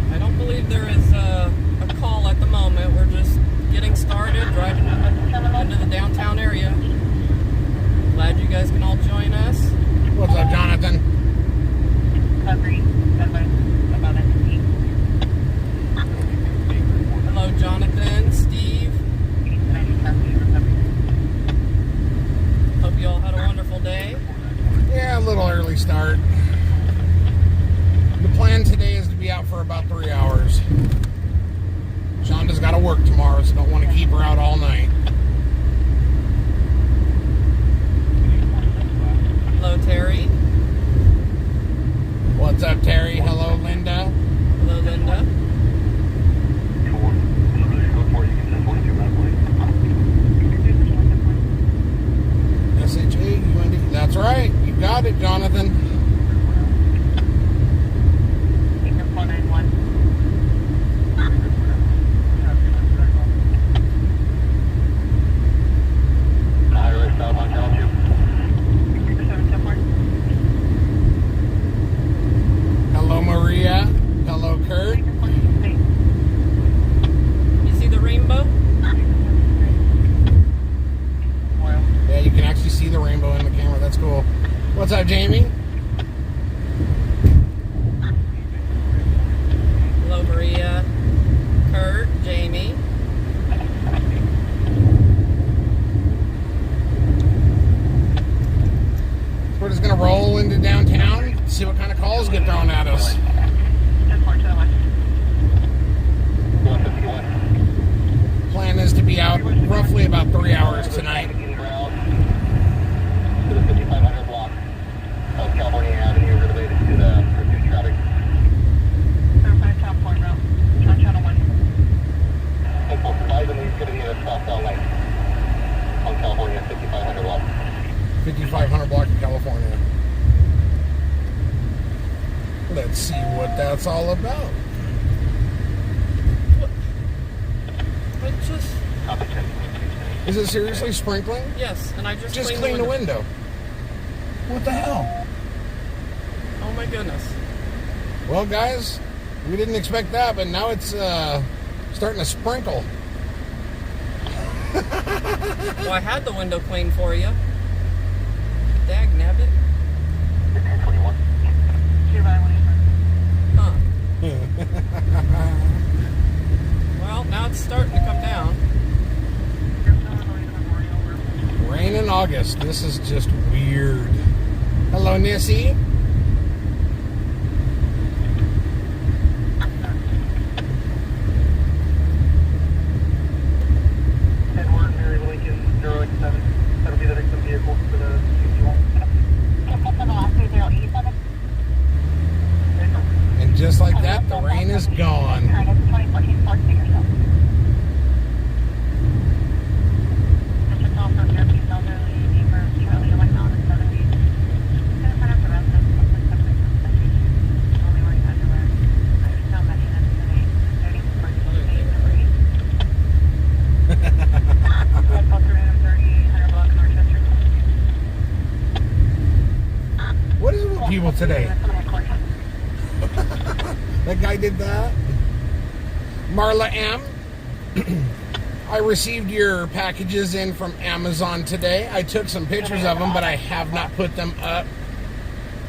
I don't believe there is a call at the moment. We're just getting started, driving into the downtown area. Glad you guys can all join us. What's up, Jonathan? Hello, Jonathan, Steve. Hope you all had a wonderful day. Yeah, a little early start. The plan today is to be out for about 3 hours. Shonda's got to work tomorrow, so don't want to keep her out all night. Hello, Terry. What's up, Terry? Hello, Linda. Hello, Linda. S-H-A-U-N-D. That's right. You got it, Jonathan. Hello, Maria. Hello, Kurt. You see the rainbow? Yeah, you can actually see the rainbow in the camera. That's cool. What's up, Jamie? Hello, Maria, Kurt, Jamie. We're just going to roll into downtown, see what kind of calls get thrown at us. Plan is to be out roughly about 3 hours tonight. California Avenue related to the pursuit traffic. Top point route. On channel 1. Surprisingly, it's going to be a southbound lane on California 5500 block. 5500 block in California. Let's see what that's all about. I just... Is it seriously sprinkling? Yes, and I just cleaned the window. What the hell? Oh my goodness. Well, guys, we didn't expect that, but now it's starting to sprinkle. Well, I had the window cleaned for you. Dag nabbit. 1021. Huh. Well, now it's starting to come down. Rain in August. This is just weird. Hello, Nissy. Edward, Mary Lincoln, 087. That'll be the victim vehicle for the CC1. And just like that, the rain is gone. What is it with people today? That guy did that. Marla M. I received your packages in from Amazon today. I took some pictures of them, but I have not put them up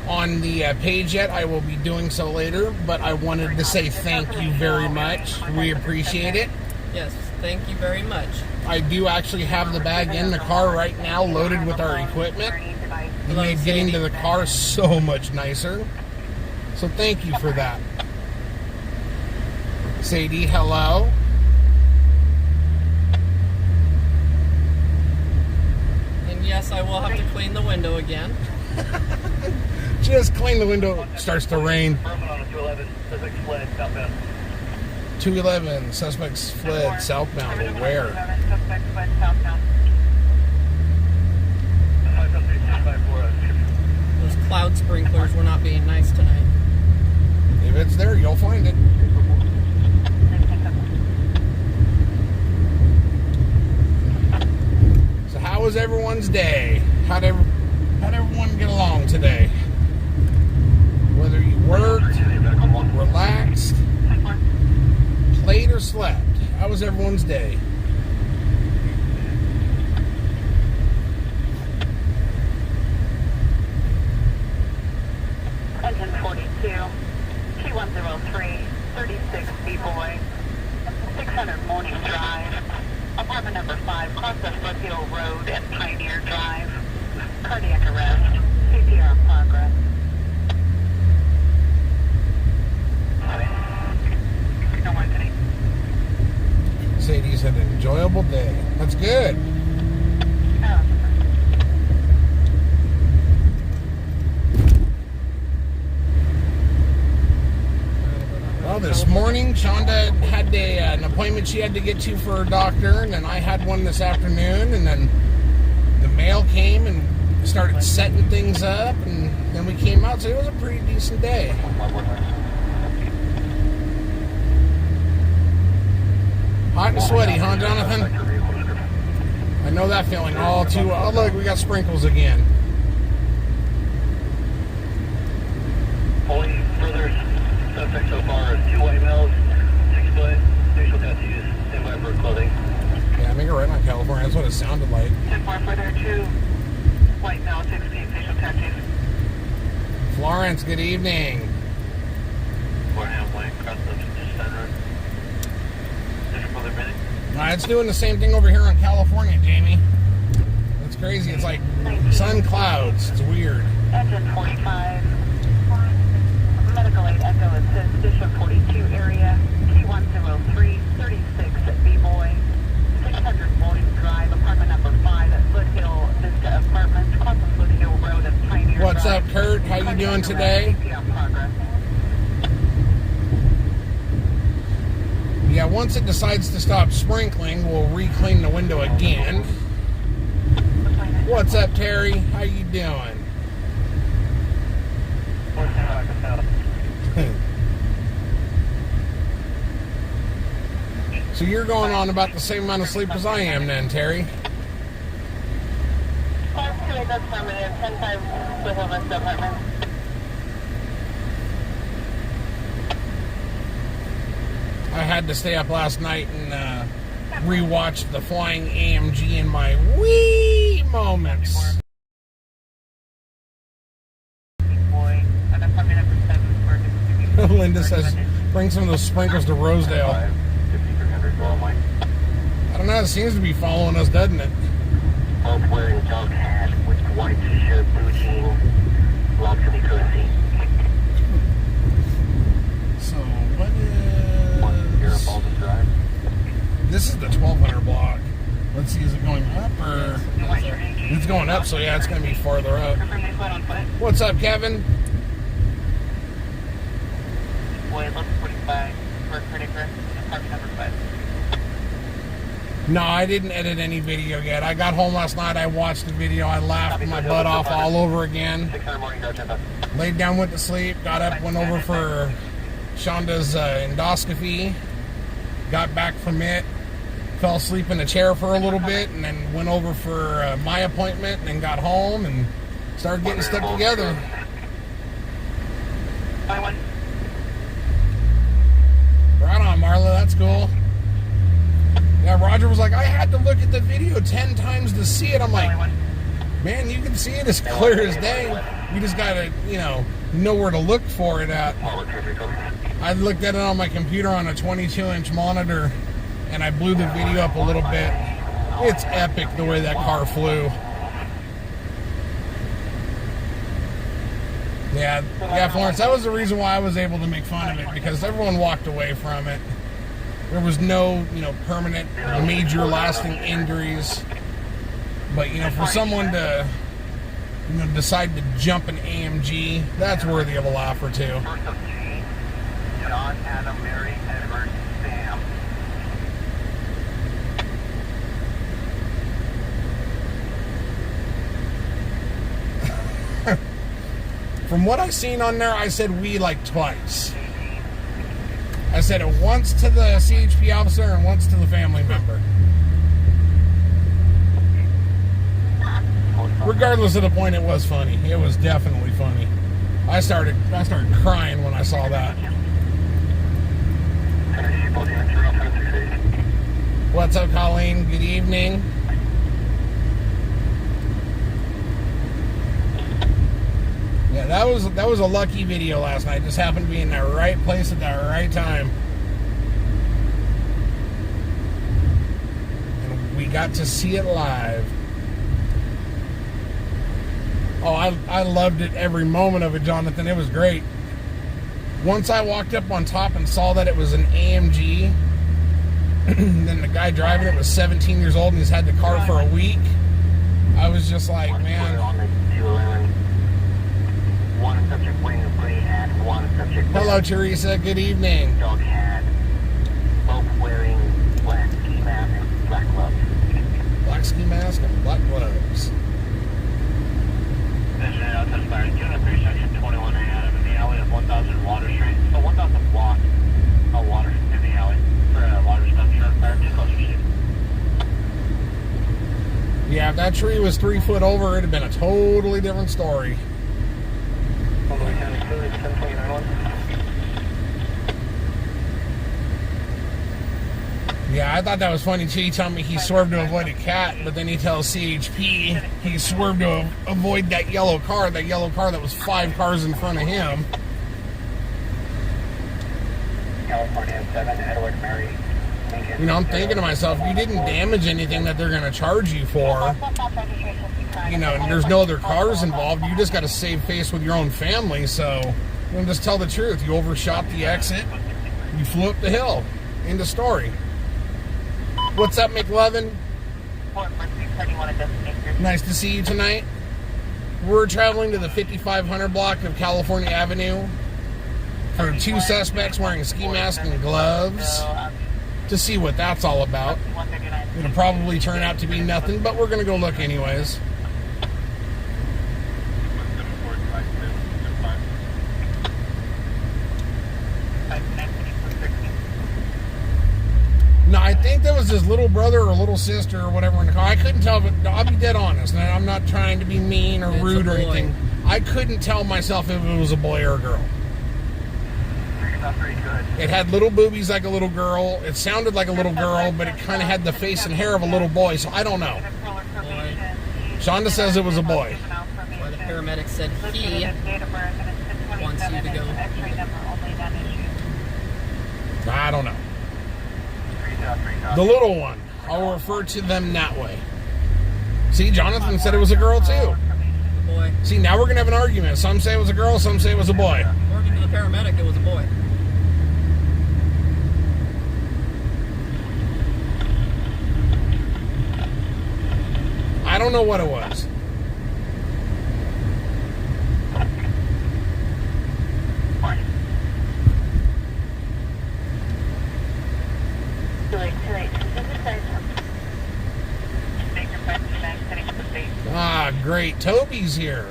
on the page yet. I will be doing so later, but I wanted to say thank you very much. We appreciate it. Yes, thank you very much. I do actually have the bag in the car right now, loaded with our equipment. It made getting to the car so much nicer. So thank you for that. Sadie, hello. And yes, I will have to clean the window again. Just clean the window. It starts to rain. 211, suspects fled southbound. Well, where? Those cloud sprinklers were not being nice tonight. find it. So how was everyone's day? How'd everyone get along today? Whether you worked, relaxed, played, or slept. How was everyone's day? Engine 42, T103, 36 B-Boy, 600 Morning Drive, apartment number 5, cross the Foothill Road and Pioneer Drive, cardiac arrest, CPR in progress. No one today. Sadie's had an enjoyable day. That's good. Oh. Well, this morning, Shonda had an appointment she had to get to for her doctor, and then I had one this afternoon, and then the mail came and started setting things up, and then we came out, so it was a pretty decent day. Hot and sweaty, huh, Jonathan? I know that feeling all too well. Oh, look, we got sprinkles again. Only further suspect so far is 2 white males, 6 foot, facial tattoos, stand by for clothing. Yeah, I think you're right on California. That's what it sounded like. 10 more further, 2 white male, 6 feet, facial tattoos. Florence, good evening. Wareham Lane, across the center. Just for the minute. It's doing the same thing over here in California, Jamie. It's crazy. It's like sun clouds. It's weird. Engine 45, medical aid echo assist, Bishop 42 area, T103, 36 B-Boy, 600 Morning Drive, apartment number 5 at Foothill Vista Apartments, across the Foothill Road and Pioneer What's Drive. up, Kurt? How you doing today? CPR progress. Yeah, once it decides to stop sprinkling, we'll re-clean the window again. What's up, Terry? How you doing? So you're going on about the same amount of sleep as I am then, Terry? 528, that's permanent, 10-5 Foothill Vista Apartments. I had to stay up last night and rewatch the flying AMG in my wee moments. Boy, and apartment number 7 for Linda says, bring some of those sprinkles to Rosedale. 5300 Laurel Lane. I don't know, it seems to be following us, doesn't it? Both wearing dog hat with white t-shirt, blue jean, locked to the currency. So, what Here is... Baldwin Drive. This is the 1200 block. Let's see, is it going up or... It's going up, so yeah, it's going to be farther up. What's up, Kevin? Boy, looks 45, for Criticus, apartment number 5. No, I didn't edit any video yet. I got home last night, I watched the video, I laughed my butt off all over again. 600 Morning Drive, 10 Laid down, went to sleep, got up, went over for Shonda's endoscopy, got back from it, fell asleep in a chair for a little bit, and then went over for my appointment, and then got home and started getting stuck together. Right on, Marla, that's cool. Yeah, Roger was like, I had to look at the video 10 times to see it. I'm like, man, you can see it as clear as day. You just gotta, know where to look for it at. I looked at it on my computer on a 22-inch monitor, and I blew the video up a little bit. It's epic the way that car flew. Yeah, Florence, that was the reason why I was able to make fun of it, because everyone walked away from it. There was no, permanent, major, lasting injuries. But, for someone to, decide to jump an AMG, that's worthy of a laugh or two. First of G, John, Adam, Mary, Edward, Sam. From what I seen on there, I said we like twice. I said it once to the CHP officer and once to the family member. Regardless of the point, it was funny. It was definitely funny. I started crying when I saw that. What's up, Colleen? Good evening. Yeah, that was a lucky video last night. Just happened to be in the right place at the right time. And we got to see it live. Oh, I loved it, every moment of it, Jonathan. It was great. Once I walked up on top and saw that it was an AMG, then the guy driving it was 17 years old and he's had the car for a week, I was just like, man. One subject wearing a gray hat, one subject. Hello, Teresa. Good evening. Dog hat. Both wearing black ski mask and black gloves. Black ski mask and black gloves. Engineer outside fire. Unit 3, section 21 A, in the alley of 1000 Water Street. So 1000 block of water in the alley for a water stop short fire. Too close for shooting. Yeah, if that tree was 3 foot over, it'd have been a totally different story. Yeah, I thought that was funny too. He told me he swerved to avoid a cat, but then he tells CHP he swerved to avoid that yellow car that was 5 cars in front of him. California 7, Edward Mary. You know, I'm thinking to myself, you didn't damage anything that they're going to charge you for. You know, there's no other cars involved. You just got to save face with your own family. So, you know, just tell the truth. You overshot the exit. You flew up the hill. End of story. What's up, McLovin? Nice to see you tonight. We're traveling to the 5500 block of California Avenue for 2 suspects wearing ski masks and gloves to see what that's all about. It'll probably turn out to be nothing, but we're going to go look anyways. No, I think there was his little brother or little sister or whatever in the car. I couldn't tell, but I'll be dead honest. And I'm not trying to be mean or rude or anything. I couldn't tell myself if it was a boy or a girl. It had little boobies like a little girl. It sounded like a little girl, but it kind of had the face and hair of a little boy, so I don't know. Shonda says it was a boy. Well, the paramedic said he wants you to go. I don't know. The little one. I'll refer to them that way. See, Jonathan said it was a girl too. The boy. See, now we're going to have an argument. Some say it was a girl, some say it was a boy. According to the paramedic, it was a boy. I don't know what it was. Ah, great. Toby's here.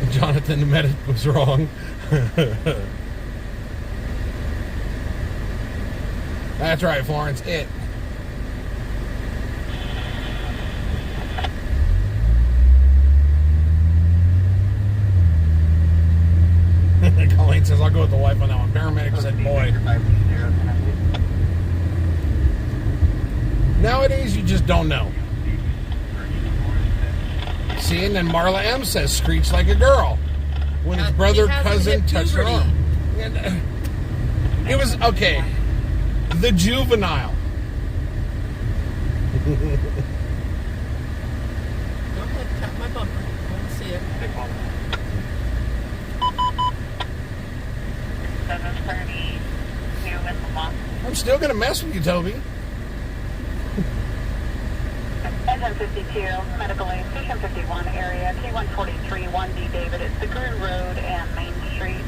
Jonathan, the medic was wrong. That's right, Florence. It. Colleen says, I'll go with the wife on that one. Paramedic said boy. Nowadays, you just don't know. See, and then Marla M says, screech like a girl. When his brother, cousin touched her arm. It was, okay, the juvenile. Go ahead, tap my bumper. I want to see it. 7:32 in the month. I'm still going to mess with you, Toby. Engine 52, medical aid, station 51 area, T143, 1D David. It's the Greer Road and Main Street.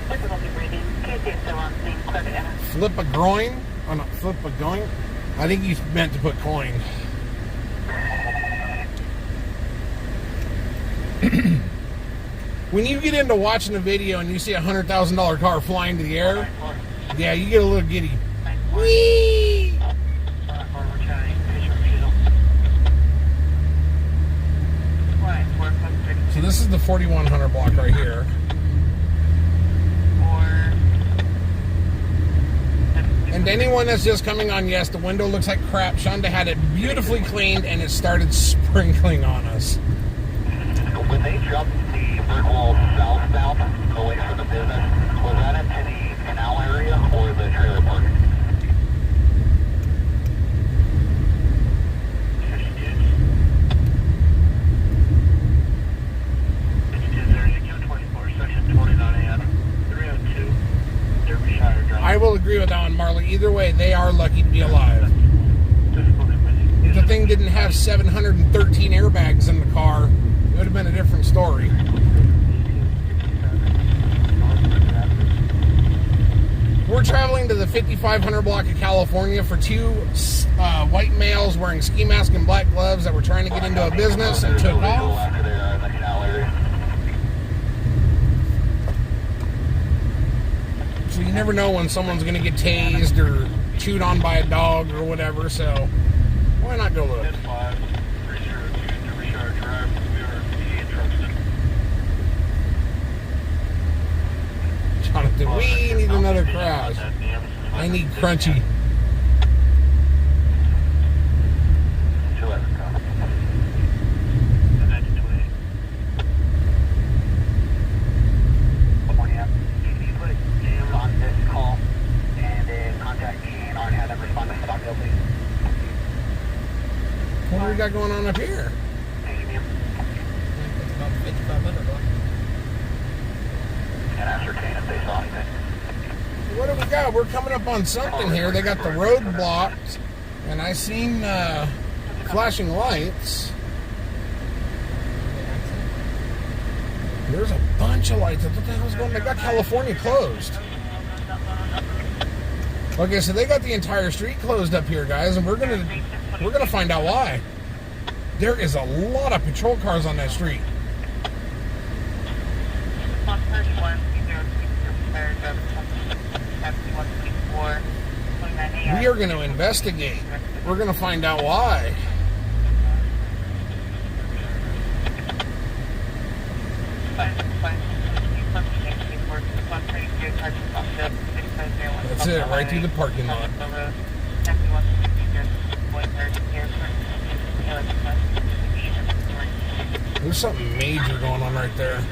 Difficulty breathing. Casey is still on scene. Clear to enter. Flip a groin? Oh, no, flip a groin? I think you meant to put coin. When you get into watching a video and you see a $100,000 car flying to the air, yeah, you get a little giddy. Whee! So this is the 4100 block right here. And anyone that's just coming on, yes, the window looks like crap. Shonda had it beautifully cleaned and it started sprinkling on us. When they jumped the brick wall southbound away from the business, was that into the canal area or the trailer park? I will agree with that one, Marley. Either way, they are lucky to be alive. If the thing didn't have 713 airbags in the car, it would have been a different story. We're traveling to the 5500 block of California for two white males wearing ski masks and black gloves that were trying to get into a business and took off. So you never know when someone's going to get tased or chewed on by a dog or whatever, so why not go look? Jonathan, we need another crash. I need crunchy. What do we got going on up here? It's about 5500 block. And ascertain if they saw anything. What do we got? We're coming up on something here. They got the road blocked, and I seen flashing lights. There's a bunch of lights. What the hell's going on? They got California closed. Okay, so they got the entire street closed up here, guys, and we're gonna find out why. There is a lot of patrol cars on that street. We are going to investigate. We're going to find out why. That's it, right through the parking lot. There's something major going on right there.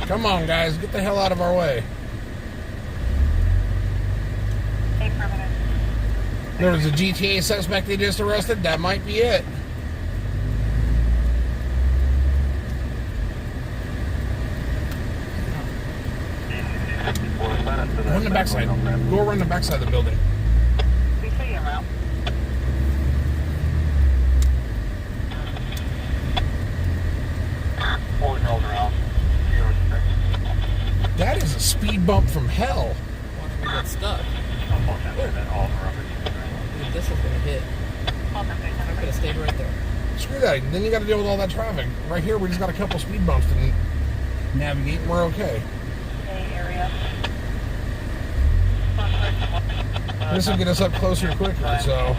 Come on, guys, get the hell out of our way. There was a GTA suspect they just arrested. That might be it. Go on the backside. Go around the backside of the building. We see him out. That is a speed bump from hell. Watch me get stuck. Dude, this is gonna hit. I could have stayed right there. Screw that. Then you got to deal with all that traffic. Right here, we just got a couple speed bumps to navigate, and we're okay. This will get us up closer quicker, so.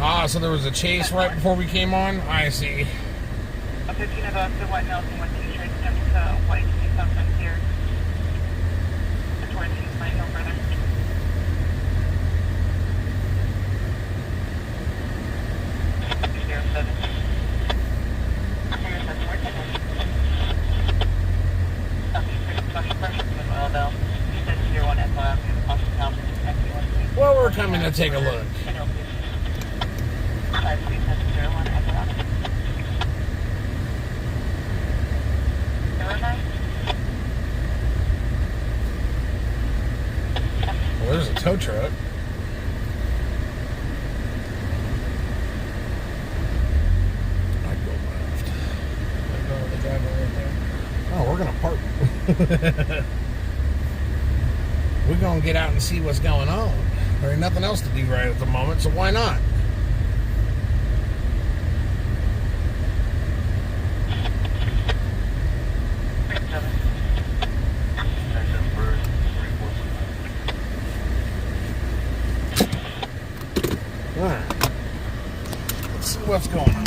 Ah, so there was a chase right before we came on? I see. A 15 of us, the white Nelson, one t-shirt, jumped to white something here. Towards East Lane, no further. Well, we're coming to take a look. Well, there's a tow truck. I'd go left. I'm going to the driveway. gonna park. We're gonna get out and see what's going on. There ain't nothing else to do right at the moment, so why not? Alright. Let's see what's going on.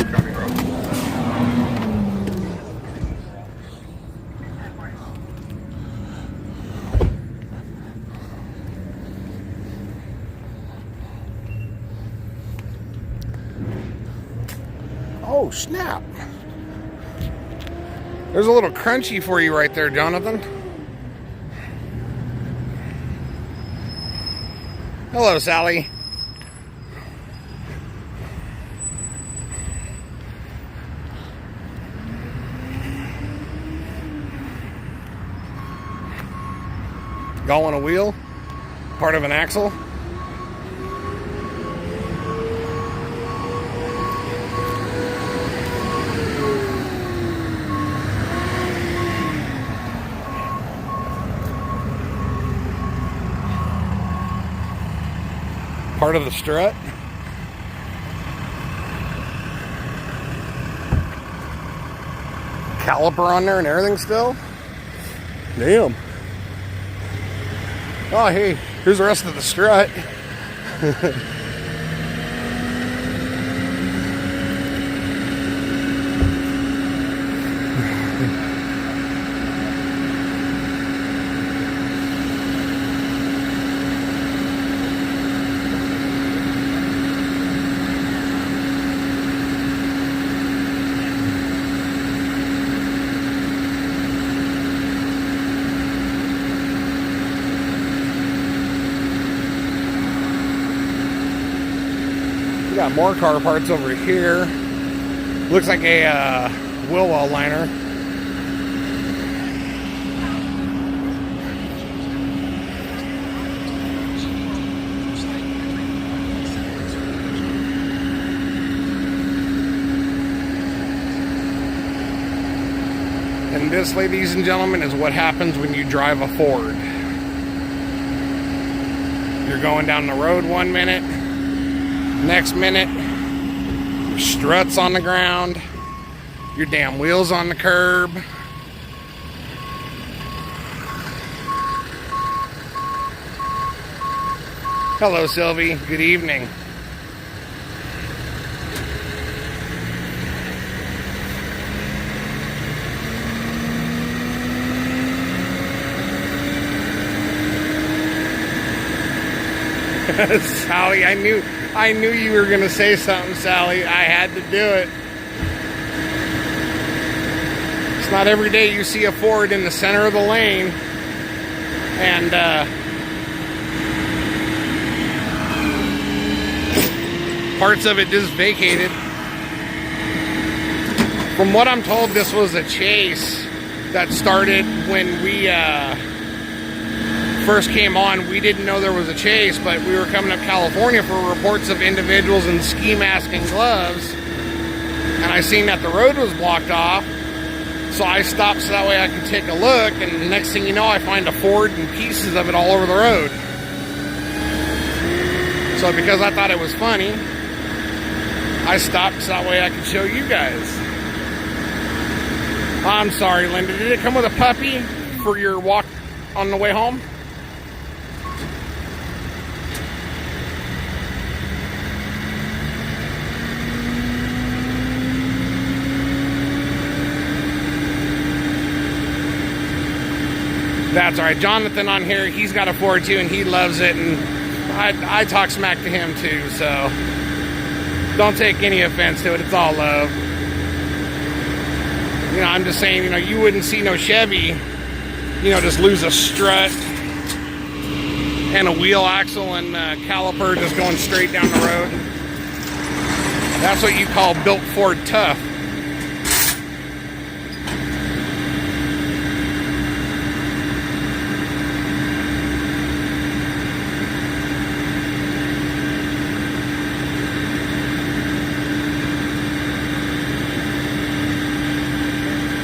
Oh, snap. There's a little crunchy for you right there, Jonathan. Hello, Sally. Y'all want a wheel? Part of an axle? Part of the strut? Caliper on there and everything still? Damn. Oh, hey, here's the rest of the strut. We got more car parts over here. Looks like a wheel well liner. And this, ladies and gentlemen, is what happens when you drive a Ford. You're going down the road 1 minute. Next minute, your strut's on the ground, your damn wheels on the curb. Hello, Sylvie. Good evening. Sally, I knew you were going to say something, Sally. I had to do it. It's not every day you see a Ford in the center of the lane and parts of it just vacated. From what I'm told, this was a chase that started when we first came on. We didn't know there was a chase, but we were coming up California for reports of individuals in ski mask and gloves, and I seen that the road was blocked off, so I stopped so that way I could take a look, and the next thing you know, I find a Ford and pieces of it all over the road. So because I thought it was funny, I stopped so that way I could show you guys. I'm sorry, Linda, did it come with a puppy for your walk on the way home? That's all right. Jonathan on here, he's got a Ford too, and he loves it, and I talk smack to him too, so don't take any offense to it. It's all love. You know, I'm just saying, you know, you wouldn't see no Chevy, you know, just lose a strut and a wheel axle and caliper just going straight down the road. That's what you call built Ford tough.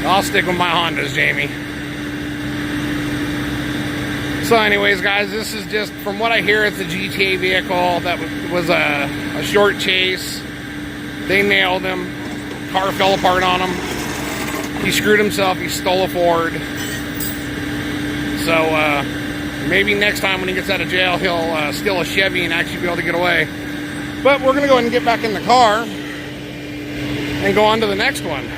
I'll stick with my Hondas, Jamie. So anyways, guys, this is just, from what I hear, it's a GTA vehicle that was a short chase. They nailed him. Car fell apart on him. He screwed himself. He stole a Ford. So maybe next time when he gets out of jail, he'll steal a Chevy and actually be able to get away. But we're going to go ahead and get back in the car and go on to the next one.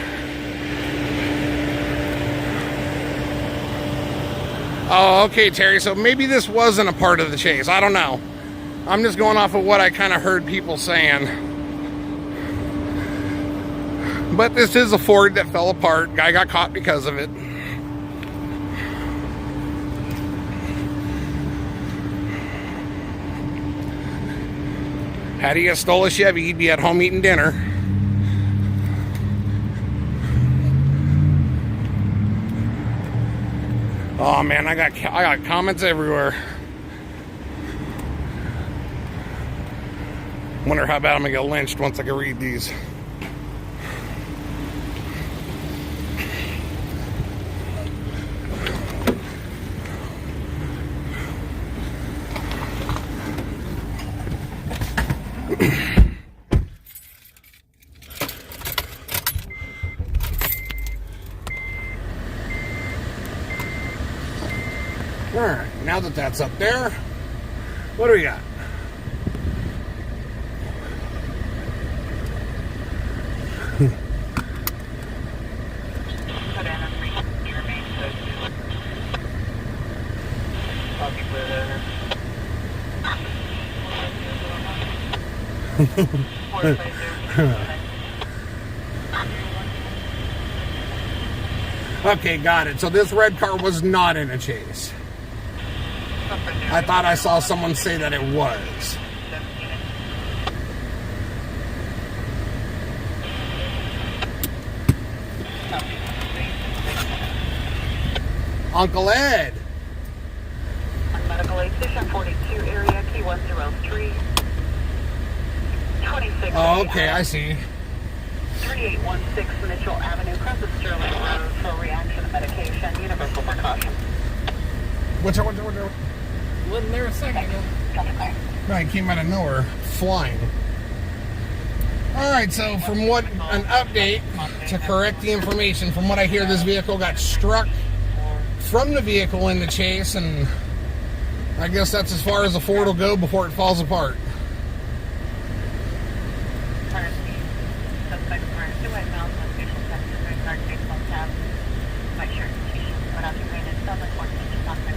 Oh, okay, Terry, so maybe this wasn't a part of the chase. I don't know. I'm just going off of what I kind of heard people saying. But this is a Ford that fell apart. Guy got caught because of it. Had he stole a Chevy, he'd be at home eating dinner. Oh man, I got comments everywhere. Wonder how bad I'm gonna get lynched once I can read these. Alright, now that that's up there, what do we got? Okay, got it. So this red car was not in a chase. I thought I saw someone say that it was. Uncle Ed. On Medical Aid Station 42 area, key 103. 26. Oh, okay, I see. 3816 Mitchell Avenue, across the Sterling Road for reaction to medication, universal precaution. What's up? Wasn't there a second ago? Right, came out of nowhere, flying. Alright, so from what, an update to correct the information, from what I hear, this vehicle got struck from the vehicle in the chase, and I guess that's as far as the Ford will go before it falls apart.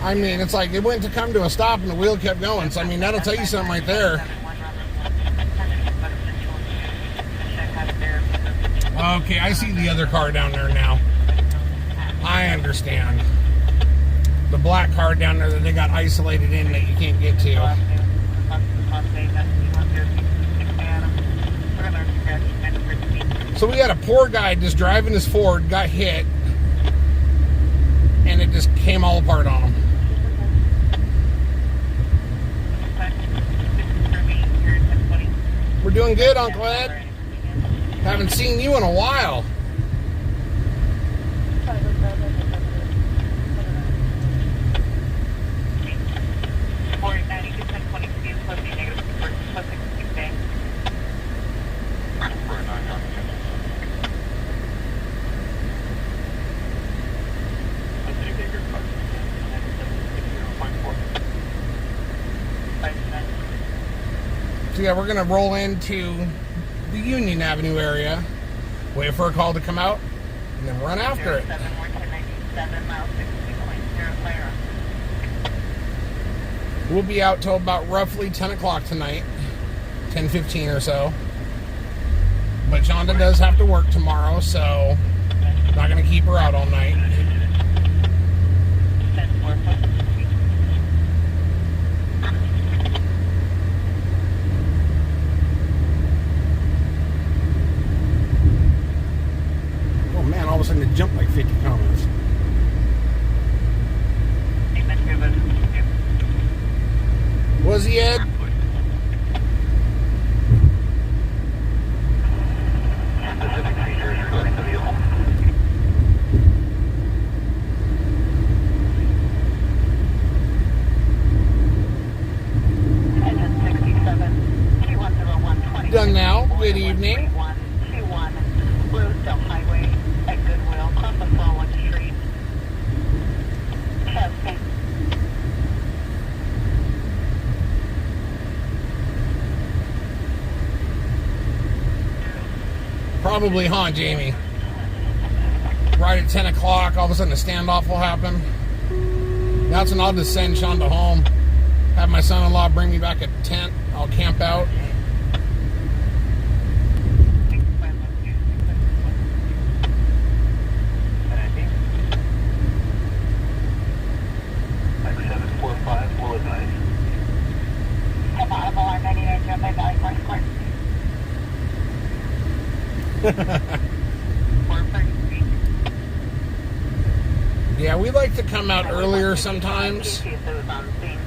I mean, it's like it went to come to a stop and the wheel kept going. So, I mean, that'll tell you something right there. Okay, I see the other car down there now. I understand. The black car down there that they got isolated in that you can't get to. So we had a poor guy just driving his Ford, got hit, and it just came all apart on him. We're doing good, Uncle Ed. Haven't seen you in a while. So yeah, we're gonna roll into the Union Avenue area, wait for a call to come out, and then run after it. We'll be out till about roughly 10 o'clock tonight, 10:15 or so. But Shonda does have to work tomorrow, so not gonna keep her out all night. All of a sudden it jumped like 50 comments. Was he, Ed? Probably, huh, Jamie? Right at 10 o'clock, all of a sudden a standoff will happen. That's when I'll just send Shonda home. Have my son-in-law bring me back a tent. I'll camp out. Yeah, we like to come out earlier sometimes. Being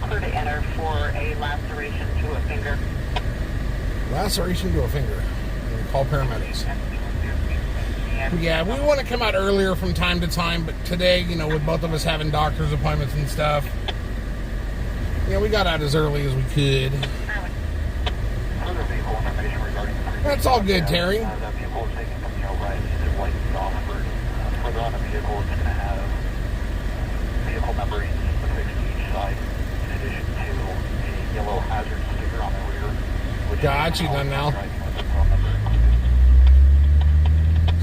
clear to enter for a laceration to a finger. Laceration to a finger. Call paramedics. Yeah, we want to come out earlier from time to time, but today, you know, with both of us having doctor's appointments and stuff, yeah, we got out as early as we could. That's all good, Terry. That vehicle is taken from the right to White Oxford. Further on the vehicle, it's going to have vehicle numbering affixed to each side, in addition to a yellow hazard sticker on the rear. Which Got you done now.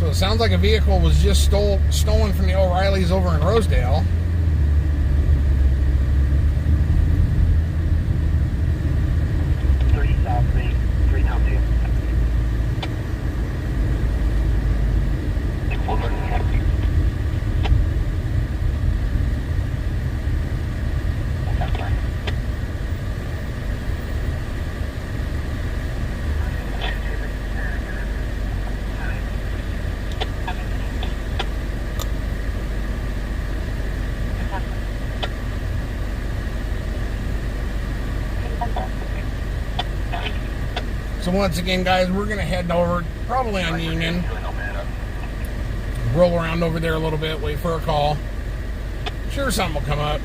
So it sounds like a vehicle was just stolen from the O'Reillys over in Rosedale. So once again, guys, we're going to head over, probably on Union. Roll around over there a little bit, wait for a call. Sure, something will come up.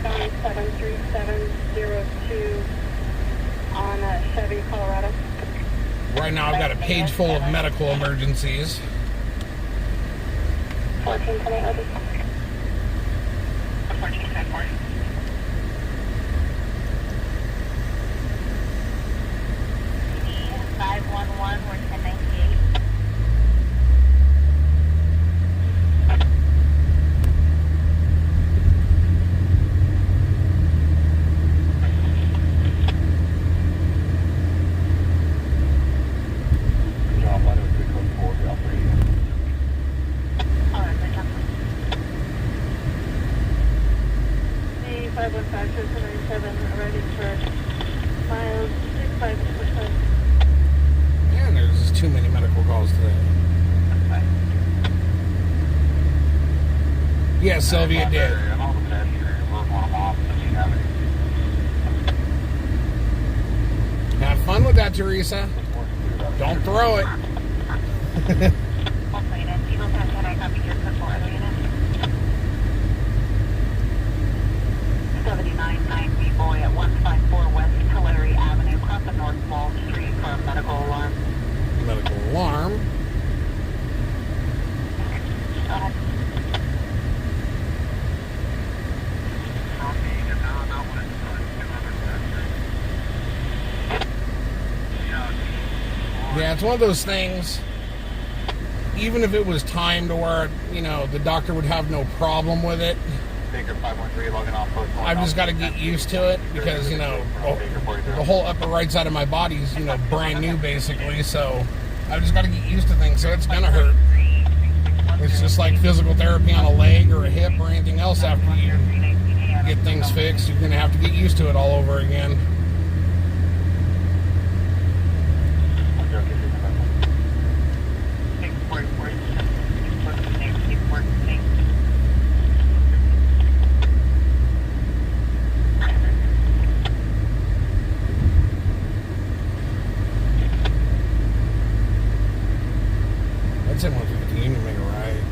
73702 on Chevy, Colorado. Right now, I've got a page full of medical emergencies. 1428. 1410. 511, we're 1098. Man, there's just too many medical calls today. Yes, Sylvia did. Have fun with that, Teresa. Don't throw it. 79-9 B-Boy at 154 West Tulare Avenue, across the North Wall Street for a medical alarm. Medical alarm. Yeah, it's one of those things, even if it was timed to where, you know, the doctor would have no problem with it, I've just got to get used to it because, you know, the whole upper right side of my body is, you know, brand new basically, so I've just got to get used to things, so it's going to hurt. It's just like physical therapy on a leg or a hip or anything else. After you get things fixed, you're going to have to get used to it all over again. That's in 150. You need to make a right.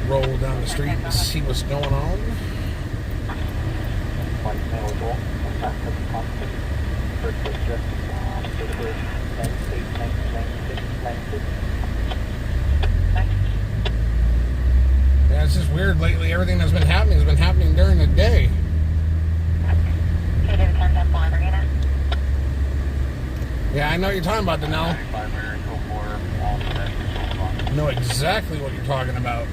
Roll down the street and see what's going on. Yeah, it's just weird lately. Everything that's been happening has been happening during the day. Okay, Yeah, I know what you're talking about, Danelle. 95 mirror, go for all set, so on. I know exactly what you're talking about.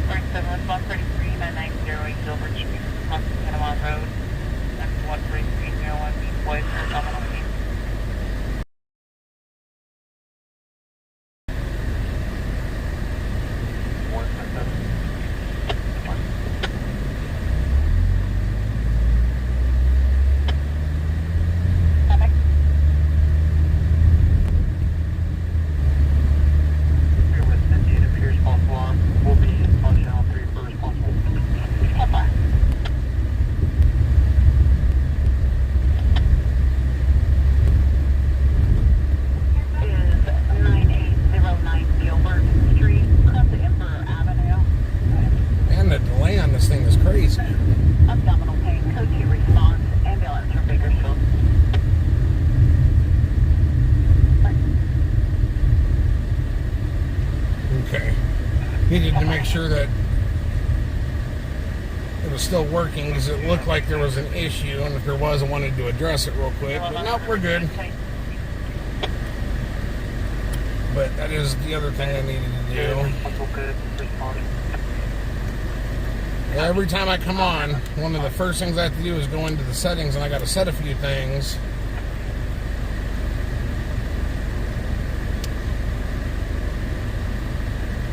47 133 990 Silver Street, across Panama Road. That's 13301 Beach Boy for Domino Beach. Man, the delay on this thing is crazy. Abdominal pain, code 2 response, ambulance from Bakersfield. Okay. Needed to make sure that it was still working because it looked like there was an issue, and if there was, I wanted to address it real quick. But nope, we're good. But that is the other thing I needed to do. Every time I come on, one of the first things I have to do is go into the settings, and I got to set a few things.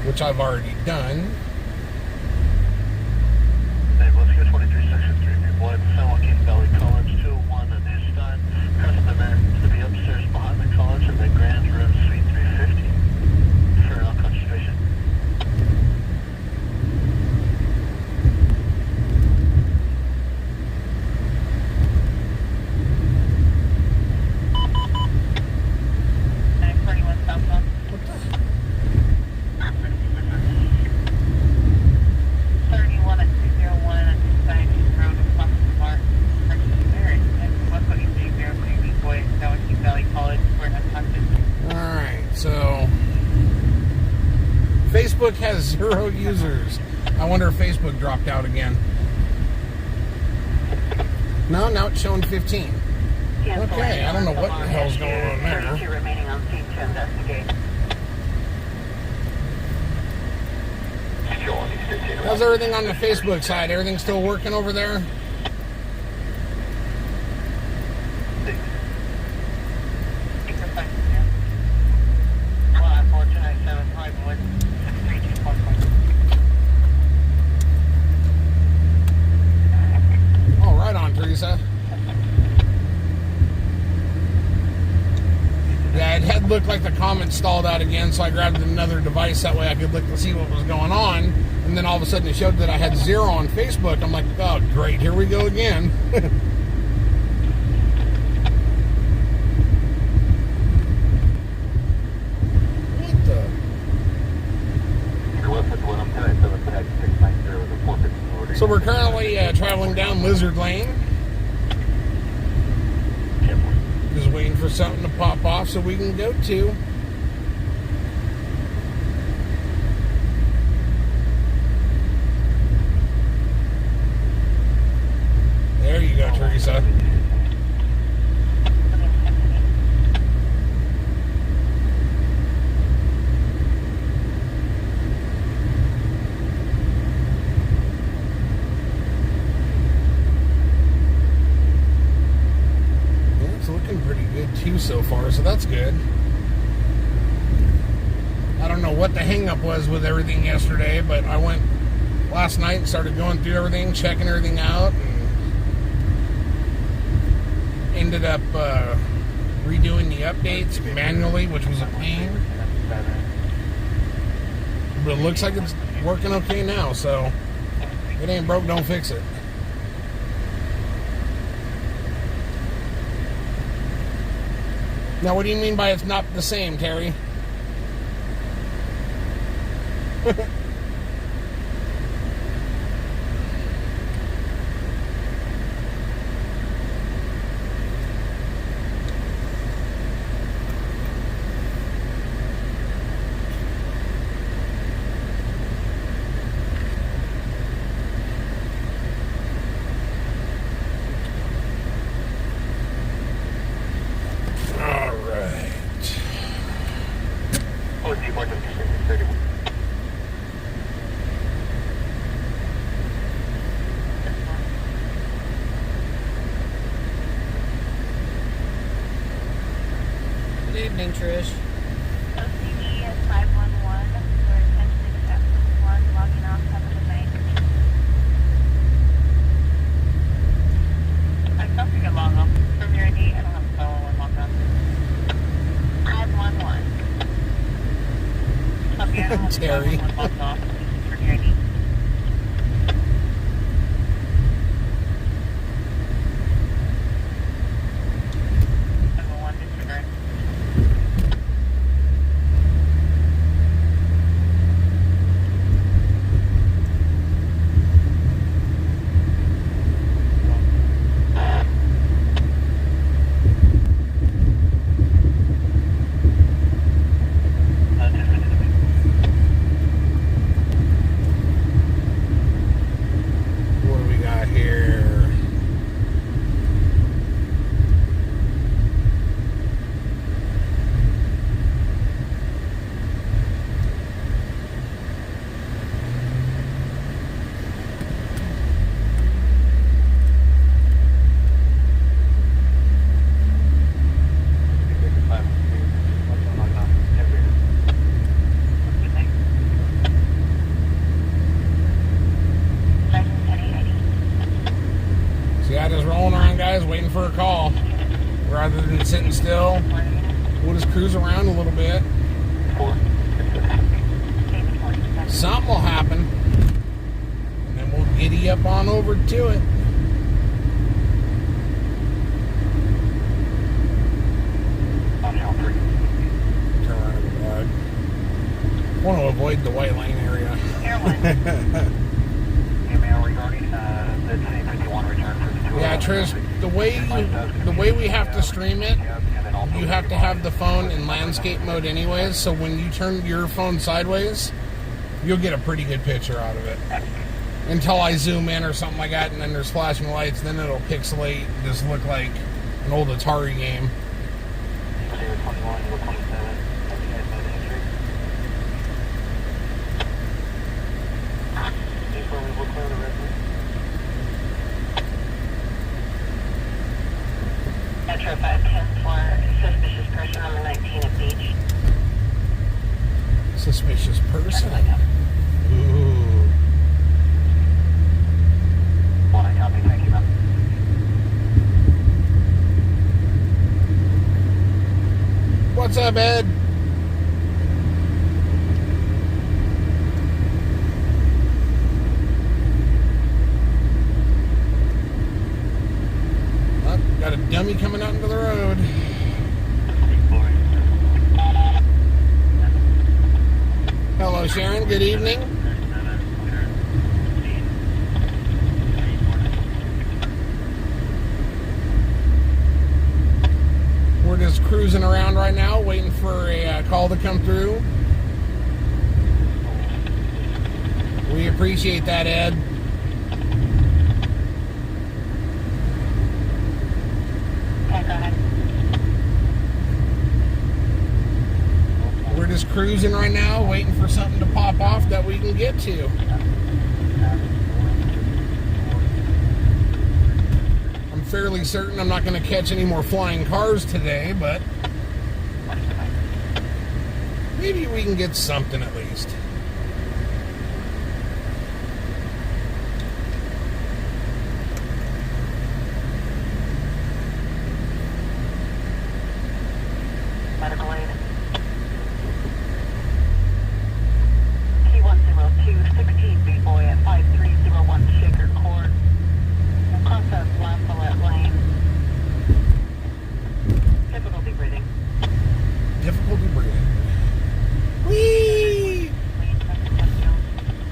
Which I've already done. Hey, let's go 23 section 3 people at San Joaquin Valley College 201 at this time. Crossing the Merritt to be upstairs behind the college in the Grand Room Suite 350 for an unconscious patient. Facebook has 0 users. I wonder if Facebook dropped out again. No, now it's showing 15. Okay, I don't know what the hell's going on there. Remaining on scene to investigate. How's everything on the Facebook side? Everything still working over there? Oh, right on, Teresa. Yeah, it had looked like the comments stalled out again, so I grabbed another device. That way I could look to see what was going on. And then all of a sudden it showed that I had 0 on Facebook. I'm like, oh, great, here we go again. What the? So we're currently traveling down Lizard Lane. Just waiting for something to pop off so we can go to. There you go, Teresa. Too so far, so that's good. I don't know what the hang-up was with everything yesterday, but I went last night and started going through everything, checking everything out, and ended up redoing the updates manually, which was a pain. But it looks like it's working okay now, so if it ain't broke, don't fix it. Now, what do you mean by it's not the same, Terry? evening, Trish. OCD is 511. We're 10671 logging off. Have a good night. I thought we could log off from your ID. I don't have a phone when logged on. 511. Okay, I don't have a Terry. phone when logged off from your ID. Disregard. What do we got here? See, I just rolling around, guys, waiting for a call. Rather than sitting still, we'll just cruise around a little bit. Something will happen. And then we'll giddy up on over to it. Turn around and go back. Want to avoid the white lane area. Yeah, Trish, the way we have to stream it, you have to have the phone in landscape mode anyways, so when you turn your phone sideways, you'll get a pretty good picture out of it. Until I zoom in or something like that, and then there's flashing lights, then it'll pixelate, just look like an old Atari game. Metro 510 for suspicious person on the 19 at Beach. Suspicious person. Ooh. Copy, thank you, ma'am. What's up, Ed? Oh, got a dummy coming out into the road. Hello, Sharon. Good evening. We're just cruising around right now, waiting for a call to come through. We appreciate that, Ed. Okay, go ahead. We're just cruising right now, waiting for something to pop off that we can get to. I'm fairly certain I'm not going to catch any more flying cars today, but maybe we can get something at least. Medical aid. T102, 16 B-boy at 5301 Shaker Court. Cross up Lafayette Lane. Difficulty breathing. Difficulty breathing. Whee!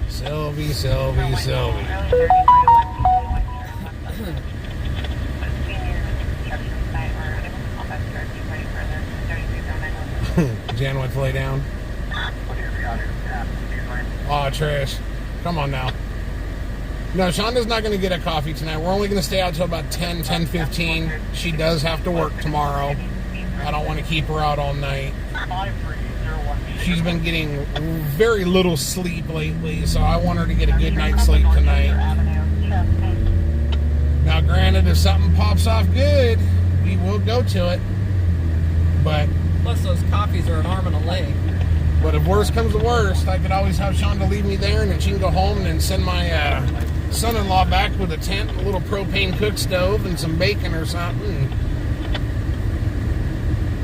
Sylvie, Sylvie, Sylvie. Jan went to lay down. Oh, Trish. Come on now. No, Shonda's not going to get a coffee tonight. We're only going to stay out till about 10:15. She does have to work tomorrow. I don't want to keep her out all night. She's been getting very little sleep lately, so I want her to get a good night's sleep tonight. Now, granted, if something pops off good, we will go to it. But Plus, those copies are an arm and a leg. But if worst comes to worst, I could always have Shonda leave me there, and then she can go home and then send my son-in-law back with a tent, a little propane cook stove, and some bacon or something.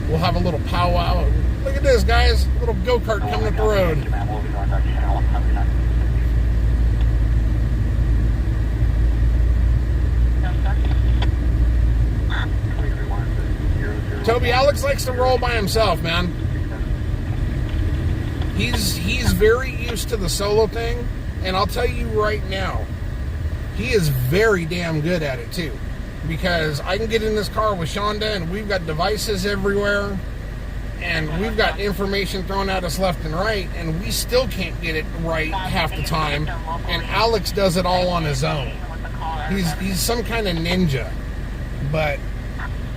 We'll have a little powwow. Look at this, guys. A little go-kart coming up the road. Toby, Alex likes to roll by himself, man. He's very used to the solo thing, and I'll tell you right now, he is very damn good at it too. Because I can get in this car with Shonda, and we've got devices everywhere, and we've got information thrown at us left and right, and we still can't get it right half the time. And Alex does it all on his own. He's some kind of ninja, but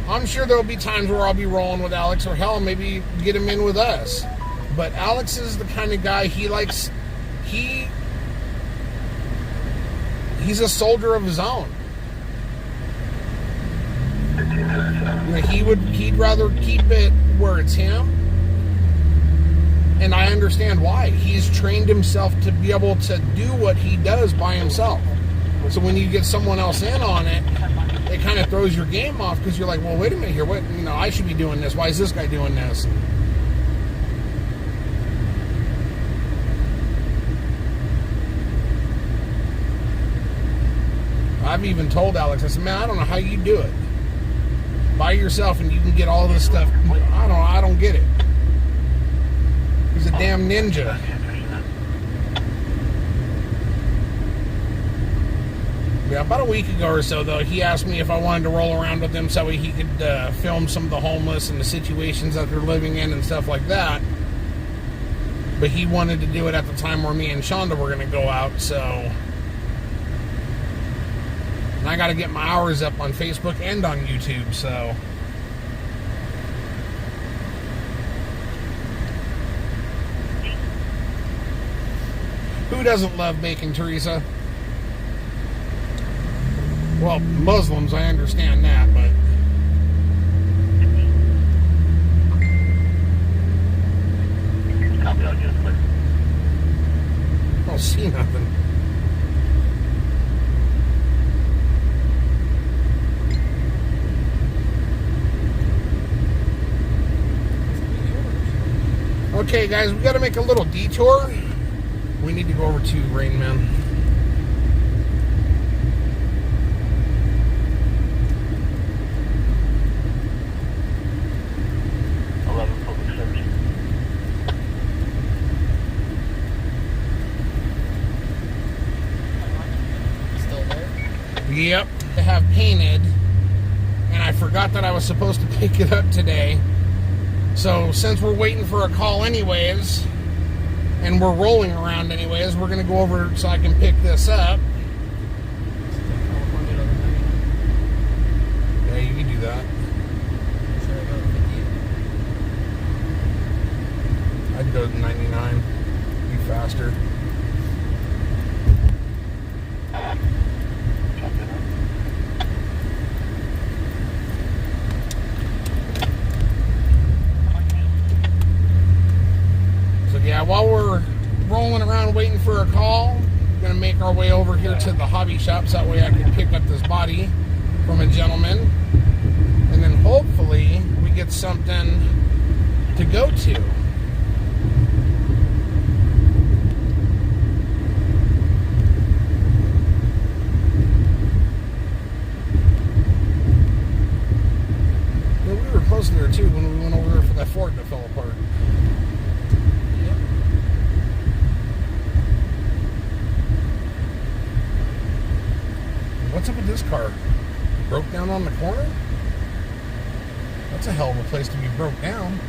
I'm sure there'll be times where I'll be rolling with Alex, or hell, maybe get him in with us. But Alex is the kind of guy he's a soldier of his own. He'd rather keep it where it's him, and I understand why. He's trained himself to be able to do what he does by himself. So when you get someone else in on it, it kind of throws your game off, because you're like, well, wait a minute here, what? I should be doing this. Why is this guy doing this? I've even told Alex, I said, man, I don't know how you do it by yourself, and you can get all this stuff. I don't get it. He's a damn ninja. Yeah, about a week ago or so, though, he asked me if I wanted to roll around with him so he could film some of the homeless and the situations that they're living in and stuff like that. But he wanted to do it at the time where me and Shonda were going to go out, so... And I got to get my hours up on Facebook and on YouTube, so... Who doesn't love bacon, Teresa? Well, Muslims, I understand that, but... I don't see nothing. Okay, guys, we got to make a little detour. We need to go over to Rain Man. Yep, to have painted, and I forgot that I was supposed to pick it up today. So since we're waiting for a call anyways, and we're rolling around anyways, we're going to go over so I can pick this up. Yeah, you can do that. I'd go to 99. Be faster. Yeah, while we're rolling around waiting for a call, we're going to make our way over here to the hobby shops. That way I can pick up this body from a gentleman. And then hopefully we get something to go to. Yeah, we were close there too when we went over there for that Ford that fell apart. What's up with this car? Broke down on the corner? That's a hell of a place to be broke down.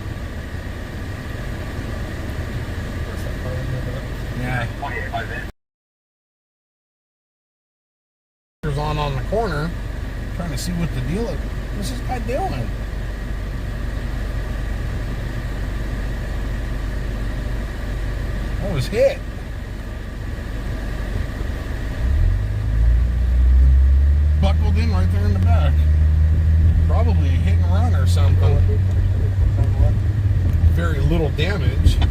Yeah. On the corner, trying to see what the deal is. What's this guy doing? I was hit. Buckled in right there in the back. Probably a hit and run or something. very little damage. Go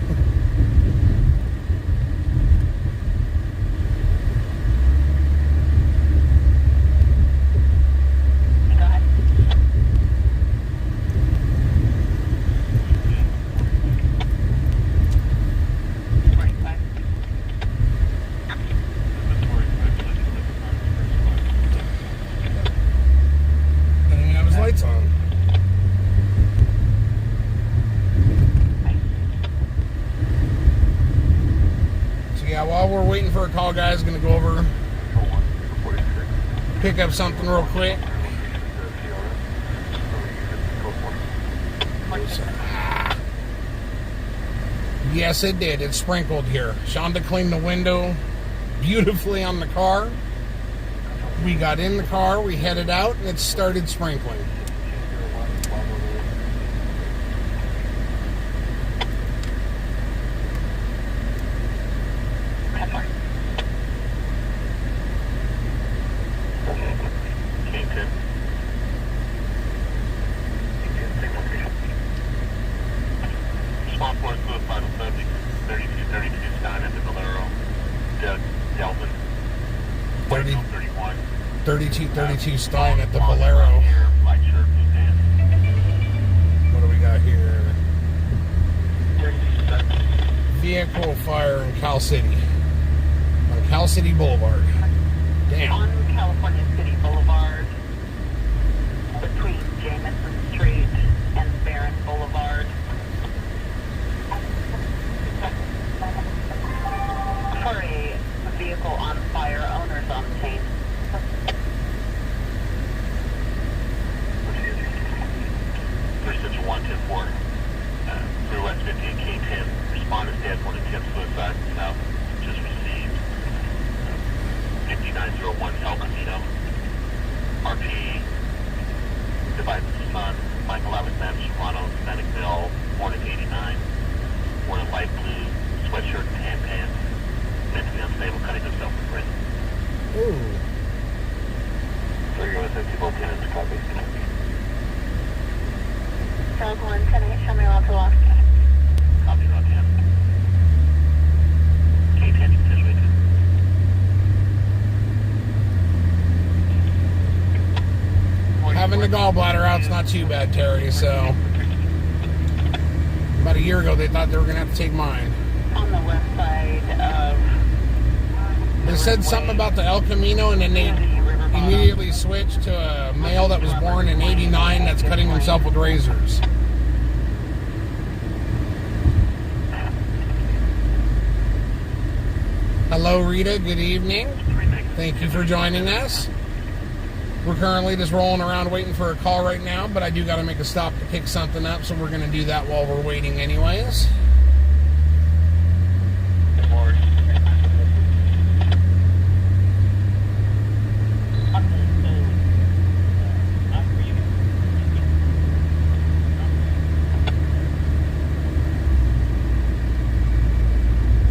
ahead. I didn't even have his lights on. So yeah, while we're waiting for a call, guys, gonna go over, pick up something real quick. Yes, it did. It sprinkled here. Shonda cleaned the window beautifully on the car. We got in the car, we headed out, and it started sprinkling. Response force to the final subject, 3232 Stein at the Valero, Doug Delvin, 31. 3232 Stein at the Valero. Black shirt, blue pants. What do we got here? 32 Vehicle fire in Cal City. On Cal City Boulevard. Damn. On California City Boulevard, between Jameson Street and Barron Boulevard. For a vehicle on fire, owners on scene. Precision 110-4, through West 58 K10. Respond is dead for an attempt suicide south. Just received 5901 El Camino. RP, Divided Sun, Michael Alexander Serrano, Hispanic male, born in 89. Wearing light blue sweatshirt and tan pants. Mentally unstable, cutting himself with prison. Ooh. 3 US 54 tenants, copy. Dog 178, show me all to lost. Copy, Route 10. K10, you can finish with it. Having the gallbladder out's not too bad, Terry, so. About a year ago, they thought they were going to have to take mine. On the west side of... They said something about the El Camino, and then they immediately switched to a male that was born in 89 that's cutting himself with razors. Hello, Rita. Good evening. Thank you for joining us. We're currently just rolling around waiting for a call right now, but I do got to make a stop to pick something up, so we're going to do that while we're waiting anyways.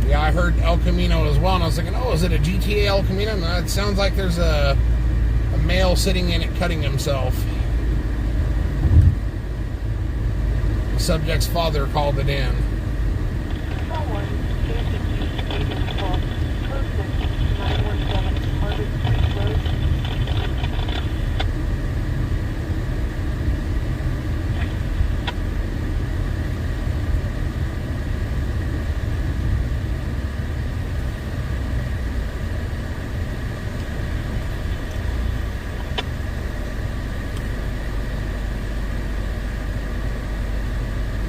Yeah, I heard El Camino as well, and I was thinking, oh, is it a GTA El Camino? No, it sounds like there's a male sitting in it cutting himself. The subject's father called it in.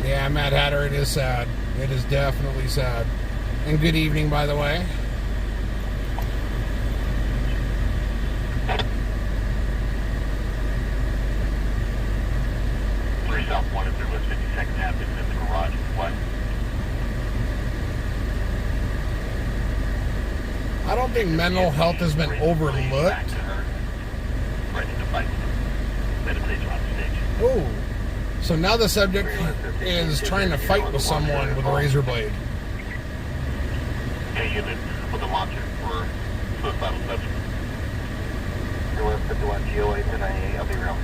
Yeah, Mad Hatter, it is sad. It is definitely sad. And good evening, by the way. Three South 1 and 3 West 52nd Ave is in the garage. What? I don't think mental health has been overlooked. Back to her. Ready to fight. Meditation on stage. Oh. So now the subject is trying to fight with someone with a razor blade. A unit with a launcher for suicidal subject. US 51 GOA 1098, I'll be around.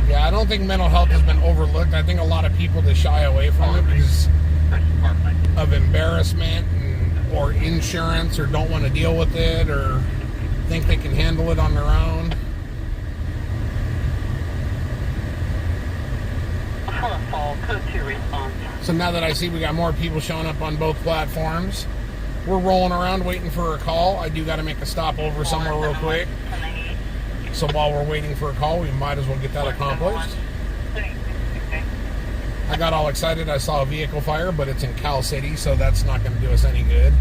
Yeah, I don't think mental health has been overlooked. I think a lot of people just shy away from it because of embarrassment or insurance, or don't want to deal with it, or think they can handle it on their own. For a fall, code 2 response. So now that I see we got more people showing up on both platforms, we're rolling around waiting for a call. I do got to make a stop over somewhere real quick. So while we're waiting for a call, we might as well get that accomplished. I got all excited. I saw a vehicle fire, but it's in Cal City, so that's not going to do us any good.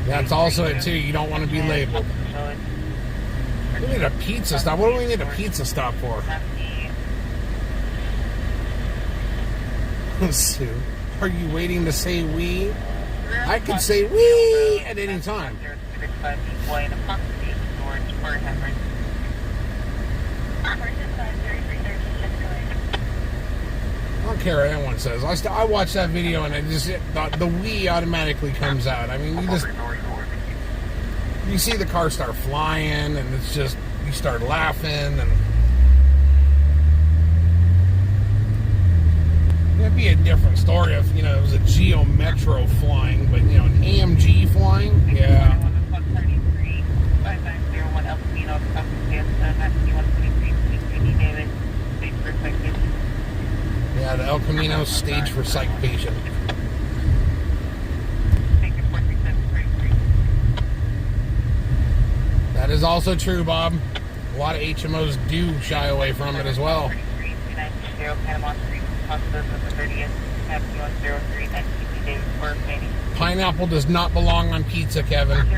That's also it too. You don't want to be labeled. We need a pizza stop. What do we need a pizza stop for? Sue, are you waiting to say we? I could say we at any time. I don't care what anyone says. I watch that video and it just the we automatically comes out. I mean, you see the car start flying, and it's just you start laughing, and it'd be a different story if it was a Geo Metro flying, but an AMG flying, yeah. Yeah, the El Camino stage for psych patient. That is also true, Bob. A lot of HMOs do shy away from it as well. Pineapple does not belong on pizza, Kevin.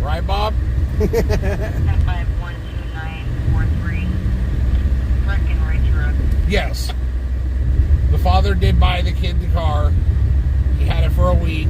Right, Bob? 10512943 Breckenridge Road. Yes. The father did buy the kid the car. He had it for a week.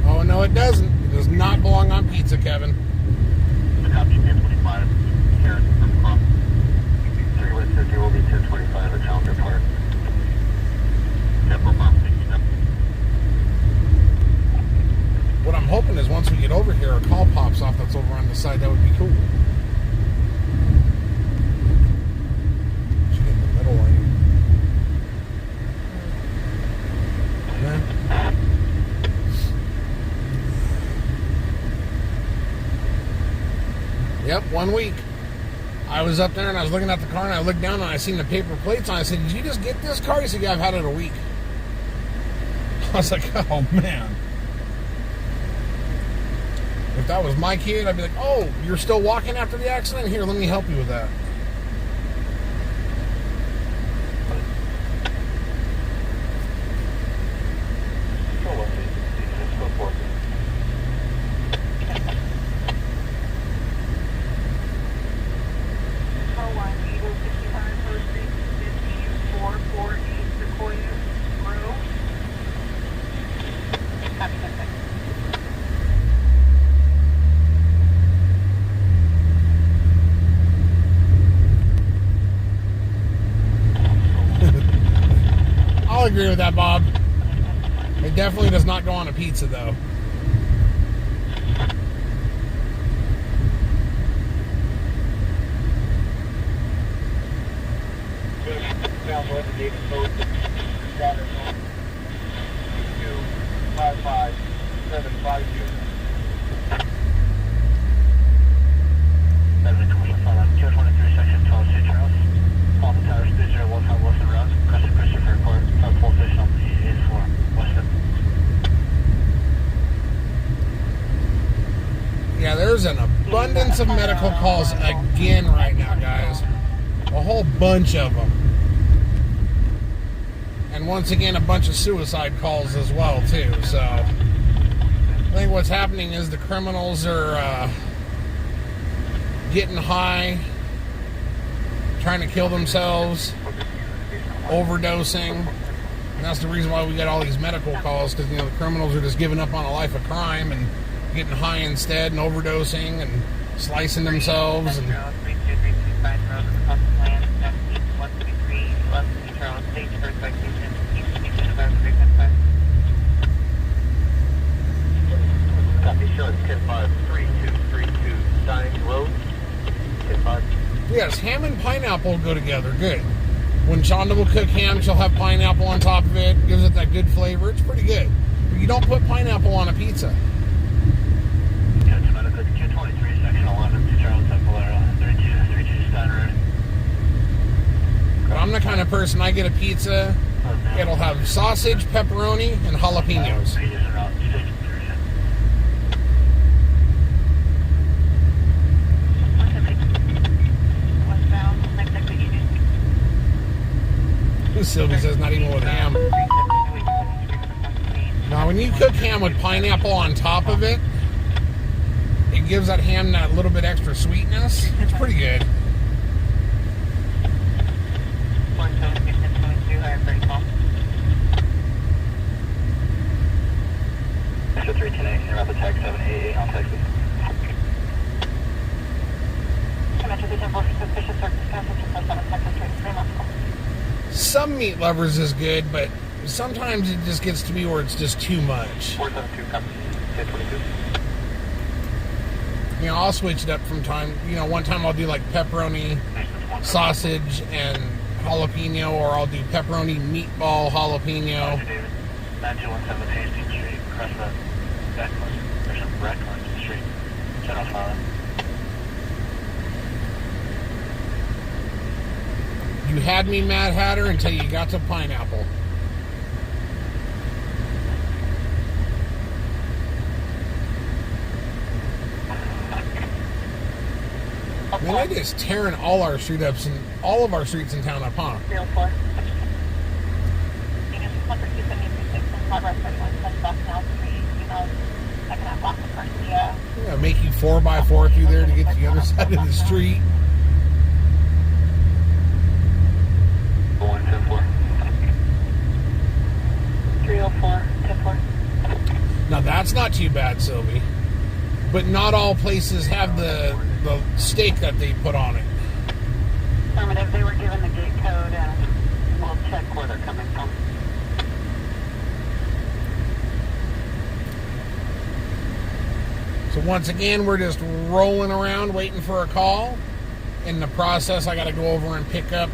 Oh, no, it doesn't. It does not belong on pizza, Kevin. Copy 1025 here from Crop. 3150 will be 1025 at Challenger Park. What I'm hoping is once we get over here, a call pops off that's over on the side. That would be cool. Should get in the middle lane. Yeah. Yep, 1 week. I was up there and I was looking at the car and I looked down and I seen the paper plates on. I said, "Did you just get this car?" He said, "Yeah, I've had it a week." I was like, "Oh man." If that was my kid, I'd be like, "Oh, you're still walking after the accident? Here, let me help you with that." I'll agree with that, Bob. It definitely does not go on a pizza, though. Yeah, there's an abundance of medical calls again right now, guys. A whole bunch of them. And once again, a bunch of suicide calls as well, too. So, I think what's happening is the criminals are getting high, trying to kill themselves, overdosing. And that's the reason why we get all these medical calls, because, you know, the criminals are just giving up on a life of crime and getting high instead and overdosing and slicing themselves. And Copy, show it's 10-5-3232 Stein Road. 10-5. yes, ham and pineapple go together good. When Shonda will cook ham, she'll have pineapple on top of it. Gives it that good flavor. It's pretty good. But you don't put pineapple on a pizza. Yeah, it's about a good 223, section 11, 2 Charles Templero, 3232 Stein Road. But I'm the kind of person, I get a pizza, it'll have sausage, pepperoni, and jalapenos. Pages are out, 6-3. Sylvie says not even with ham. Now, when you cook ham with pineapple on top of it, it gives that ham that little bit extra sweetness. It's pretty good. So 310 you're about the tag 788 on Texas. Some meat lovers is good, but sometimes it just gets to me where it's just too much. 472, copy. 1022. You know, I'll switch it up from time. You know, one time I'll do like pepperoni, sausage, and jalapeno, or I'll do pepperoni, meatball, jalapeno. Roger, David. 9217 Hastings Street, across the Breckland. There's some Breckland Street, 1005. You had me, Mad Hatter, until you got to pineapple. Man, they're just tearing all our street ups and all of our streets in town up, huh? Real 4. You just want to keep the new 36 in progress, 31 South Canal Street, you know, second half off the first, yeah. Yeah, make you 4x4 through there to get to the other side of the street. 4110-4. 304, 10-4. Now that's not too bad, Sylvie. But not all places have the stake that they put on it. Affirmative, they were given the gate code and we'll check where they're coming from. So once again, we're just rolling around waiting for a call. In the process, I got to go over and pick up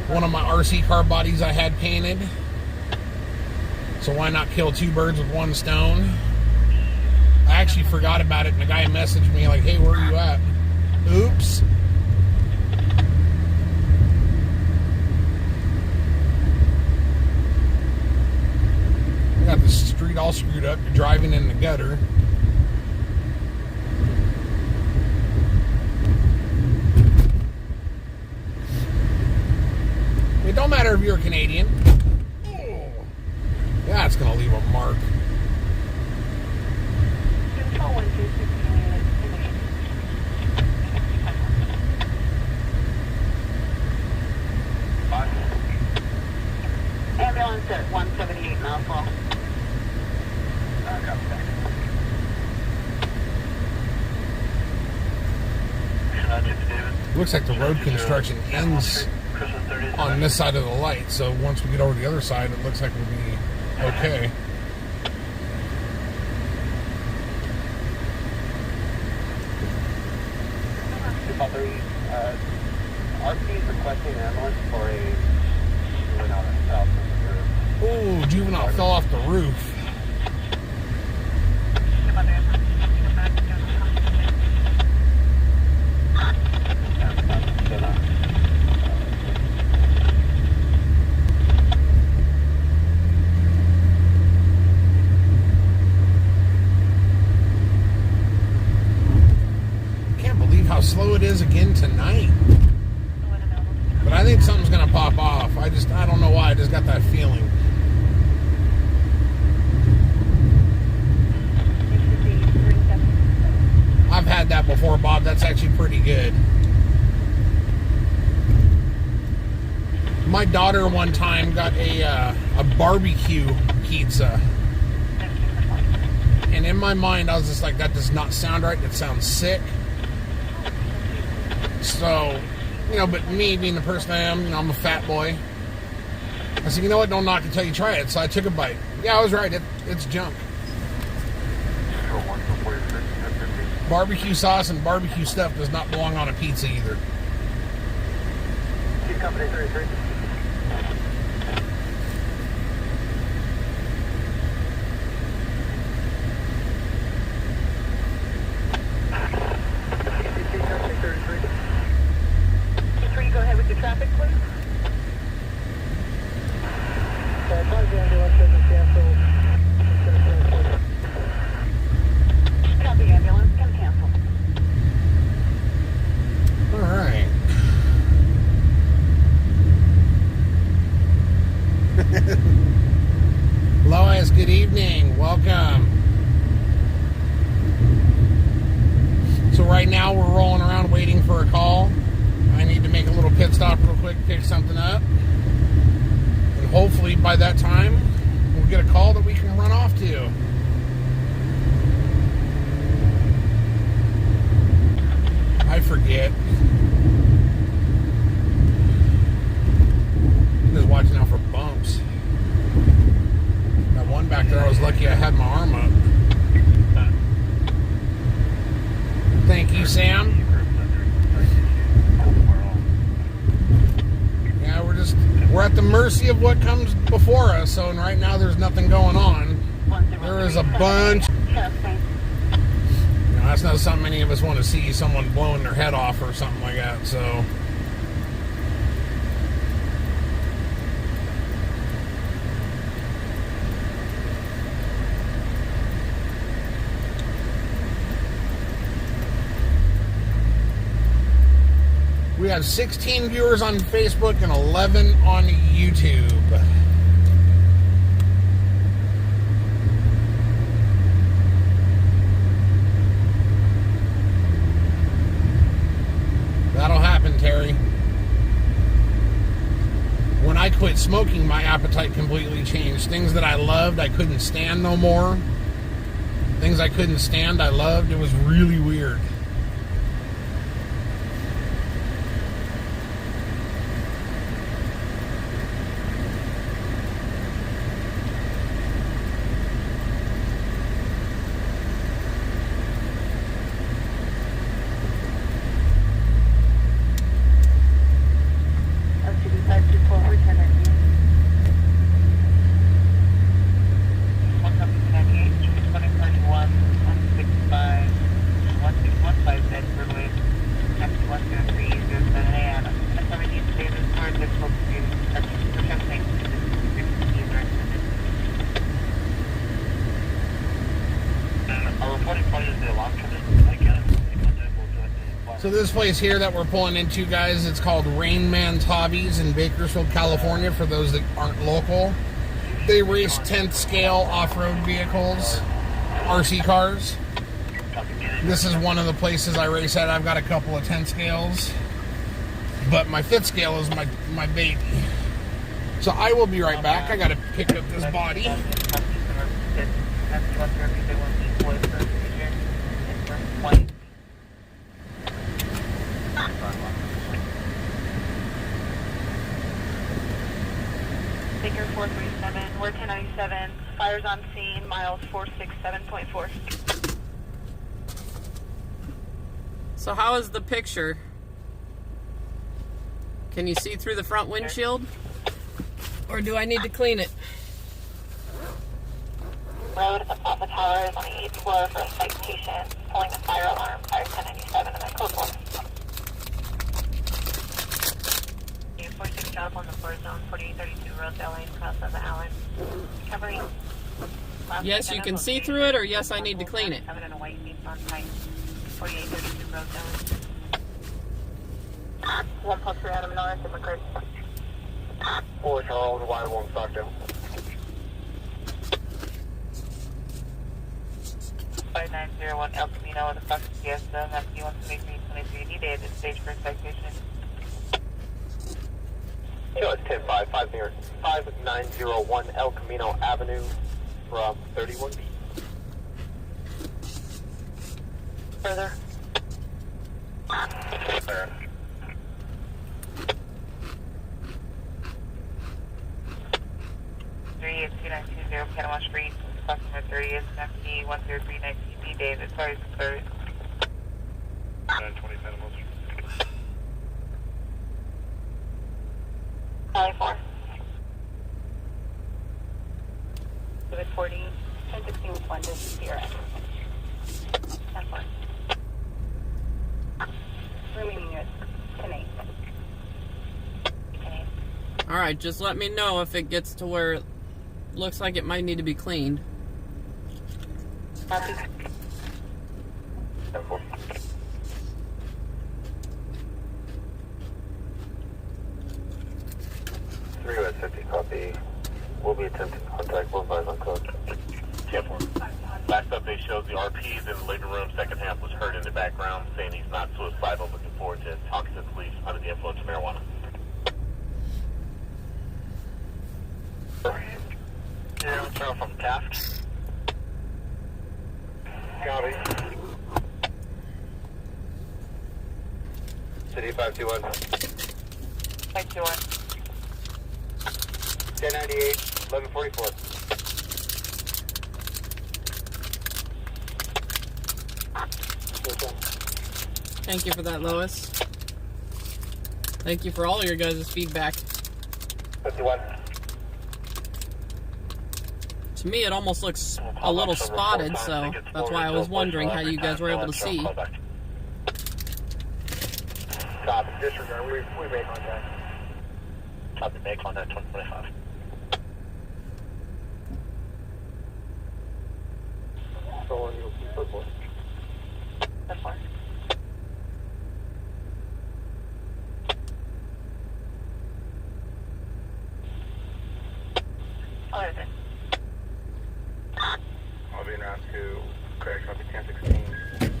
one of my RC car bodies I had painted. So why not kill two birds with one stone? I actually forgot about it, and the guy messaged me like, hey, where are you at? Oops. I got the street all screwed up. You're driving in the gutter. It don't matter if you're a Canadian. Oh, that's going to leave a mark. Control 126 Ambulance at 178 Mouthwell. Copy that. Looks like the road construction ends on this side of the light, so once we get over the other side, it looks like we'll be okay. RP is requesting an ambulance for a juvenile that fell from the roof. Oh, juvenile fell off the roof. slow it is again tonight. But I think something's going to pop off. I don't know why. I just got that feeling. I've had that before, Bob. That's actually pretty good. My daughter one time got a barbecue pizza. And in my mind, I was just like, that does not sound right. That sounds sick. So, but me being the person I am, I'm a fat boy. I said, you know what? Don't knock until you try it. So I took a bite. Yeah, I was right. It's junk. Barbecue sauce and barbecue stuff does not belong on a pizza either. Company 33. Go ahead with your traffic, please. Copy, ambulance can cancel. All right. Lois, good evening. Welcome. So right now we're rolling around waiting for a call. I need to make a little pit stop real quick, pick something up. And hopefully by that time, we'll get a call that we can run off to. I forget. I'm just watching out for bumps. That one back there, I was lucky I had my arm up. Thank you, Sam. We're at the mercy of what comes before us, so right now there's nothing going on. There is a bunch. That's not something any of us want to see, someone blowing their head off or something like that, so. We have 16 viewers on Facebook and 11 on YouTube. That'll happen, Terry. When I quit smoking, my appetite completely changed. Things that I loved, I couldn't stand no more. Things I couldn't stand, I loved. It was really weird. So this place here that we're pulling into, guys, it's called Rain Man's Hobbies in Bakersfield, California, for those that aren't local. They race 10th scale off-road vehicles, RC cars. This is one of the places I race at. I've got a couple of 10 scales, but my 5th scale is my baby. So I will be right back. I got to pick up this body. Baker 437, we're 1097, fires on scene, miles 467.4. So how is the picture? Can you see through the front windshield? Or do I need to clean it? Road at the top of the tower is on the 8th floor for a citation, pulling the fire alarm, fire 1097 and then code 1. 46 job on the floor zone, 4832 Rosedale Lane, cross of the Allen. Recovery. Yes, you can see through it, or yes, I need to clean it. 7 and a white Nissan Titan, 4832 Rosedale Lane. 1+3 Adam North, immigrant. 4 Charles, Y1 Stockton. 5901 El Camino with a Fox Fiesta, Matthew 12323 David, stage for citation. It's 5901 El Camino Avenue from 31B. Further. Sir. 382920 Panama Street, customer 30th, MT 10319B, David, sorry for service. 920 Panama Street. Cali 4. David 40, 1016 with 1 distance PRS. 10-4. Remaining units, 10-8. 10-8. All right, just let me know if it gets to where it looks like it might need to be cleaned. Copy. 10-4. 350 copy. We'll be attempting contact 15 on code. 10-4. Last update shows the RPs in the living room. Second half was heard in the background saying he's not suicidal. Looking forward to talking to the police under the influence of marijuana. Yeah, turn off from task. Copy. City 521. 521. 1098, 1144. Thank you for that, Lois. Thank you for all your guys' feedback. 51. To me, it almost looks a little spotted, so that's why I was wondering how you guys were able to see. Copy, disregard, we make contact. Copy, make contact 2025. So on you, football. That's fine. All right, then. I'll be around to crash copy 1016 with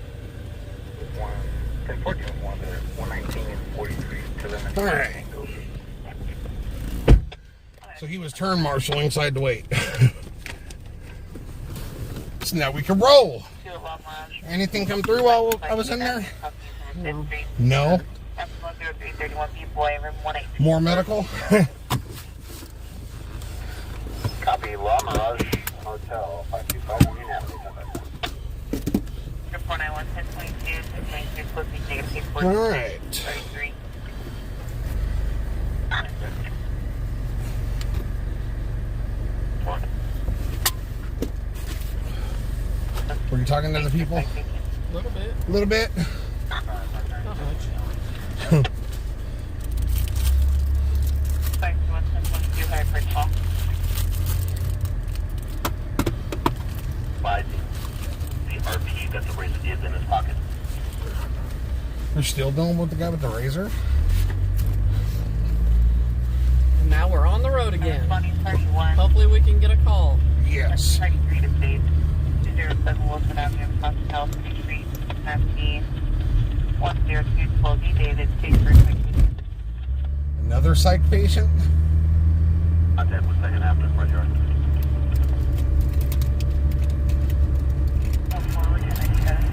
1014 with 119 and 43 to limit. All right. So he was turn marshaling, so I had to wait. So now we can roll. Anything come through while I was in there? No. More medical? Copy, La Mirage Hotel 525 Indianapolis. 491 1022 1022 closing negative 8 All right. 33. Were you talking to the people? A little bit. A little bit. Not much. 521 1022 hybrid call. By the RP that the razor is in his pocket. We're still dealing with the guy with the razor? And now we're on the road again. 2031. Hopefully we can get a call. Yes. 33 to state. 207 Wilson Avenue, Hospital City Street, MT 10212 David, state for citation. Another psych patient? Contact with second half of front yard. Forward to 97.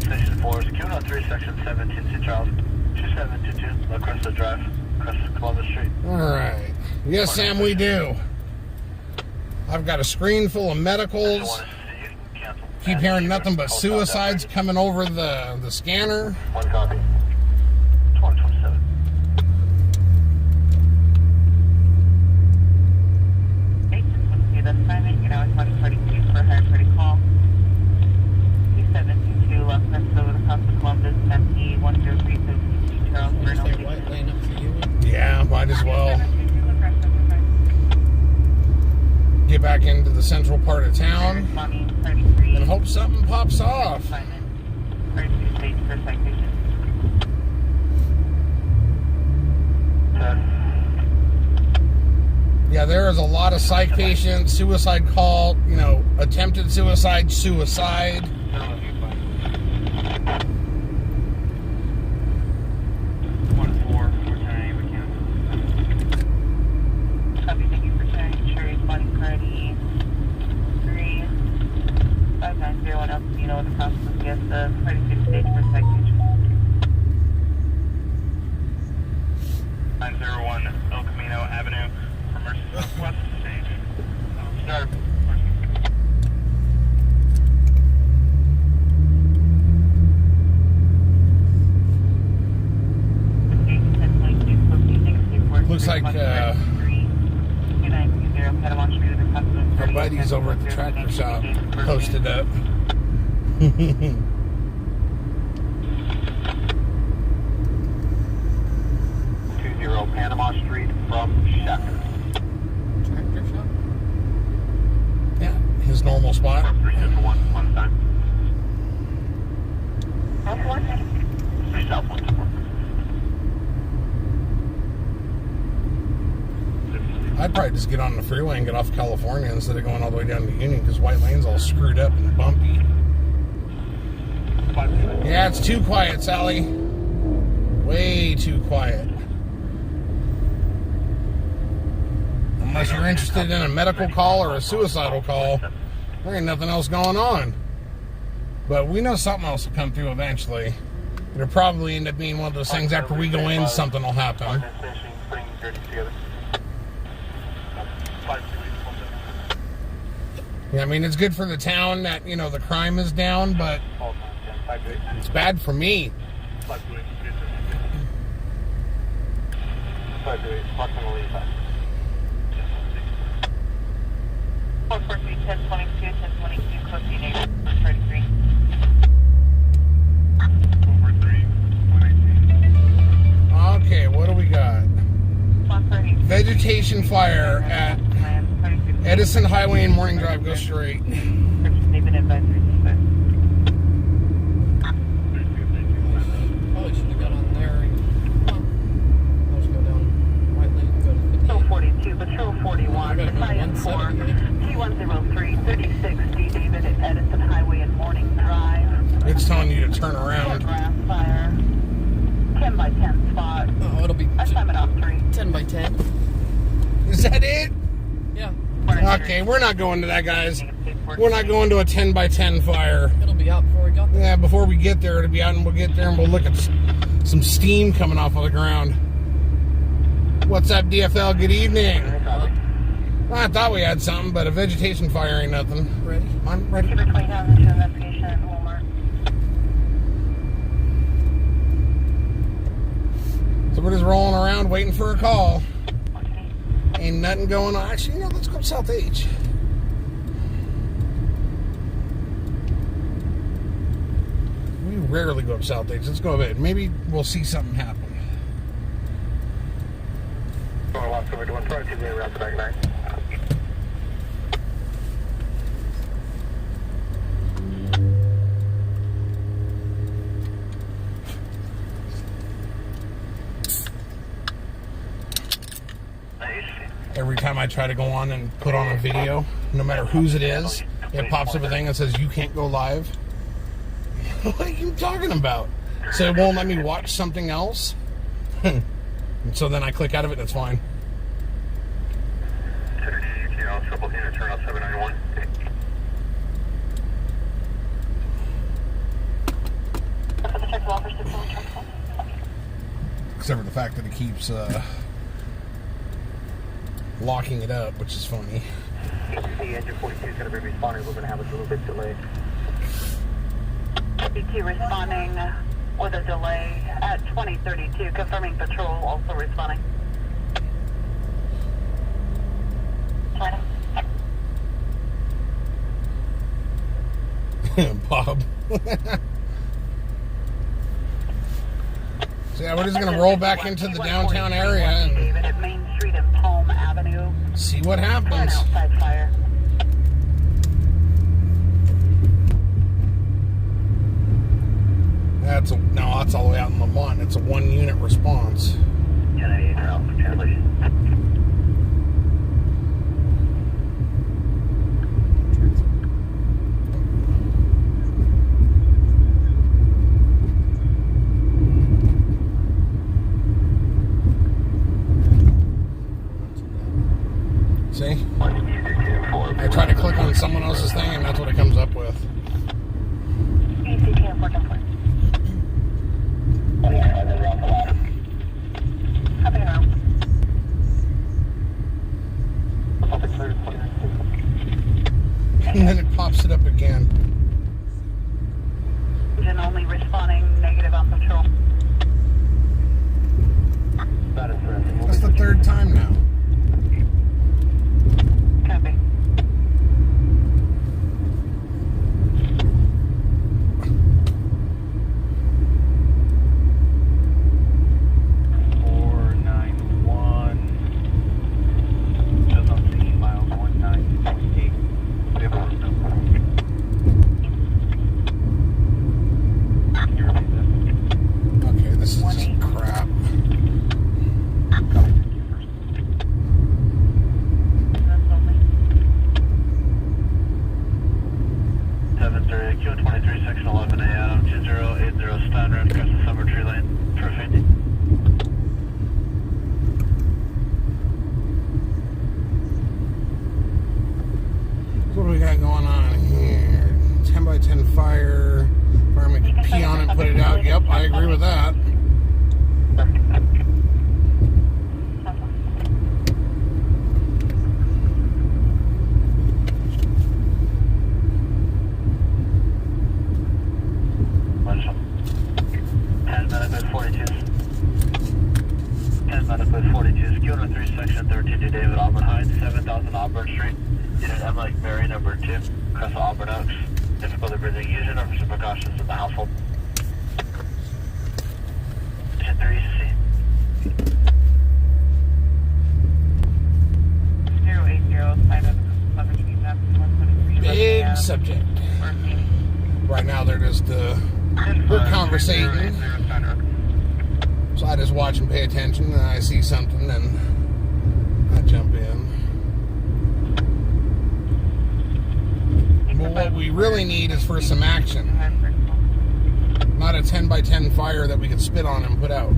Station 4 is Q103, section 17, Charles. 2722, across the drive, across Columbus Street. All right. Yes, Sam, we do. I've got a screen full of medicals. Keep hearing nothing but suicides coming over the scanner. One copy. 2027. That's timing, you know, 2032 for a higher pretty call. 2722 left Minnesota, the Coast of Columbus, MT 103 Charles Is Burnell. there white lane up to you? Yeah, might as well. Get get back into the central part of town Responding 33. and hope something pops off. Assignment. 32 stage for citation. Yeah, there is a lot of psych patients, suicide call, you know, attempted suicide, suicide. Copy, thank you for sharing. Sherry responding priority 3590 El Camino with the crossing Fiesta, 32 stage for citation. 901 El Camino Avenue, Mercy Southwest stage. Start. Looks like our buddies over at the tractor shop posted up. 20 Panama Street from Shacker. Tractor shop? Yeah, his normal spot. 351 on time. South 1. I'd probably just get on the freeway and get off California instead of going all the way down to Union because White Lane's all screwed up and bumpy. Yeah, it's too quiet, Sally. Way too quiet. Unless you're interested in a medical call or a suicidal call, there ain't nothing else going on. But we know something else will come through eventually. It'll probably end up being one of those things after we go in, something will happen. Yeah, I mean, it's good for the town that, you know, the crime is down, but it's bad for me. Approximately 443, 1022, 1022, close to neighbor, 33. over 3, 118. Okay, what do we got? 130. Vegetation fire at Edison Highway and Morning Drive. Go straight. Statement advisory suspect. Probably should have got on there and I'll just go down White Lane and go to 58. 42, Patrol 41, I gotta go to Battalion 4, 178. T103, 36, D. David at Edison Highway and Morning Drive. It's telling you to turn around. Grass fire. 10 by 10 spot. Oh, it'll be Assignment off 3. 10 by 10. Is that it? Yeah, Okay, we're not going to that, guys. We're not going to a 10 by 10 fire. it'll be out before we got there. Yeah, before we get there, it'll be out and we'll get there and we'll look at some steam coming off of the ground. What's up, DFL? Good evening. Well, I thought we had something, but a vegetation fire ain't nothing. Ready? I'm ready. Keep it 20,000 to investigation at Walmart. So we're just rolling around waiting for a call. Ain't nothing going on. Actually, no, let's go up South H. We rarely go up South H. Let's go ahead. Maybe we'll see something happen. Going lots over to 122 around the back 9. Every time I try to go on and put on a video, no matter whose it is, it pops up a thing that says you can't go live. What are you talking about? So it won't let me watch something else. And so then I click out of it and it's fine. Triple unit turn out 791. Except for the fact that it keeps locking it up, which is funny. The engine 42 is going to be responding. We're going to have a little bit delayed. 52 responding with a delay at 2032, confirming patrol also responding. Bob. So yeah, we're just gonna roll back into the downtown area and David at Main Street and Palm Avenue. see what An happens. outside fire. That's all the way out in Lamont. It's a 1-unit response. 1088 route for translation. See? I try to click on someone else's thing, and that's what it comes up with. ECTM 410. Copy now. And then it pops it up again. Engine only responding negative on control. That's the 3rd time now. Copy. Okay, this is just crap. Q23, section 11 AM, 2080 Stein Road, across the summer tree lane, for 50. What do we got going on here? 10 by 10 fire. Fireman can pee on it and put it out. Yep, I agree with that. Q23, section 13 to David Auburn Heights, 7000 Auburn Street. Unit M like Mary, number 2, across Auburn Oaks. Difficulty breathing. Use your numbers and precautions in the household. Engine 3C. 080 sign up 123 Big subject. Right now they're just we're conversating. So I just watch and pay attention, and I see something, and I jump in. But what we really need is for some action. Not a 10 by 10 fire that we can spit on and put out.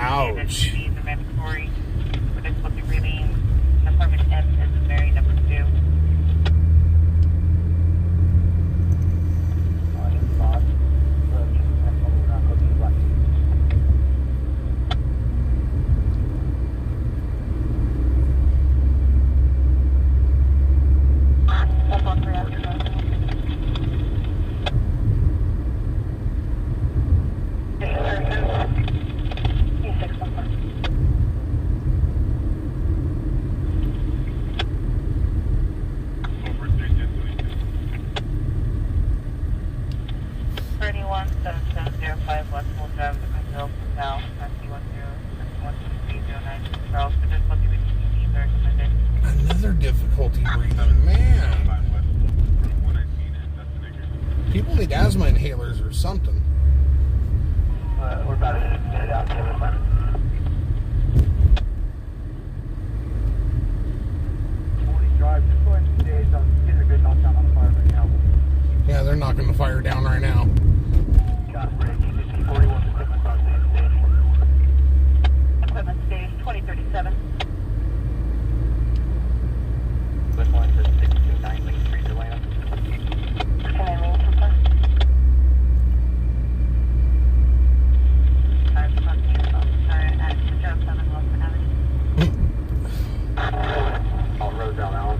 Ouch. Mandatory for difficulty breathing. Department M is Mary, number 2. Another difficulty breathing, man. People need asthma inhalers or something. We're about to head out to the Yeah, they're knocking the fire down right now. Equipment stage 2037. This one says 629 Main Street, Atlanta. Can I roll from first? All roads down Allen.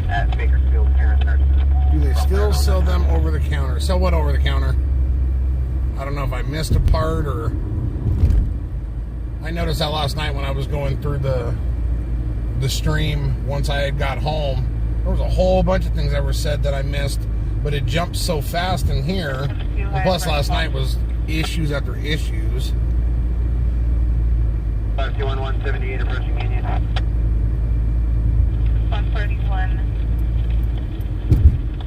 At Bakersfield, Parents Nurses. Do they still sell them over the counter? Sell what over the counter? I don't know if I missed a part or... I noticed that last night when I was going through the stream once I had got home. There was a whole bunch of things that were said that I missed, but it jumped so fast in here. And plus last night was issues after issues. 521178 approaching Union. 131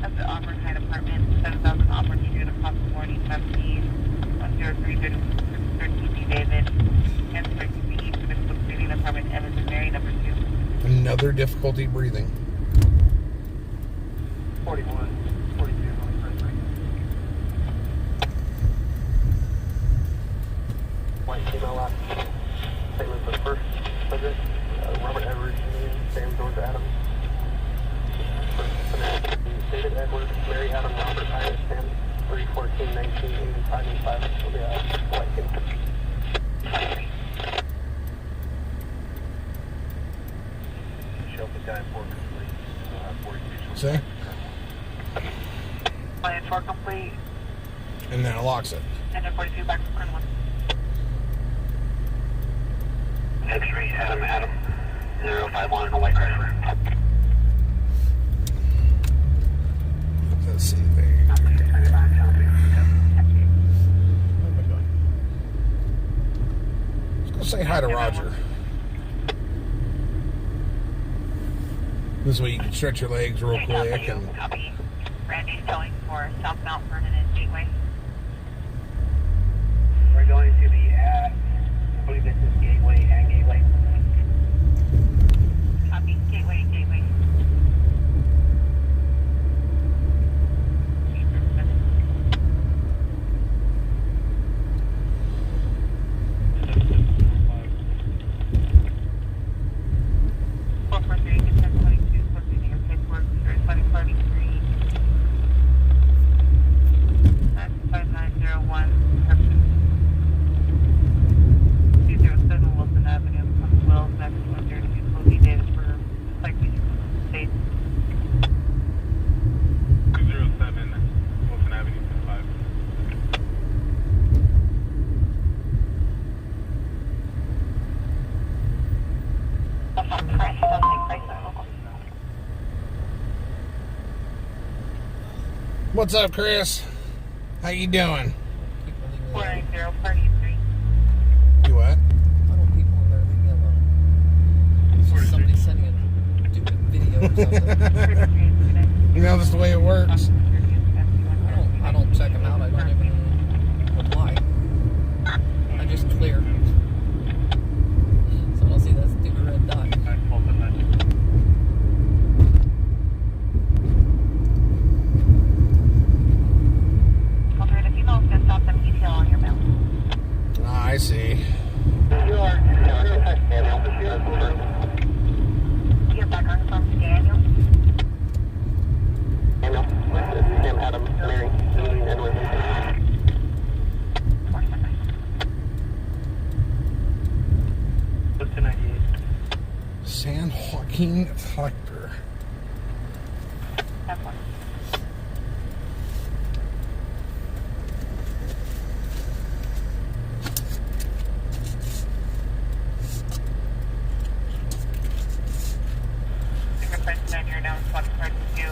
of the Auburn Heights Apartment, 7000 Auburn Street, across the morning, 103 David, and 13 East, difficult breathing, apartment Evans and Mary, number 2. Another difficulty breathing. 41, 42, white female last statement for the first subject, Robert Edwards, Sam George Adams. David Edwards, Mary Adam Robert Iris Sam, 314 1985 and 5 will be white female. Shelby guy 4 complete, 42. See? Plan 4 complete, And then it locks it. and then 42 back to Quinlan. X-ray Adam 051 in the white Chrysler. Let's see there. Oh my God. Let's go say hi to Roger. This way you can stretch your legs real quick and... Copy. Randy's towing for South Mount Vernon and Gateway. We're going to be at, I believe this is Gateway and Gateway. Copy. Gateway. What's up, Chris? How you doing? 49033. You what? I don't people in there leave me alone. It's just somebody sending a stupid video or something. You know, that's the way it works. I don't check them out. I don't even reply. I just clear. So I don't see that stupid red dot. I see. You're back on the phone to Daniel. Sam Adams, Mary, Edwards. What's the 98? San Joaquin Collector. Have one. Fingerprints 9 year down, spot card 2.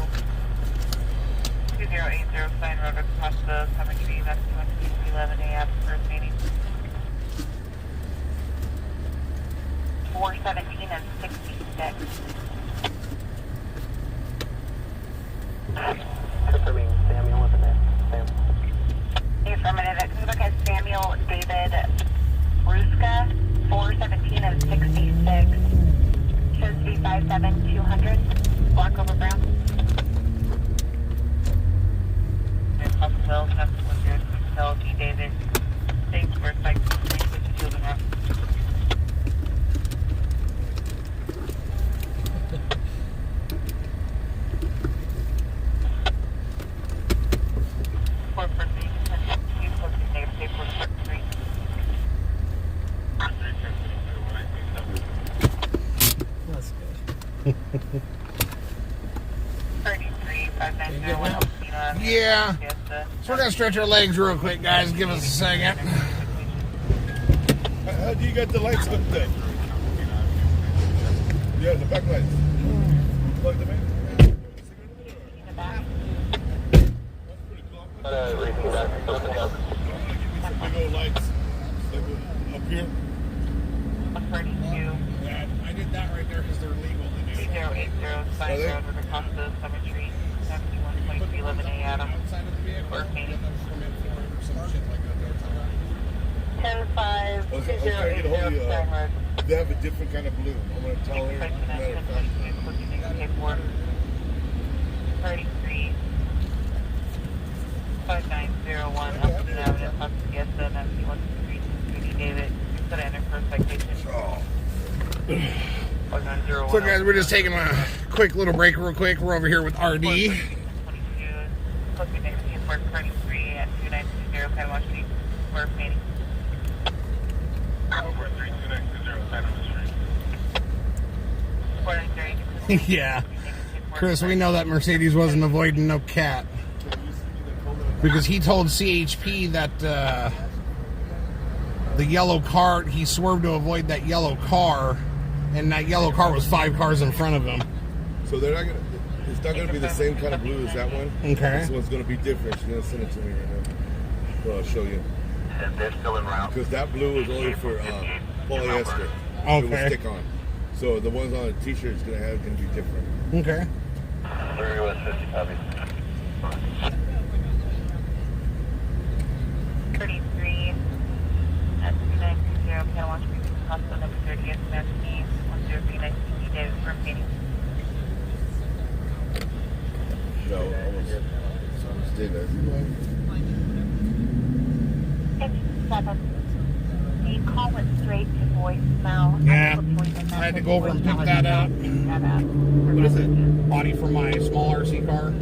2080 Sign Road across the Summer Tree, that's 11 a.m. first meeting. 417 and 66. Confirming Samuel with an S. Sam. Affirmative. It comes back as Samuel David Ruska, 417 and 66. Shows to be 57200. Block over Brown. Hospital, that's 100. Hotel, D. David. Thanks for site. Field and Rock. That's good. 33 5901 Yeah. So we're gonna stretch our legs real quick, guys. Give us a second. How do you get the lights hooked up? Yeah, the back lights. Plug them in? Big old lights. Up here? 132. Yeah, I did that right there because they're legal to do. 3080 Side Road, River Costa, Cemetery, 712311A Adam. Outside of the vehicle, Work meeting. get them permit for it or some shit like that there. 1052080 Side Road. They have a different kind of blue. I'm going to tell her. Matter of fact. 33 5901 Upton Avenue, Hudson, Fiesta, 9123 David. Put in for citation. So guys, we're just taking a quick little break real quick. We're over here with RD. 22, supposed to be next to Port 33 at 2920 Panama Street. Work meeting. Over 32920 Panama Street. 493. Yeah. Chris, we know that Mercedes wasn't avoiding no cat. Because he told CHP that the yellow car, he swerved to avoid that yellow car, and that yellow car was 5 cars in front of him. So they're not gonna. It's not gonna be the same kind of blue as that one. Okay. This one's gonna be different. She's gonna send it to me right now. So I'll show you. And they're still en route. Because that blue is only for polyester. Okay. It will stick on. So the ones on the t-shirt is gonna be different. Okay. 3 West 50 copy. 33 at 3920 Panama Street. Hospital number 30th, Massachusetts, 10319 David. Work meeting. No, almost. Stay there. It's 7. You call it straight to voicemail. Yeah. I had to go over and pick that up. What is it? Body for my small RC car.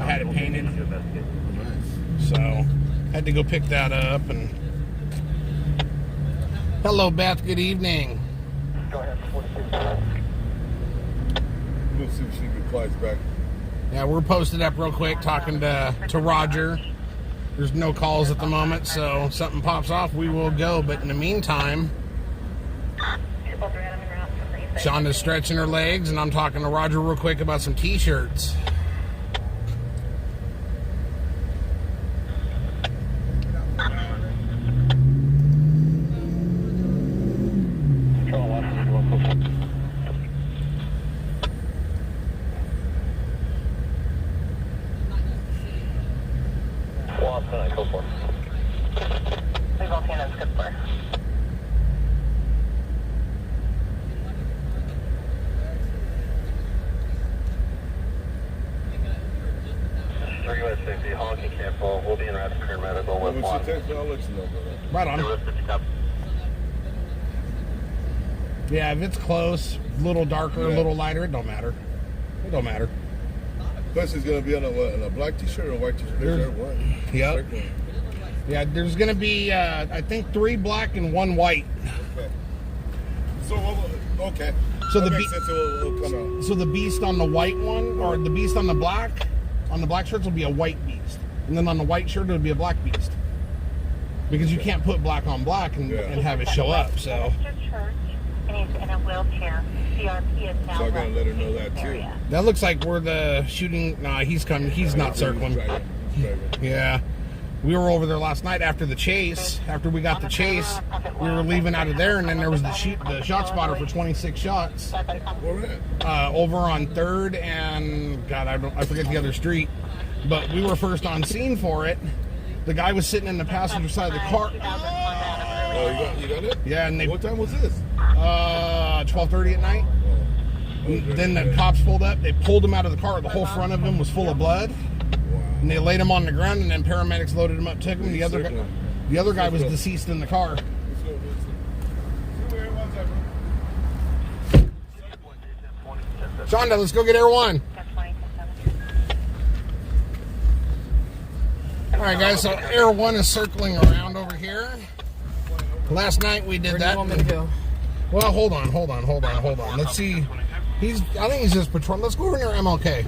I had it painted. Nice. So, had to go pick that up. And hello, Beth. Good evening. Go ahead. We'll see if she replies back. Yeah, we're posted up real quick talking to Roger. There's no calls at the moment, so if something pops off, we will go. But in the meantime, Shonda's stretching her legs, and I'm talking to Roger real quick about some t-shirts. Go for it. Leave all cannons, good for. Three West 50, honking careful. We'll be in route to Career Medical with When one. she texts me, I'll let you know, brother. Right on. Yeah, if it's close, a little darker, a little lighter, it don't matter. It don't matter. Plus, it's gonna be on a black t-shirt or a white t-shirt. There's one. Yep. Yeah, there's going to be, I think, 3 black and 1 white. Okay. So, okay. So that the makes sense. It'll come out. So the beast on the white one, or the beast on the black shirts will be a white beast. And then on the white shirt, it'll be a black beast. Because you can't put black on black and have it show up, so. Mr. Church, and he's in a wheelchair. CRP is now So I gotta let her know that too. That looks like we're the shooting. Nah, he's coming. He's not circling. Driving. Yeah. We were over there last night after the chase. After we got the chase, we were leaving out of there, and then there was the shot spotter for 26 shots. Where at? Over on 3rd and God, I forget the other street, but we were first on scene for it. The guy was sitting in the passenger side of the car. Oh, you got it? Yeah, and they What time was this? 12:30 at night. Then the cops pulled up. They pulled him out of the car. The whole front of him was full of blood. And they laid him on the ground, and then paramedics loaded him up, took him. The other guy was deceased in the car. Let's go. Shonda, let's go get Air 1. All right, guys, so Air 1 is circling around over here. Last night we did that. Where do you want me to go? Well, hold on. Let's see. I think he's just patrolling. Let's go over near MLK.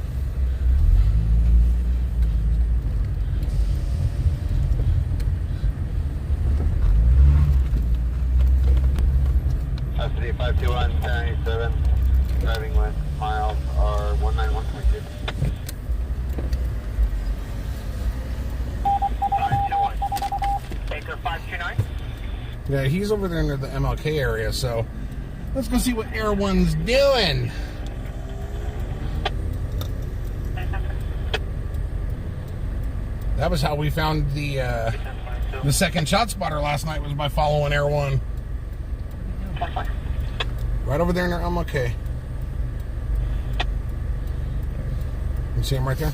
Yeah, he's over there near the MLK area, so let's go see what Air One's doing. That was how we found the second shot spotter last night, was by following Air One. Right over there near MLK. You see him right there?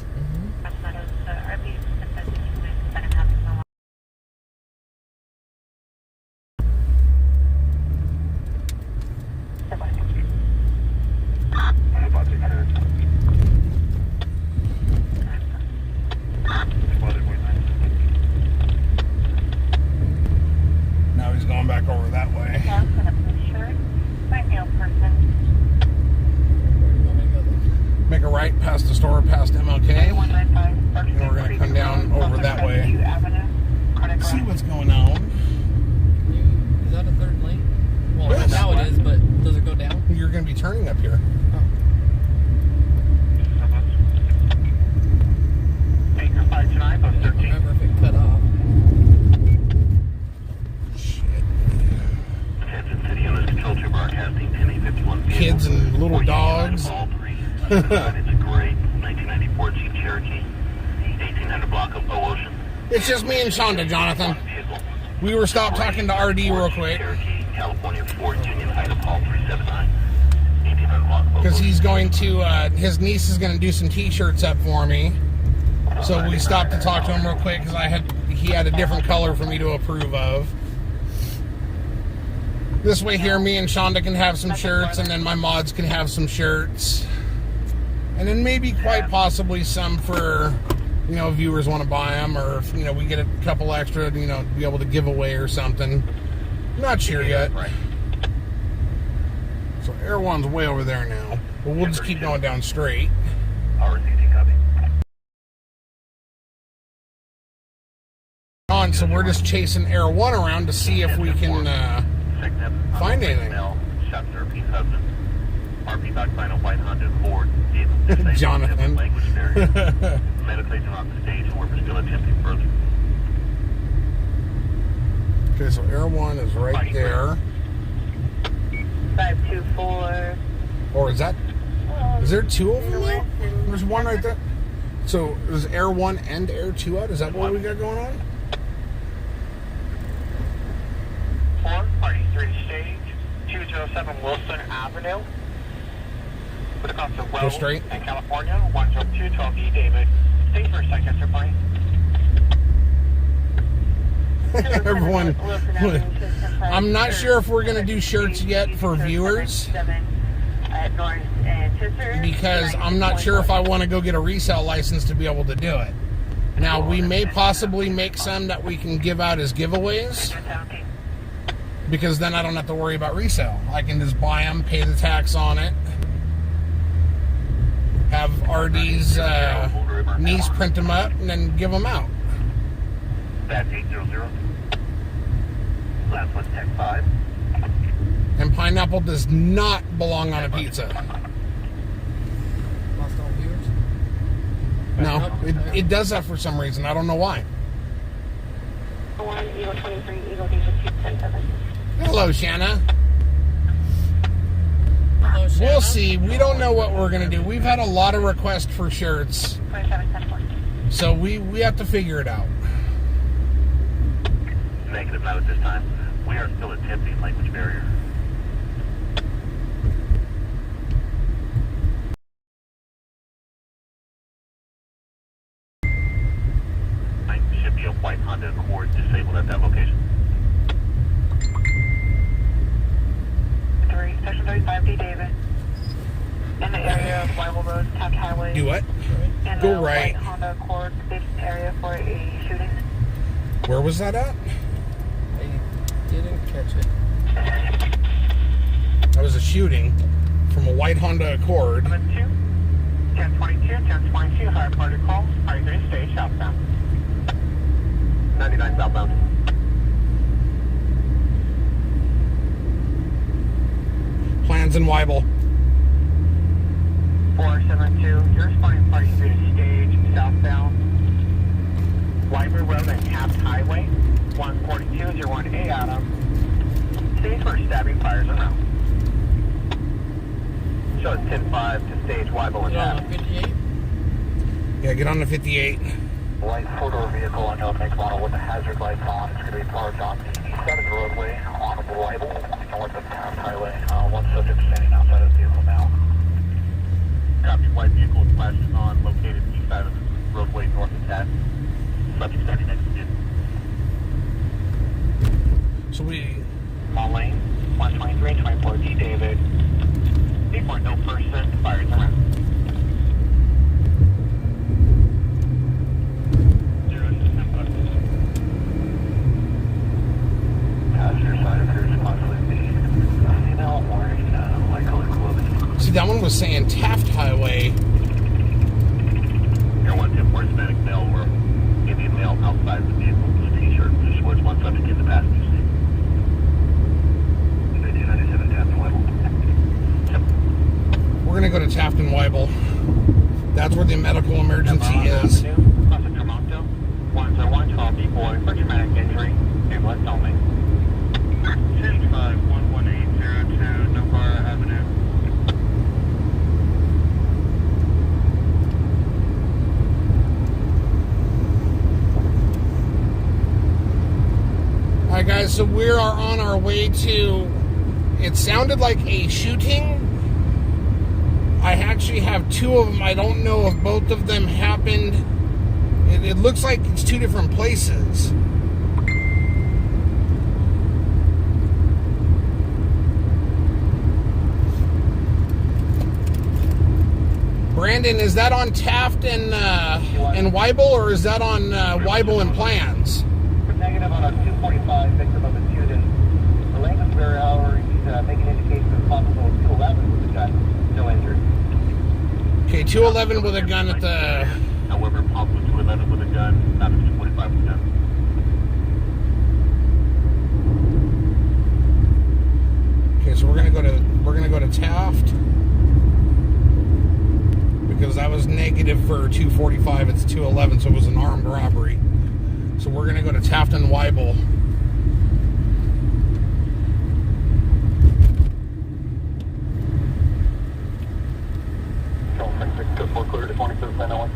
Now he's going back over that way. Make a right past the store, past MLK. And we're going to come down over that way. See what's going on. Is that a third lane? Well, Yes. now it is, but does it go down? You're going to be turning up here. I don't remember if it cut off. Kids and little dogs. It's a great 1994 Jeep Cherokee, 1800 block of Ocean. It's just me and Shonda, Jonathan. We were stopped talking to RD real quick. Cherokee, California, Ford Union, Idaho, 379, 1800 block of Because he's going to, his niece is going to do some t-shirts up for me. So we stopped to talk to him real quick because he had a different color for me to approve of. This way here, me and Shonda can have some shirts, and then my mods can have some shirts. And then maybe quite possibly some for, viewers want to buy them, or if, we get a couple extra, to be able to give away or something. Not sure yet. So Air One's way over there now. But we'll just keep going down straight. So we're just chasing Air One around to see if we can find anything. Jonathan. Okay, so Air One is right there. 524. Or is there two of them now? There's one right there. So is Air One and Air Two out? Is that what we got going on? 4, party 3 stage, 207 Wilson Avenue. With a cost of Go straight. in California, 10212E David. Stay for a second, sir, please. Everyone, I'm not sure if we're going to do shirts yet for viewers, because I'm not sure if I want to go get a resale license to be able to do it. Now, we may possibly make some that we can give out as giveaways, because then I don't have to worry about resale. I can just buy them, pay the tax on it, have RD's niece print them up, and then give them out. That's 800. Last one, tech 5. And pineapple does not belong on a pizza. Lost all viewers? No, it does that for some reason. I don't know why. 1, Eagle 23, Eagle Diesel 277. Hello, Shanna. Hello, Shanna. We'll see. We don't know what we're going to do. We've had a lot of requests for shirts, 2710. so we have to figure it out. Negative note this time. We are still attempting language barrier. Should be a white Honda Accord disabled at that location. 3, Section 35D David. In the area of Bible Road, Taft Highway. Do what? In Go the right. white Honda Accord, this area for a shooting. Where was that at? I didn't catch it. That was a shooting from a white Honda Accord. 1022, higher party call. Are you going to stay southbound? 99 southbound. Plans in Weibel. 472, you're responding party 3 to stage southbound. Wyber Road and Taft Highway. 14201A Adam. stage for stabbing fires around. Show us 10-5 to stage Weibel Get on attack. the 58. Yeah, get on the 58. Light four-door vehicle on yellow make model with the hazard lights on. It's going to be parked on the east side of the roadway on Weibel, north of Taft Highway. One subject standing outside of the vehicle now. Copy, white vehicle with flashes on, located east side of the roadway north of Taft. Subject standing next to you. So we... Small lane, 123, 24D, David. 8.0 no person, fires around. 0 to 10 bucks. Passenger side appears to possibly be female wearing light colored clothing. See, that one was saying Taft Highway. Air 110 for Hispanic male or Indian male outside the vehicle with a t-shirt. Just was one subject in the passenger seat. 297 Taft and Weibel. We're going to go to Taft and Weibel. That's where the medical emergency is. Crossing Tremonto. 101 B-boy for traumatic injury. Ambulance only. 10-5-11802 Novara Avenue. Alright guys, so we are on our way to... It sounded like a shooting. I actually have two of them. I don't know if both of them happened. It looks like it's two different places. Brandon, is that on Taft and Weibel, or is that on Weibel and Plans? Negative on a 245, victim of a shooting. The language barrier, however, he's making indications of possible 211 with a gun. No injury. Okay, 211 with a gun at the... However, possible 211 with a gun, not a 245 with a gun. Okay, so we're gonna go to Taft because that was negative for 245. It's 211, so it was an armed robbery. So we're gonna go to Taft and Weibel. Clear to 27 901.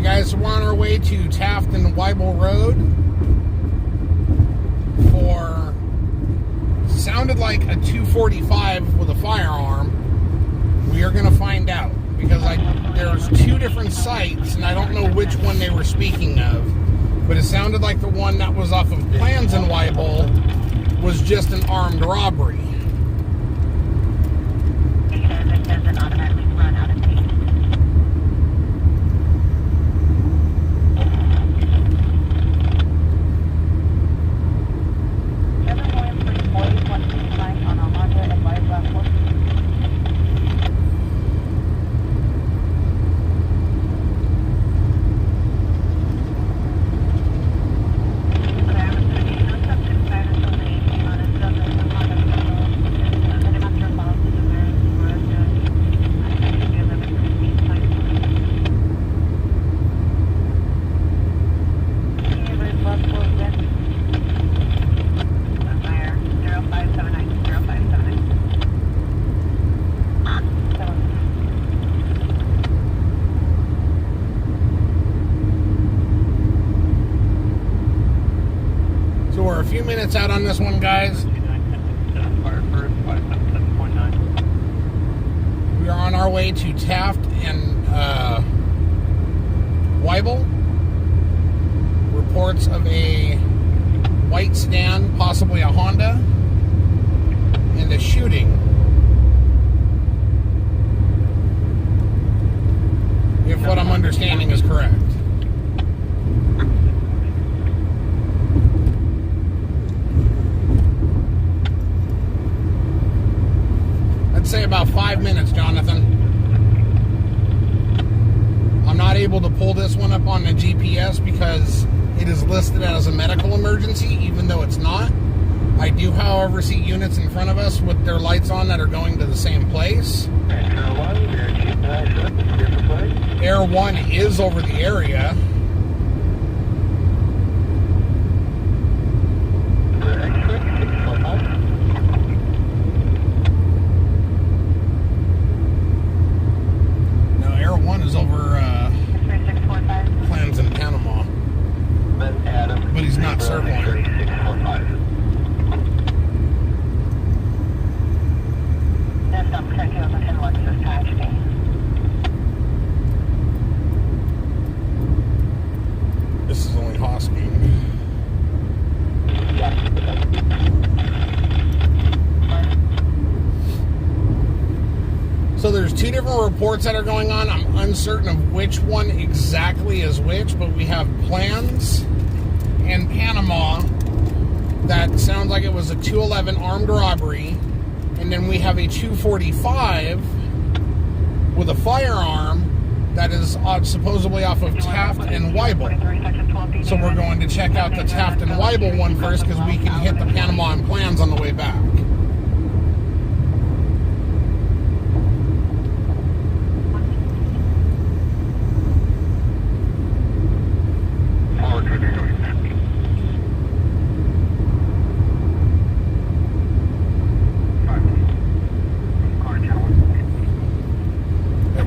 Guys, we're on our way to Taft and Weibel Road for sounded like a 245 with a firearm. We are going to find out because there's two different sites and I don't know which one they were speaking of, but it sounded like the one that was off of Plans in Weibel was just an armed robbery. Because it doesn't automatically run out of date. On a Honda and Black Horse. We're a few minutes out on this one, guys. We are on our way to Taft and Weibel. Reports of a white sedan, possibly a Honda, and a shooting. minutes, Jonathan. I'm not able to pull this one up on the GPS because it is listed as a medical emergency, even though it's not. I do, however, see units in front of us with their lights on that are going to the same place. Air 1 is over the area. No, Air 1 is over plans in Panama. But he's not circling. This is only Hosking. So there's two different reports that are going on. I'm uncertain of which one exactly is which, but we have plans in Panama that sounds like it was a 211 armed robbery, and then we have a 245 with a firearm that is supposedly off of Taft and Weibel. So we're going to check out the Taft and Weibel one first because we can hit the Panama and plans on the way back.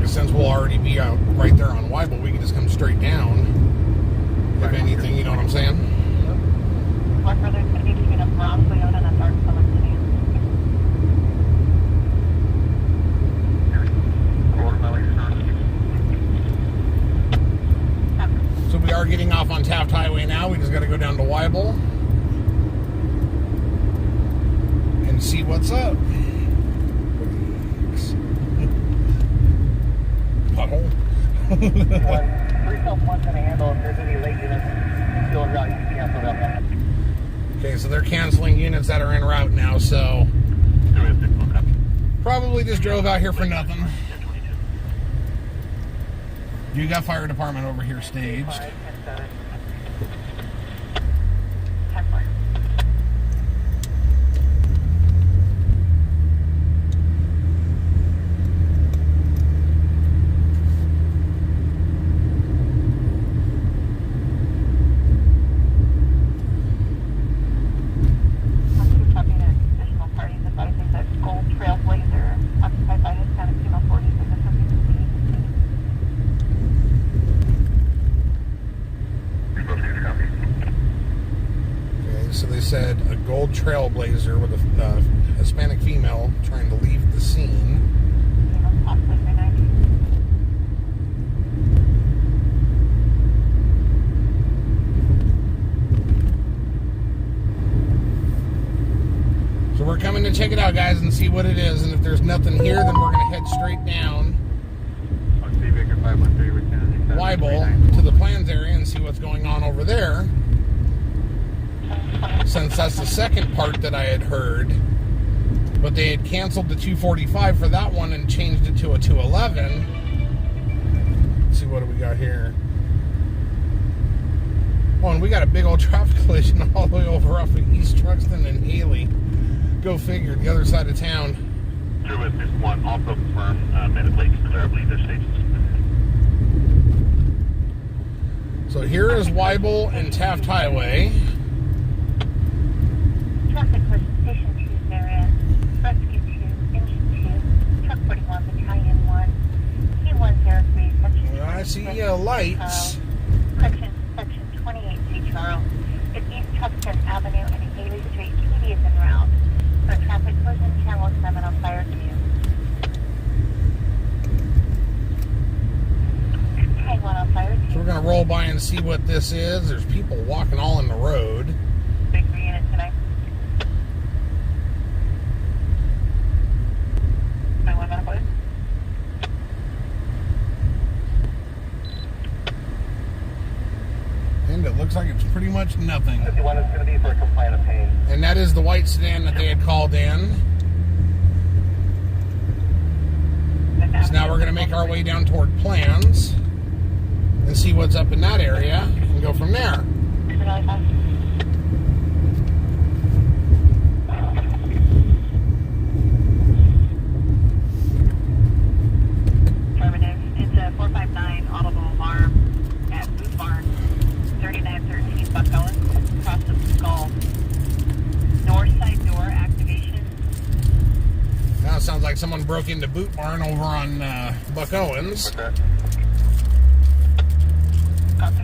Since we'll already be out right there on Weibel, we can just come straight down. If anything, you know what I'm saying? One further to be between a Bronx Toyota and a dark colored sedan. So we are getting off on Taft Highway now. We just got to go down to Weibel and see what's up. Pothole. 371's going to handle if there's any late units still en route. You can cancel that one. Okay, so they're canceling units that are en route now, so probably just drove out here for nothing. You got fire department over here staged. Said a gold trailblazer with a Hispanic female trying to leave the scene. So we're coming to check it out, guys, and see what it is. And if there's nothing here, then we're going to head straight down Weibel to the plans area and see what's going on over there. Since that's the second part that I had heard, but they had canceled the 245 for that one and changed it to a 211. Let's see, what do we got here? Oh, and we got a big old traffic collision all the way over off of East Truxton and Haley. Go figure, the other side of town. True witness 1, also confirm minute late, because I believe their stations. So here is Weibel and Taft Highway. Traffic was Station 2, Marion, Rescue 2, Engine 2, Truck 41, Battalion 1, T103, Section 2. I see lights. Section 28C, Charles. It's East Truxton Avenue and Haley Street. PD is en route. For traffic collision, Channel 7 on fire 2. Hang on fire 2. So we're going to roll by and see what this is. There's people walking all in the road. Big unit tonight. And it looks like it's pretty much nothing. 51 is going to be for a complaint of pain. And that is the white sedan that they had called in. now we're going to make our way down toward Plans and see what's up in that area and go from there. Affirmative. It's a 459 audible alarm at Boot Barn, 3913 Buck Owens, across the skull. North side door activation. Now it sounds like someone broke into Boot Barn over on Buck Owens. What's that? Copy.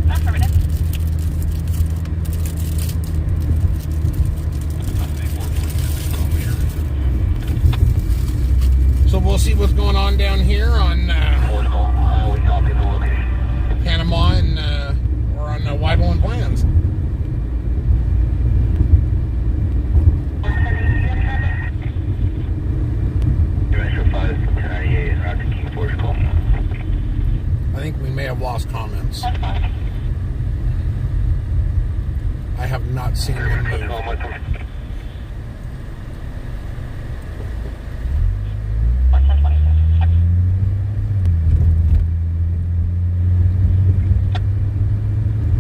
Affirmative. So we'll see what's going on down here on Force call. We copy the location. Panama and or on Weibel and Plans. New Metro 5, 1098 and route to King Force call. I think we may have lost comments. I have not seen them What's move. going with them?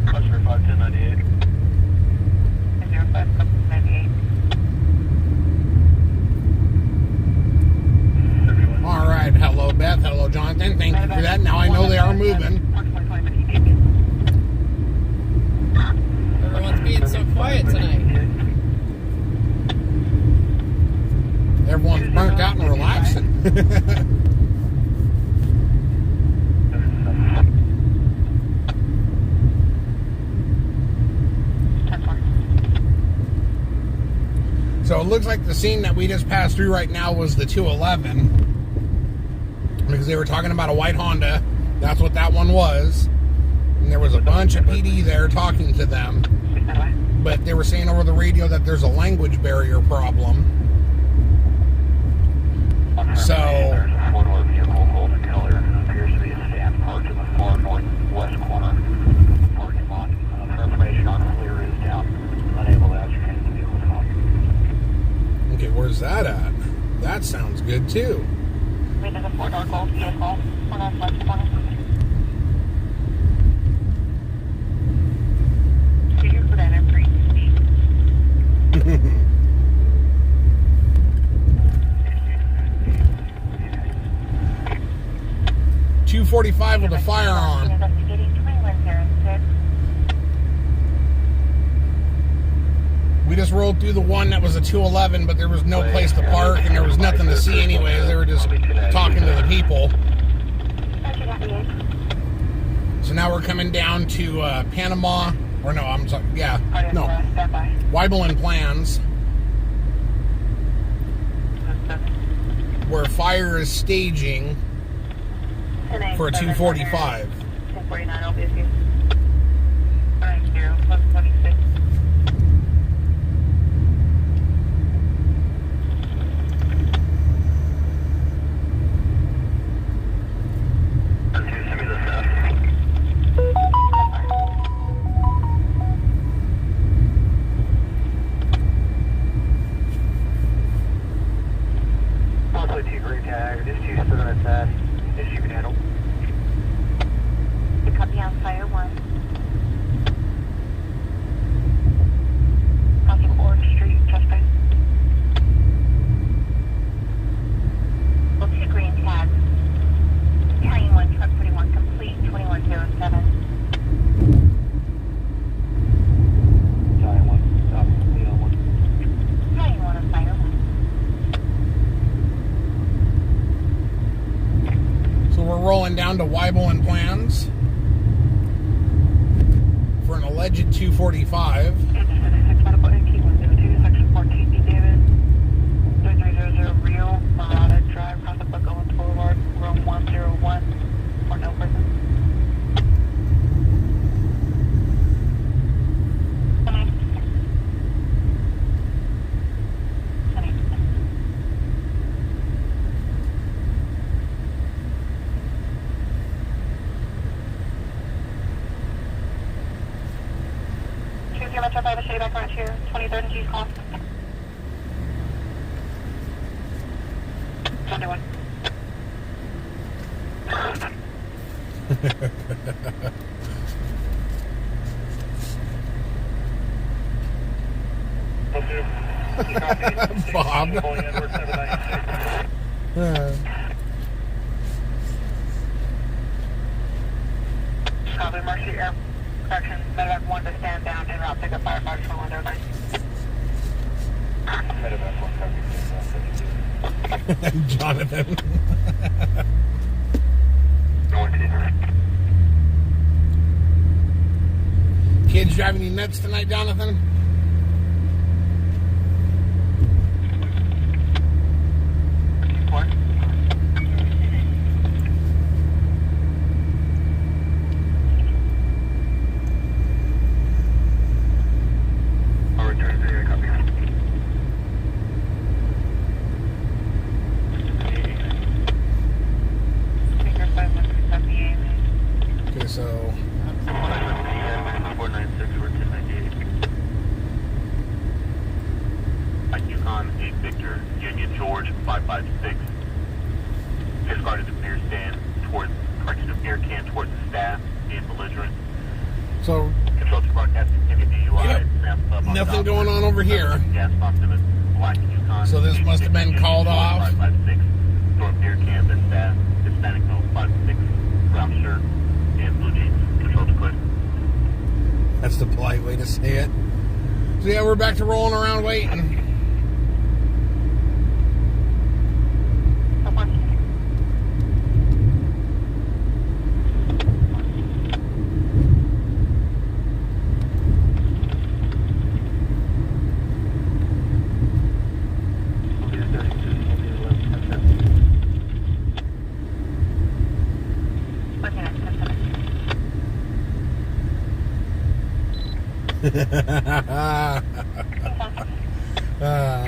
Cluster 5, 1098. 05, 98. Everyone. All right. Hello, Beth. Hello, Jonathan. Thank you for that. Now I know they are moving. Everyone's being so quiet tonight. Everyone's burnt out and relaxing. So it looks like the scene that we just passed through right now was the 211. Because they were talking about a white Honda. That's what that one was. And there was a bunch of PD there talking to them. But they were saying over the radio that there's a language barrier problem. So, There's a four-door vehicle, golden color. Appears to be a stand parked in the far northwest corner of the parking lot. For information on clear is down. Unable to ascertain the vehicle's home. okay, where's that at? That sounds good too. There's a four-door gold vehicle, one on left corner. Figure for that entry. 245 with a firearm. Investigating 2106. We just rolled through the one that was a 211, but there was no place to park and there was nothing to see anyways. They were just talking to the people. So now we're coming down to Panama, or no, I'm sorry, yeah, no, Weibel and Plans, where fire is staging for a 245. 1049, I'll be with you. 1126. Send me the stuff. Also, 2 green tag. Just 2 still on its ass. Just you can handle. The copy on fire 1. Crossing Orange Street, trespass. Well, 2 green tags. Carrying 1, truck 41 complete, 2107. Giant one. Stop. Leon one. Carrying 1 on fire 1. So we're rolling down to Weibel and Plans for an alleged 245. 86 Medical AQ 102, Section 14, D. David. 3300 Rio Marada Drive, across the Buck Owens Boulevard, room 101, for no person. Tokyo Metro 5, I'll show you back around here. 23rd and G's call. 21. Bob. Copy, Mercy Air Correction, Medevac 1 to stand down and route pickup firefighters from window 9. Medevac 1 copy. Jonathan. Kids driving you nuts tonight, Jonathan? What? I'll return to your copy. Finger 513 copy, amen. Okay, so 496, we're 1098. Yukon 8 Victor, Union George 556. Discarded the beer stand towards, correction, the beer can towards the staff, being belligerent. so Control to broadcast activity, DUI, Yep. Sam's Club on Nothing top. going on over here. Gas pump to the Black Yukon. So this must have been called off. 556, Storm beer can, the staff, Hispanic Note 56, brown shirt, and blue jeans. Control to quit. that's the polite way to say it. So yeah, we're back to rolling around waiting.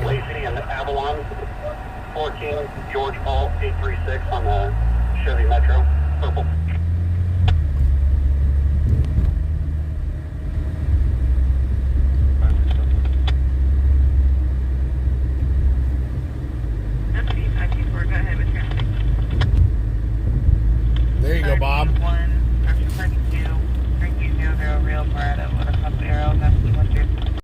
Lake City and Avalon, 14 George Paul 836 on the Chevy Metro, purple. There you go, Bob. 1, Person 32, 3200, Real Parado, with a cup arrow, that's 212.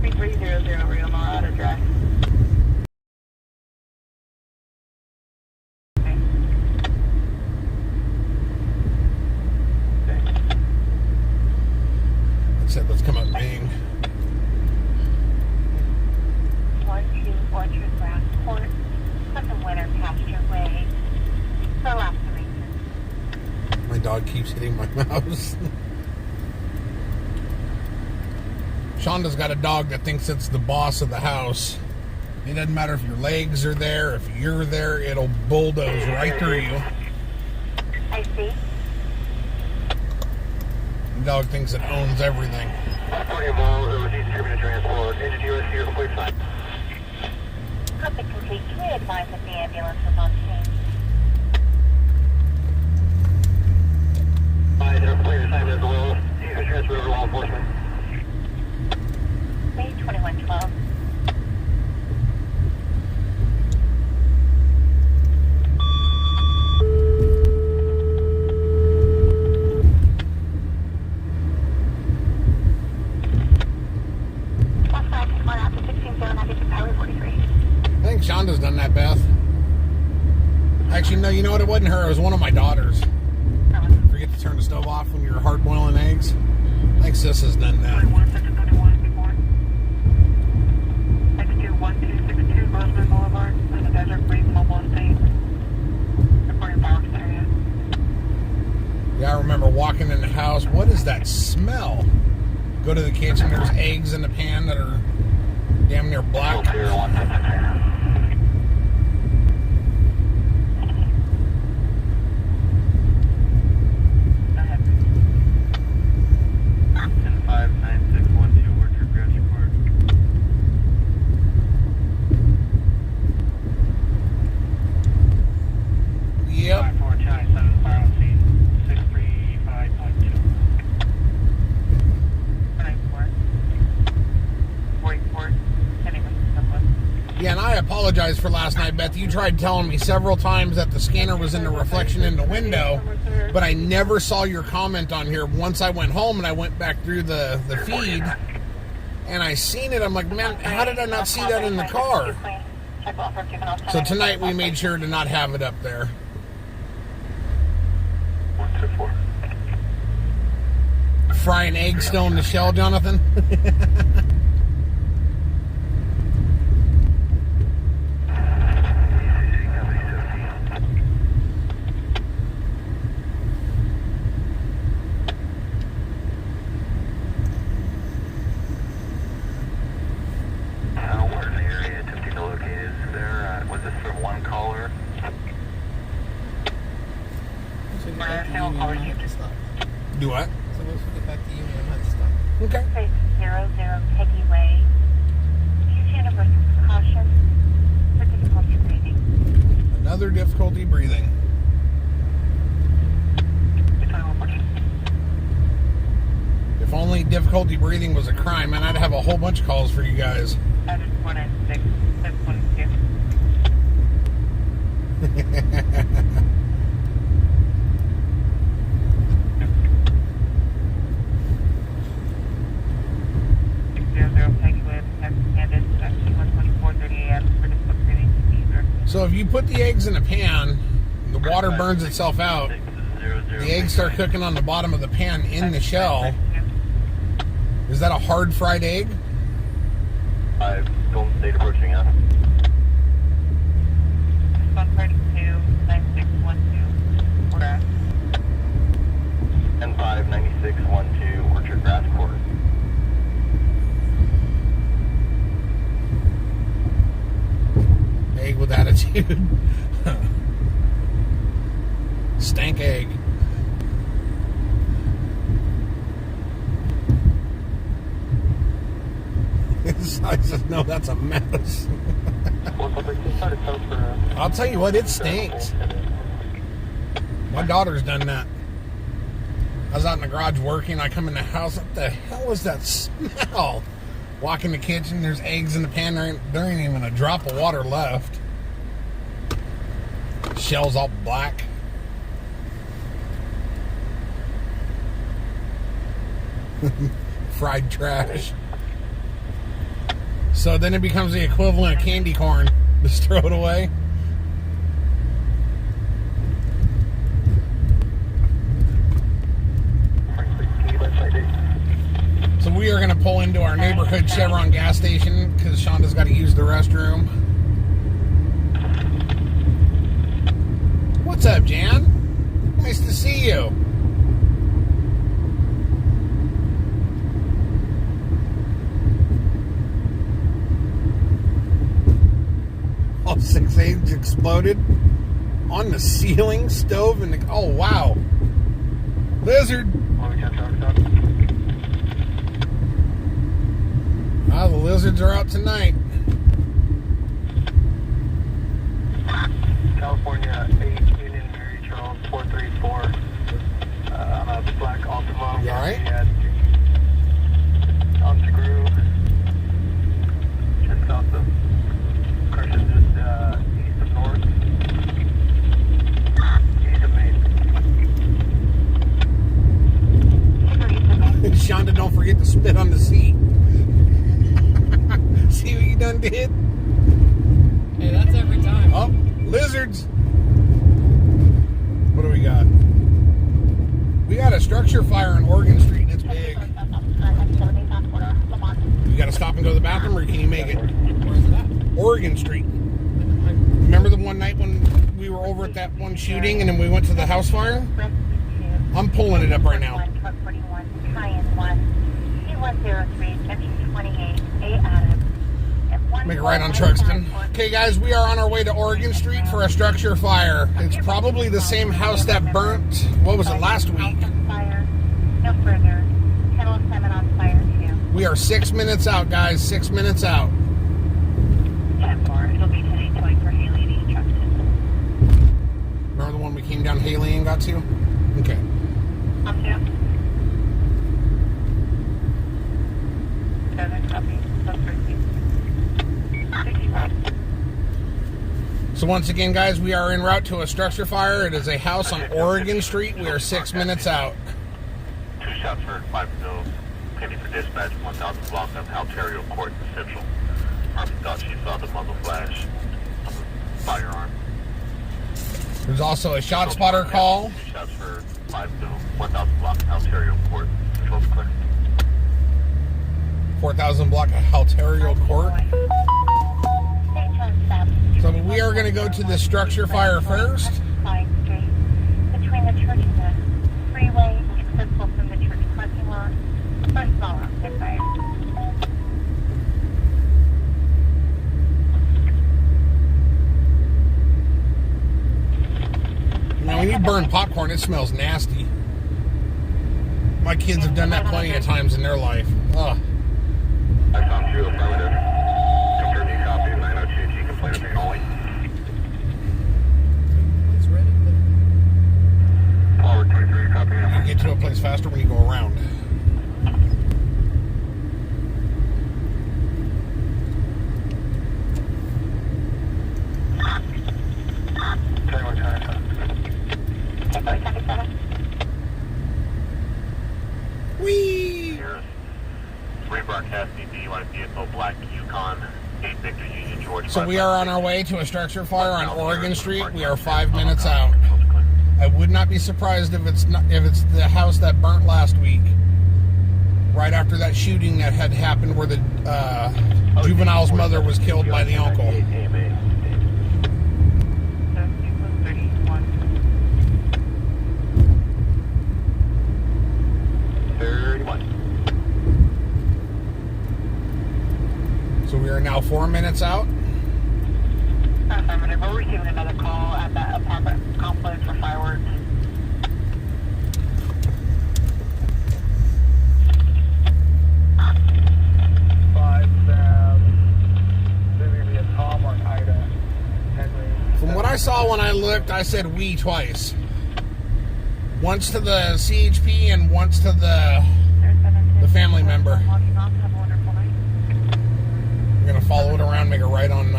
3300, Real Morado Drive. I said, let's come up Bing. 12 Orchard Grass Court, Second Winter Pasture Way, for last reason. My dog keeps hitting my mouse. Shonda's got a dog that thinks it's the boss of the house. It doesn't matter if your legs are there, if you're there, it'll bulldoze right through you. I see. The dog thinks it owns everything. 40 miles over distributed transport, engine US here, complete sign. Copy complete. Can we advise that the ambulance is on scene? There are complete assignment as well. You can transfer over law enforcement. May 2112. I think Shonda's done that, Beth. Actually, no, you know what? It wasn't her. It was one of my daughters. Forget to turn the stove off when you're hard boiling eggs. I think Sis has done that. 21 before. X21262 Roseman Boulevard, in the Desert Breeze Mobile Estate. Reporting Parks area. Yeah, I remember walking in the house. What is that smell? Go to the kitchen. There's eggs in the pan that are damn near black. Clear 153. Go ahead. 10-5-9612 Orchard Grass Court. Yep. Yeah, and I apologize for last night, Beth. You tried telling me several times that the scanner was in the reflection in the window, but I never saw your comment on here. Once I went home and I went back through the feed, and I seen it, I'm like, man, how did I not see that in the car? So tonight we made sure to not have it up there. 124. Frying eggs still in the shell, Jonathan? We're in the area attempting to locate. Is there, was this from one caller? Do what? So once we get back to Union, I have to stop. Okay. Trace 00 Peggy Way. Use universal precaution for difficulty breathing. Another difficulty breathing. If only difficulty breathing was a crime, and I'd have a whole bunch of calls for you guys. That is 196, 612. So if you put the eggs in a pan, the water burns itself out. The eggs start cooking on the bottom of the pan in the shell. Is that a hard fried egg? Golden State approaching us. 132, 9612, Order. And 59612 Orchard Grass Court. Egg with attitude. Stank egg. I just know that's a mess. I'll tell you what, it stinks. My daughter's done that. I was out in the garage working. I come in the house. What the hell is that smell? Walk in the kitchen. There's eggs in the pan. There ain't even a drop of water left. Shell's all black. Fried trash. So then it becomes the equivalent of candy corn. Just throw it away. So we are going to pull into our neighborhood Chevron gas station because Shonda's got to use the restroom. What's up, Jan? Nice to see you. All 6 eggs exploded on the ceiling, stove, and oh wow, lizard. The lizards are out tonight. California 8 Union Mary Charles 434 on a black Altima. You alright? On the groove. Just south of Carson, just east of north. East of Maine. Shonda, don't forget to spit on the seat. See what you done did? Hey, that's every time. Oh, lizards. What do we got? We got a structure fire on Oregon Street, and it's big. You got to stop and go to the bathroom, or can you make it? Where's it at? Oregon Street. Remember the one night when we were over at that one shooting, and then we went to the house fire? I'm pulling it up right now. Make it right on Truxton. Okay, guys, we are on our way to Oregon Street for a structure fire. It's probably the same house that burnt, what was it, last week? No further. 1007 on fire 2. We are 6 minutes out, guys. 6 minutes out. 10-4. It'll be 10-8 for Haley and East Truxton. Remember the one we came down Haley and got to? Okay. Up to. 7 copy. Let's proceed. So once again, guys, we are en route to a structure fire. It is a house on Oregon Street. We are 6 minutes out. 2 shots heard, 5 bills. Pending for dispatch, 1000 block of Ontario Court Central. Army thought she saw the muzzle flash of a firearm. There's also a shot spotter call. 2 shots heard, 5 bills. 1000 block of Ontario Court Central clear. 4000 block of Ontario Court. So we are going to go to the structure fire first. Between the church and the freeway, accessible from the church parking lot. First of all, outside fire. Now, when you burn popcorn, it smells nasty. My kids have done that plenty of times in their life. Ugh. I found 2 affirmative. Confirm you copy 902 G complaint only. Forward 23 copy. You get to a place faster when you go around. Whee! Rebroadcast DUI vehicle, black Yukon, 8 Victor Union, Georgia. So we are on our way to a structure fire on Oregon Street. We are 5 minutes out. I would not be surprised if it's the house that burnt last week, right after that shooting that had happened where the juvenile's mother was killed by the uncle. So we are now 4 minutes out. Affirmative. We're receiving another call at that apartment complex for fireworks. From what I saw when I looked, I said we twice. Once to the CHP and once to the family member. We're going to follow it around, make a right on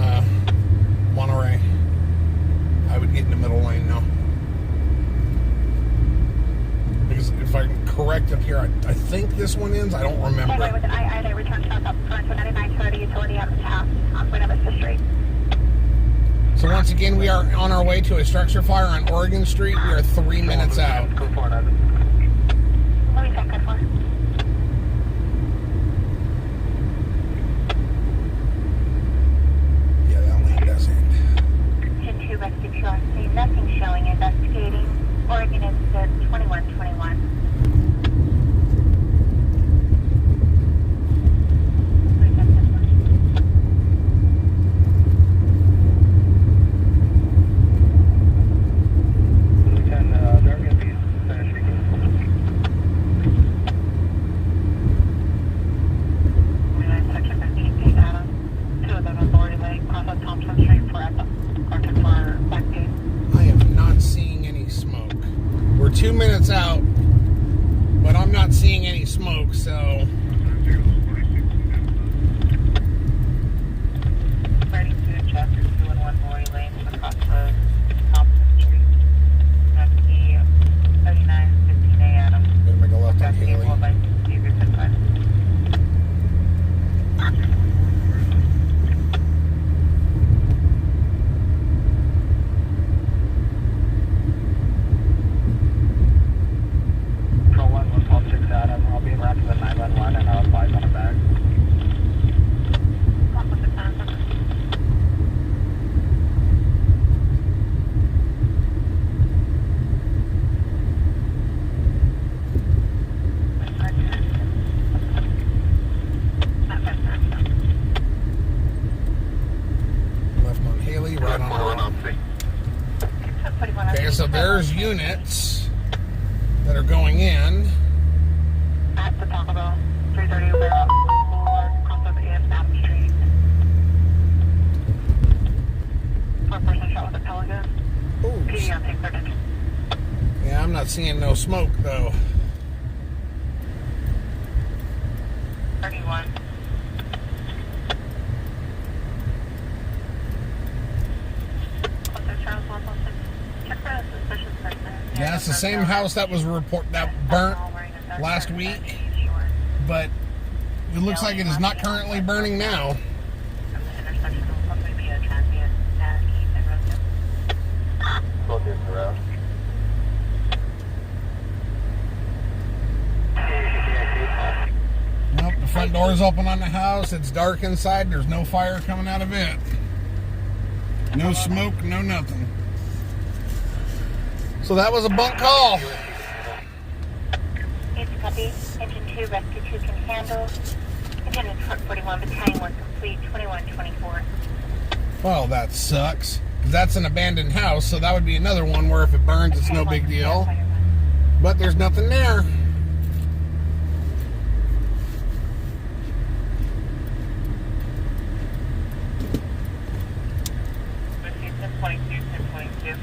Monterey. I would get in the middle lane now. Because if I'm correct up here, I think this one ends. I don't remember. With an I return south up front to 99 utility out of the house on Buena Vista Street. So once again, we are on our way to a structure fire on Oregon Street. We are 3 minutes out. What was that good for? Yeah, that lane does end. 10-2 rescue PRC, nothing showing, investigating. Oregon is 2121. I am not seeing any smoke. We're 2 minutes out, but I'm not seeing any smoke, so... Ready to check 2 and 1 Maury Lane across the Thompson Street. That's the 3915A Adam. Better make a left on Haley. Control 1, 126 Adam. I'll be en route to the 911 and I'll advise on a bag. Left on Haley, right on Haley. Okay, so there's units that are going in. At the Taco Bell, 330 Boulevard, across of Adam Street. 4-person shot with a pellet gun. Ooh. PD on 630. Yeah, I'm not seeing no smoke, though. 31. That's the same house that was that burnt last week, but it looks like it is not currently burning now. Intersection will probably be a transient at East and Rosedale. Both in the road. Nope, the front door is open on the house. It's dark inside. There's no fire coming out of it. No smoke, no nothing. So that was a bunk call. East copy. Engine 2, rescue 2 can handle. Engine 41 battalion was complete, 2124. Well, that sucks. 'Cause that's an abandoned house, so that would be another one where if it burns, it's no big deal. But there's nothing there. Rescue 1022, 1022.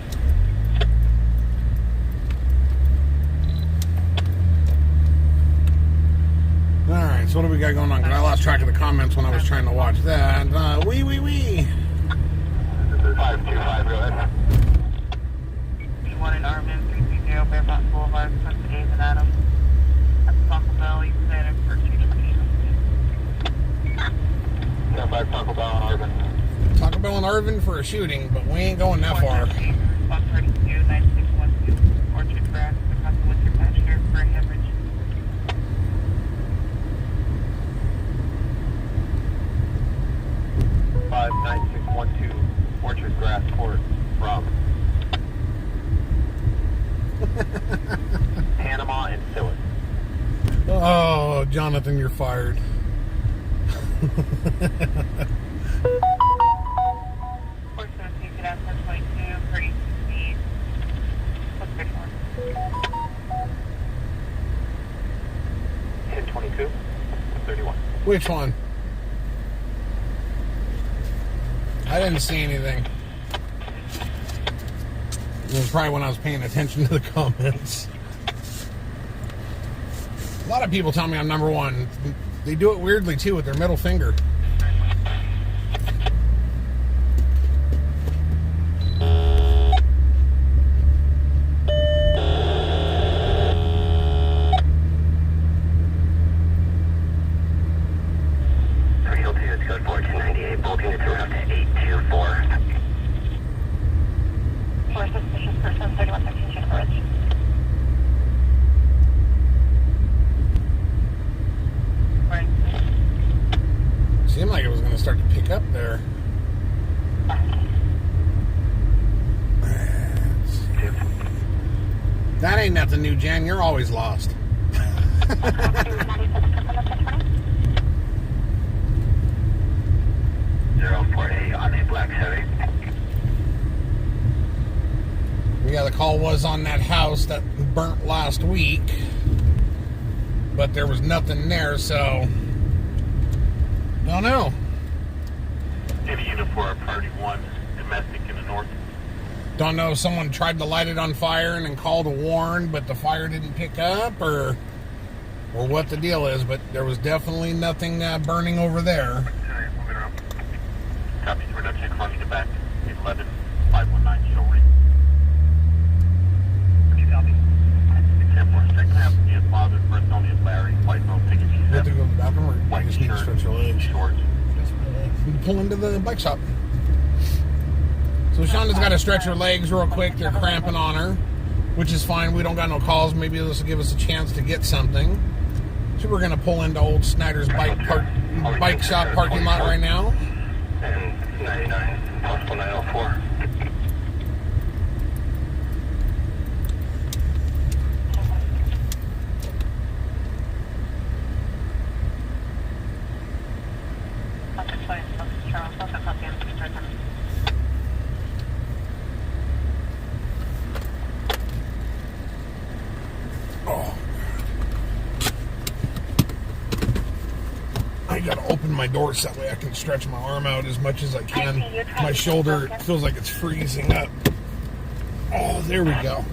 Alright, so what do we got going on? 'Cause I lost track of the comments when I was trying to watch that. Wee. 525, go ahead. P1 in Armin, 330, Fairmont Boulevard, Twin Days and Adams. That's Taco Bell, East Center for 220. 10-5 Taco Bell on Arvin. Taco Bell and Arvin for a shooting, but we ain't going that far. 132, 9612, Orchard Grass, across the winter pasture for a hemorrhage. 59612 Orchard Grass Court from Panama and Philly. Oh, Jonathan, you're fired. Horse 17, get out 1022, 30 speed. What's 31? 1022, 31. Which one? I didn't see anything. It was probably when I was paying attention to the comments. A lot of people tell me I'm number one. They do it weirdly too with their middle finger. Hill 2, it's code 1498, bolting its route to 824. For suspicious person, 3113 Juniper Ridge. Right. Seemed like it was going to start to pick up there. That ain't nothing new, Jan. You're always lost. 048 on a black heavy. Yeah, the call was on that house that burnt last week, but there was nothing there, so don't know. Any unit for Priority 1, domestic in the north. Don't know if someone tried to light it on fire and then called to warn, but the fire didn't pick up, or what the deal is, but there was definitely nothing burning over there. Alright, moving around. Copy, we're going to check from you back. 11 519 Chivalry. Copy. 10-4, second half, is Father, first only is Larry, white road, ticket You have to G7. go to the bathroom, or you White just need to shirt, stretch your legs. shorts. You pull into the bike shop. So Shonda's got to stretch her legs real quick. They're cramping on her, which is fine. We don't got no calls. Maybe this will give us a chance to get something. So we're going to pull into old Snyder's bike shop parking lot right now. And 99, possible 904. I got to open my door so that way I can stretch my arm out as much as I can. My shoulder feels like it's freezing up. Oh, there we go.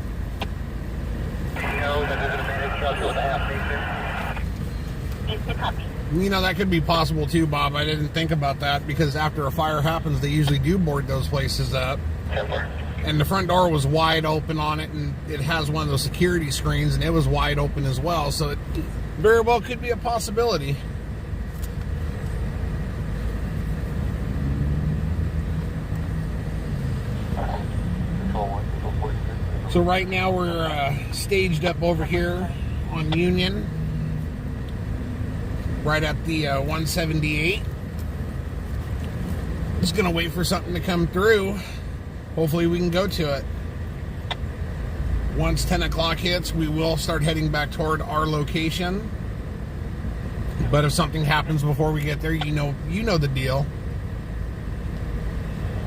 You know, that could be possible too, Bob. I didn't think about that because after a fire happens, they usually do board those places up. 10-4. and the front door was wide open on it, and it has one of those security screens, and it was wide open as well, so it very well could be a possibility. So right now we're staged up over here on Union, right at the 178. Just gonna wait for something to come through. Hopefully we can go to it. Once 10 o'clock hits, we will start heading back toward our location. But if something happens before we get there, you know the deal.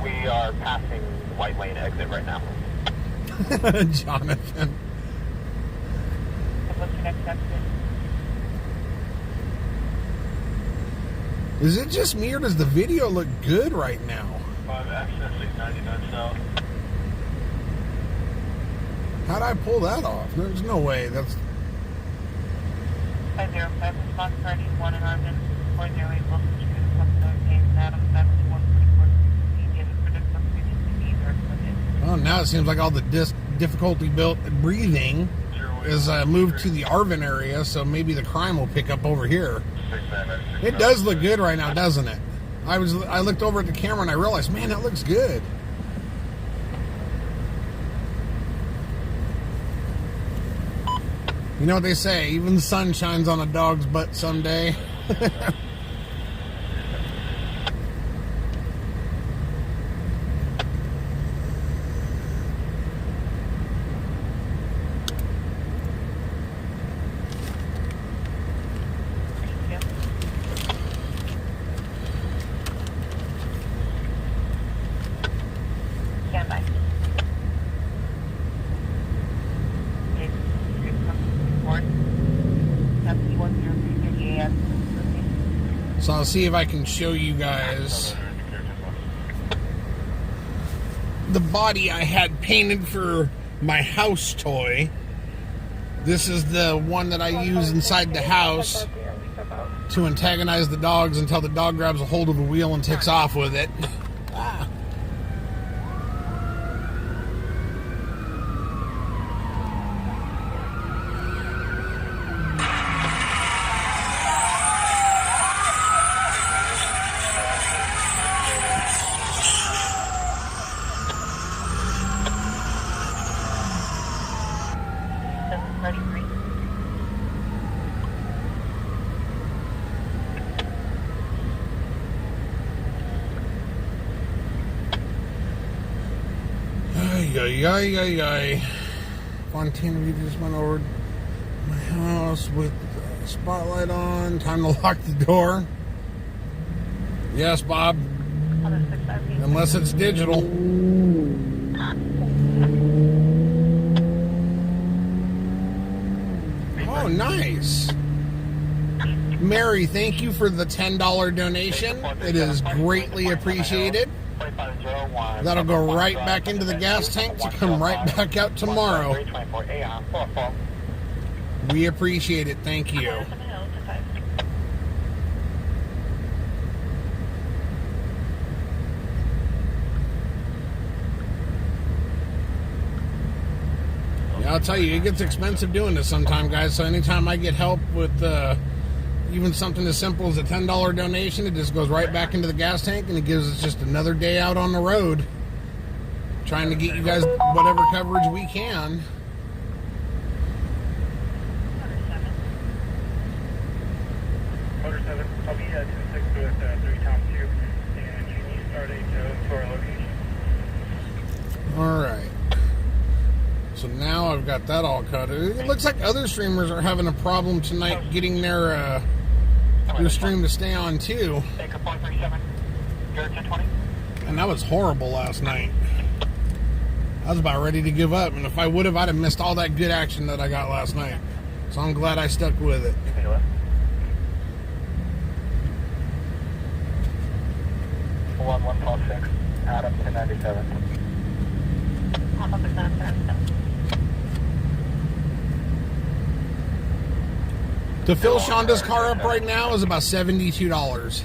We are passing White Lane exit right now. Jonathan. What's your next exit? Is it just me or does the video look good right now? Access 699 south. How'd I pull that off? There's no way. That's 505 response party, 1 in Arvin, 408 Wilson Street, Plumstone, James, Adams, 72144, Indian, predictable previous to oh, now it seems like all the difficulty built breathing is moved to the Arvin area, so maybe the crime will pick up over here. It does look good right now, doesn't it? I looked over at the camera and I realized, man, that looks good. You know what they say, even the sun shines on a dog's butt someday. Stand by. So I'll see if I can show you guys the body I had painted for my house toy. This is the one that I use inside the house to antagonize the dogs until the dog grabs a hold of the wheel and takes off with it. Ah. Ay. Fontana, we just went over my house with the spotlight on. Time to lock the door. Yes, Bob. Unless it's digital. Oh, nice. Mary, thank you for the $10 donation. It is greatly appreciated. That'll go right back into the gas tank to come right back out tomorrow. We appreciate it. Thank you. Yeah, I'll tell you, it gets expensive doing this sometime, guys. So anytime I get help with even something as simple as a $10 donation, it just goes right back into the gas tank, and it gives us just another day out on the road trying to get you guys whatever coverage we can. Motor 7, I'll be at 26 with 3 Tom 2, and you need to start to our location. Alright. So now I've got that all cut. It looks like other streamers are having a problem tonight getting their stream to stay on too. Baker 437, you're at 20. And that was horrible last night. I was about ready to give up, and if I would have, I'd have missed all that good action that I got last night. So I'm glad I stuck with it. One 126, Adam 1097. To fill Shonda's car up right now is about $72.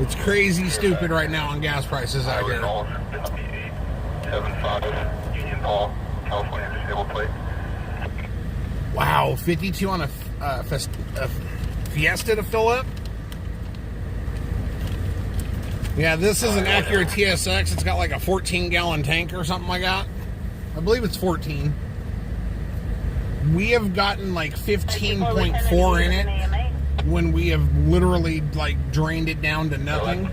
It's crazy stupid right now on gas prices out here. 875 Union Paul, California disabled plate. Wow, 52 on a Fiesta to fill up? Yeah, this is an Acura TSX. It's got like a 14-gallon tank or something like that. I believe it's 14. We have gotten like 15.4 in it when we have literally like drained it down to nothing.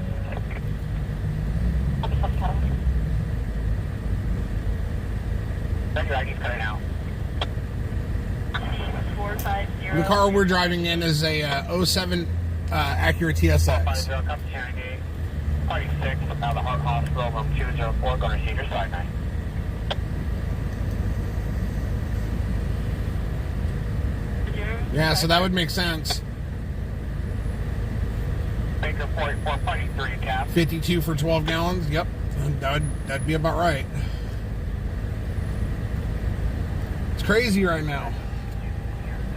The car we're driving in is a 07 Acura TSX. 50, come to Hearing Aid. Party 6, now the Heart Hospital, room 204, going to receive your side 9. Yeah, so that would make sense. Baker 44, party 3, cap. 52 for 12 gallons. Yep, that'd be about right. It's crazy right now.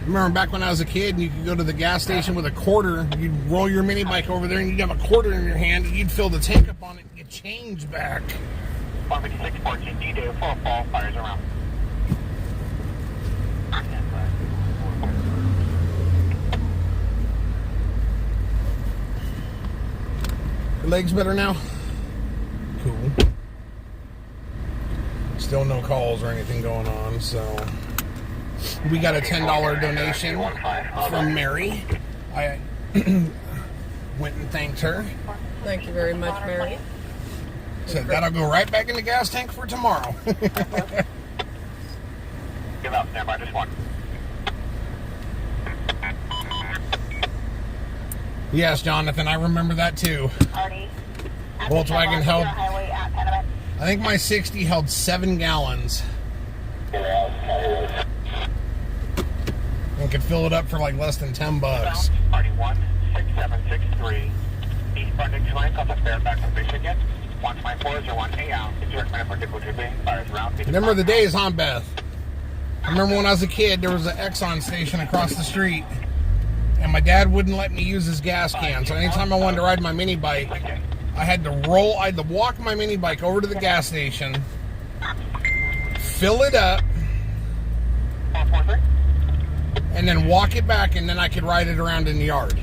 Remember back when I was a kid and you could go to the gas station with a quarter, you'd roll your mini bike over there and you'd have a quarter in your hand and you'd fill the tank up on it and get change back. 156, 14, D-Day, 4 fall, fires around. Your legs better now? Cool. Still no calls or anything going on, so we got a $10 donation from Mary. I went and thanked her. Thank you very much, Mary. Said that'll go right back in the gas tank for tomorrow. Give up, stand by, just one. Yes, Jonathan, I remember that too. Volkswagen held, I think my 60 held 7 gallons. And could fill it up for like less than $10. Party 1, 6763, eastbound Dixie Lane, come to Fairfax, Michigan. 124 is your 1 AM. It's your recommended for Dipple Tubing, fires around. Remember the days, huh, Beth? I remember when I was a kid, there was an Exxon station across the street. And my dad wouldn't let me use his gas can. So anytime I wanted to ride my mini bike, I had to walk my mini bike over to the gas station, fill it up, and then walk it back, and then I could ride it around in the yard.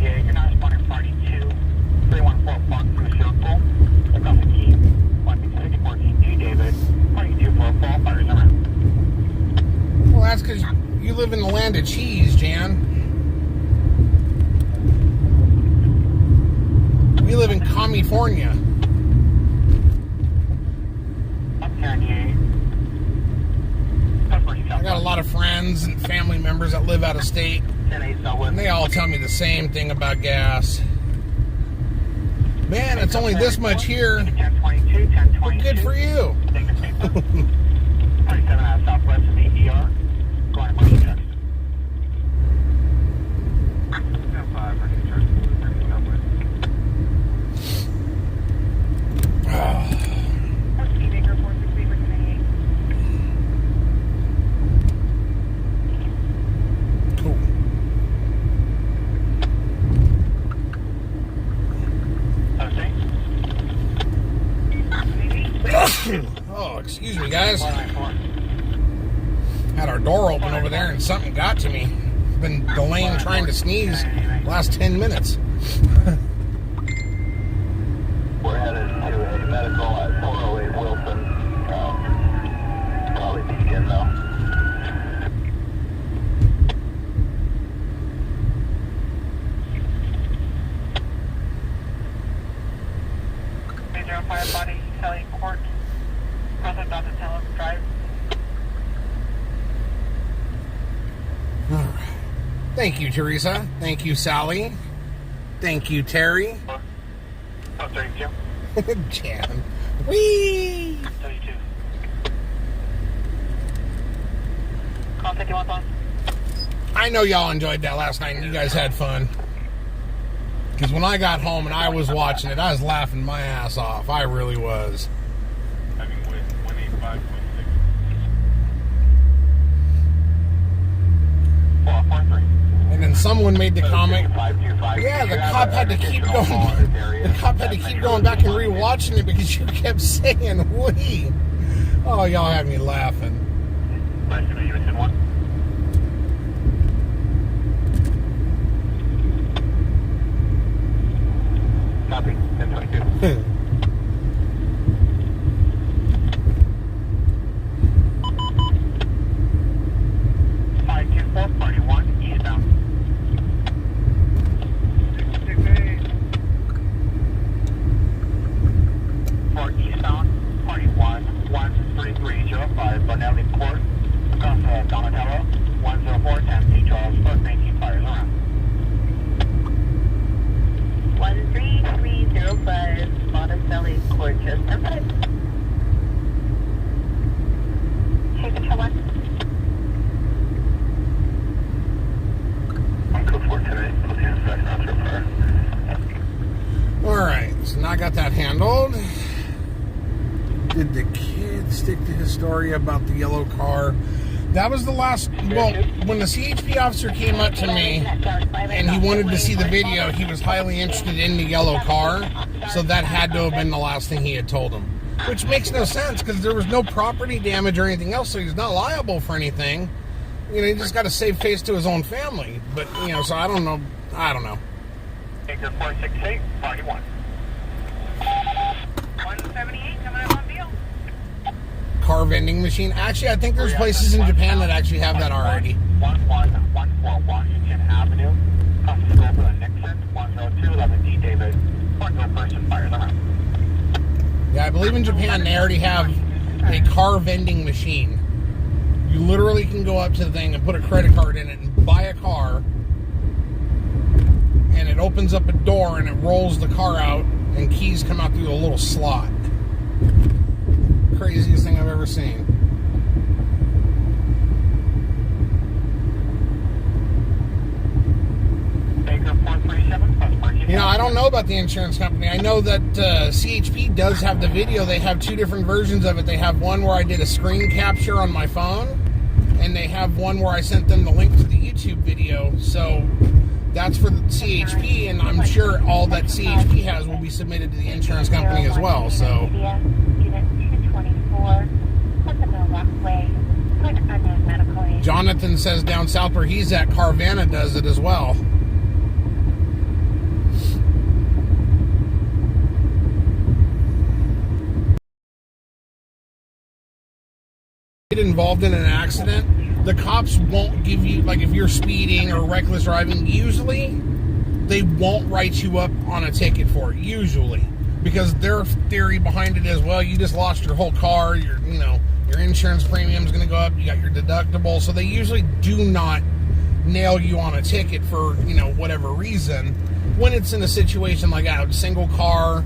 You're not responding party 2, 314 Park Blue Circle. Across the key, 15614 G David, party 2 for a fall, fires around. Well, that's because you live in the land of cheese, Jan. We live in California. I got a lot of friends and family members that live out of state, and they all tell me the same thing about gas. Man, it's only this much here. Well, good for you. 27 out of Southwest of the ER, going to Marshall, Texas. 5, Cool. Oh, excuse me, guys. Had our door open over there and something got to me. Been delaying trying to sneeze the last 10 minutes. We're headed to a medical at 408 Wilson. Probably begin though. Major fire body, Kelly Court. Crossing Donatello Drive. All right. Thank you, Teresa. Thank you, Sally. Thank you, Terry. 32. Jan. Whee! 32. Call 51 on. I know y'all enjoyed that last night and you guys had fun. Because when I got home and I was watching it, I was laughing my ass off. I really was. I mean, when he And then someone made the comment, yeah, the cop had to keep going. The cop had to keep going back and rewatching it because you kept saying "we." Oh, y'all have me laughing. Copy. 1022. 52441 eastbound. 4 eastbound, party 13305, Bonelli Court, across Donatello, 10410 St. Charles, plus 19 fires around. 13305, Monticelli Court, just outside. Take control 1. On code 4 today, Platoon 2nd Officer Fire. Alright, so now I got that handled. Did the kid stick to his story about the yellow car? That was the last, well, when the CHP officer came up to me and he wanted to see the video, he was highly interested in the yellow car, so that had to have been the last thing he had told him. Which makes no sense, because there was no property damage or anything else, so he's not liable for anything. You know, he just got to save face to his own family. But, you know, so I don't know. Baker 468, party 1. 178, coming up on field. Car vending machine. Actually, I think there's places in Japan that actually have that already. 1114 Washington Avenue, across the school for the Nixon, 10211 D. David, one no person fires around. Yeah, I believe in Japan they already have a car vending machine. You literally can go up to the thing and put a credit card in it and buy a car, and it opens up a door and it rolls the car out and keys come out through a little slot. Craziest thing I've ever seen. Baker 437, plus emergency. You know, I don't know about the insurance company. I know that CHP does have the video. They have two different versions of it. They have one where I did a screen capture on my phone, and they have one where I sent them the link to the YouTube video. So that's for the CHP, and I'm sure all that CHP has will be submitted to the insurance company as well. So Unit 224, Cliftonville Walkway, point unknown medical aid. Jonathan says down south where he's at, Carvana does it as well. Get involved in an accident, the cops won't give you, like if you're speeding or reckless driving, usually they won't write you up on a ticket for it, usually, because their theory behind it is, well, you just lost your whole car, your insurance premium's going to go up, you got your deductible, so they usually do not nail you on a ticket for, whatever reason. When it's in a situation like that, single car,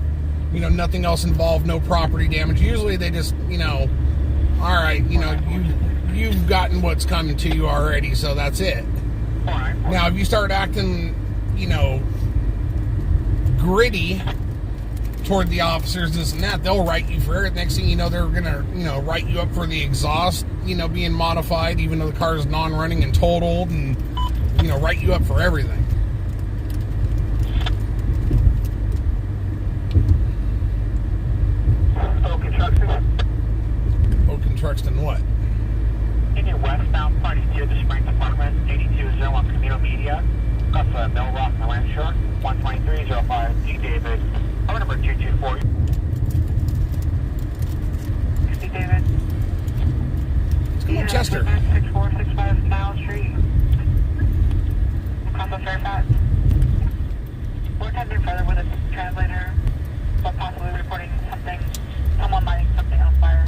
nothing else involved, no property damage, usually they just, all right, you've gotten what's coming to you already, so that's it. Now, if you start acting, gritty toward the officers, this and that, they'll write you for it. Next thing you know, they're gonna, write you up for the exhaust, being modified, even though the car is non-running and totaled, and, write you up for everything. Truxton what? Indian westbound, party 2, the Springs Apartment, 8201 Camino Media, across Mill Rock, New Hampshire, 12305 D. David, our number 224. D. David. Let's go to Chester. 6465 Mile Street. Across the Fairfax. We're attending further with a translator, but possibly reporting someone lighting something on fire.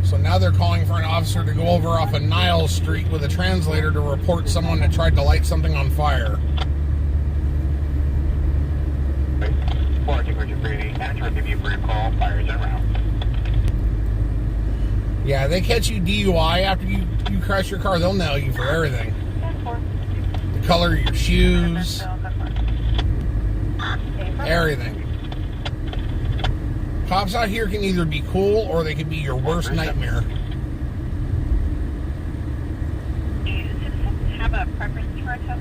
So now they're calling for an officer to go over off of Niles Street with a translator to report someone that tried to light something on fire. Yeah, they catch you DUI after you crash your car, they'll nail you for everything. The color of your shoes, everything. Cops out here can either be cool or they could be your worst nightmare. Do citizens have a preference for a tow?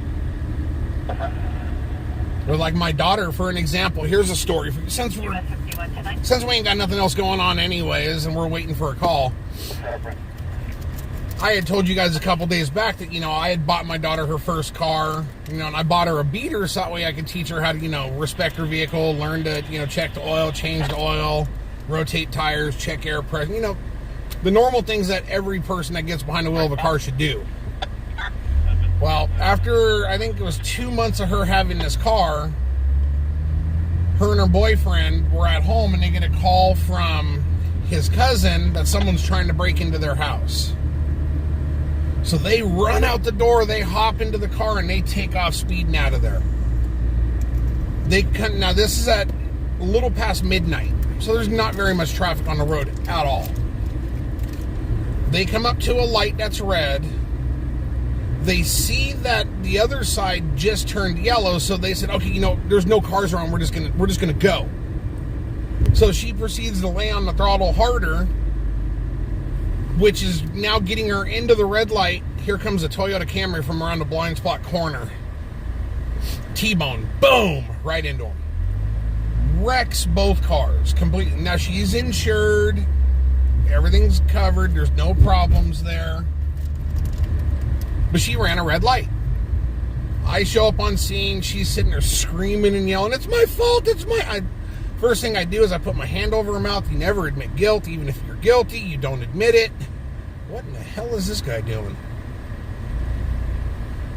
Or like my daughter, for an example. Here's a story. Since we ain't got nothing else going on anyways, and we're waiting for a call, I had told you guys a couple days back that, I had bought my daughter her first car, and I bought her a beater so that way I could teach her how to, respect her vehicle, learn to, check the oil, change the oil, rotate tires, check air pressure, the normal things that every person that gets behind the wheel of a car should do. Well, after, I think it was 2 months of her having this car, her and her boyfriend were at home and they get a call from his cousin that someone's trying to break into their house. So they run out the door, they hop into the car, and they take off speeding out of there. Now, this is at a little past midnight, so there's not very much traffic on the road at all. They come up to a light that's red. They see that the other side just turned yellow, so they said, okay, there's no cars around, we're just gonna go. So she proceeds to lay on the throttle harder, which is now getting her into the red light. Here comes a Toyota Camry from around the blind spot corner. T-bone, boom, right into him. Wrecks both cars completely. Now she's insured. Everything's covered. There's no problems there. But she ran a red light. I show up on scene. She's sitting there screaming and yelling, "It's my fault, it's my..." First thing I do is I put my hand over her mouth. You never admit guilt. Even if you're guilty, you don't admit it. What in the hell is this guy doing?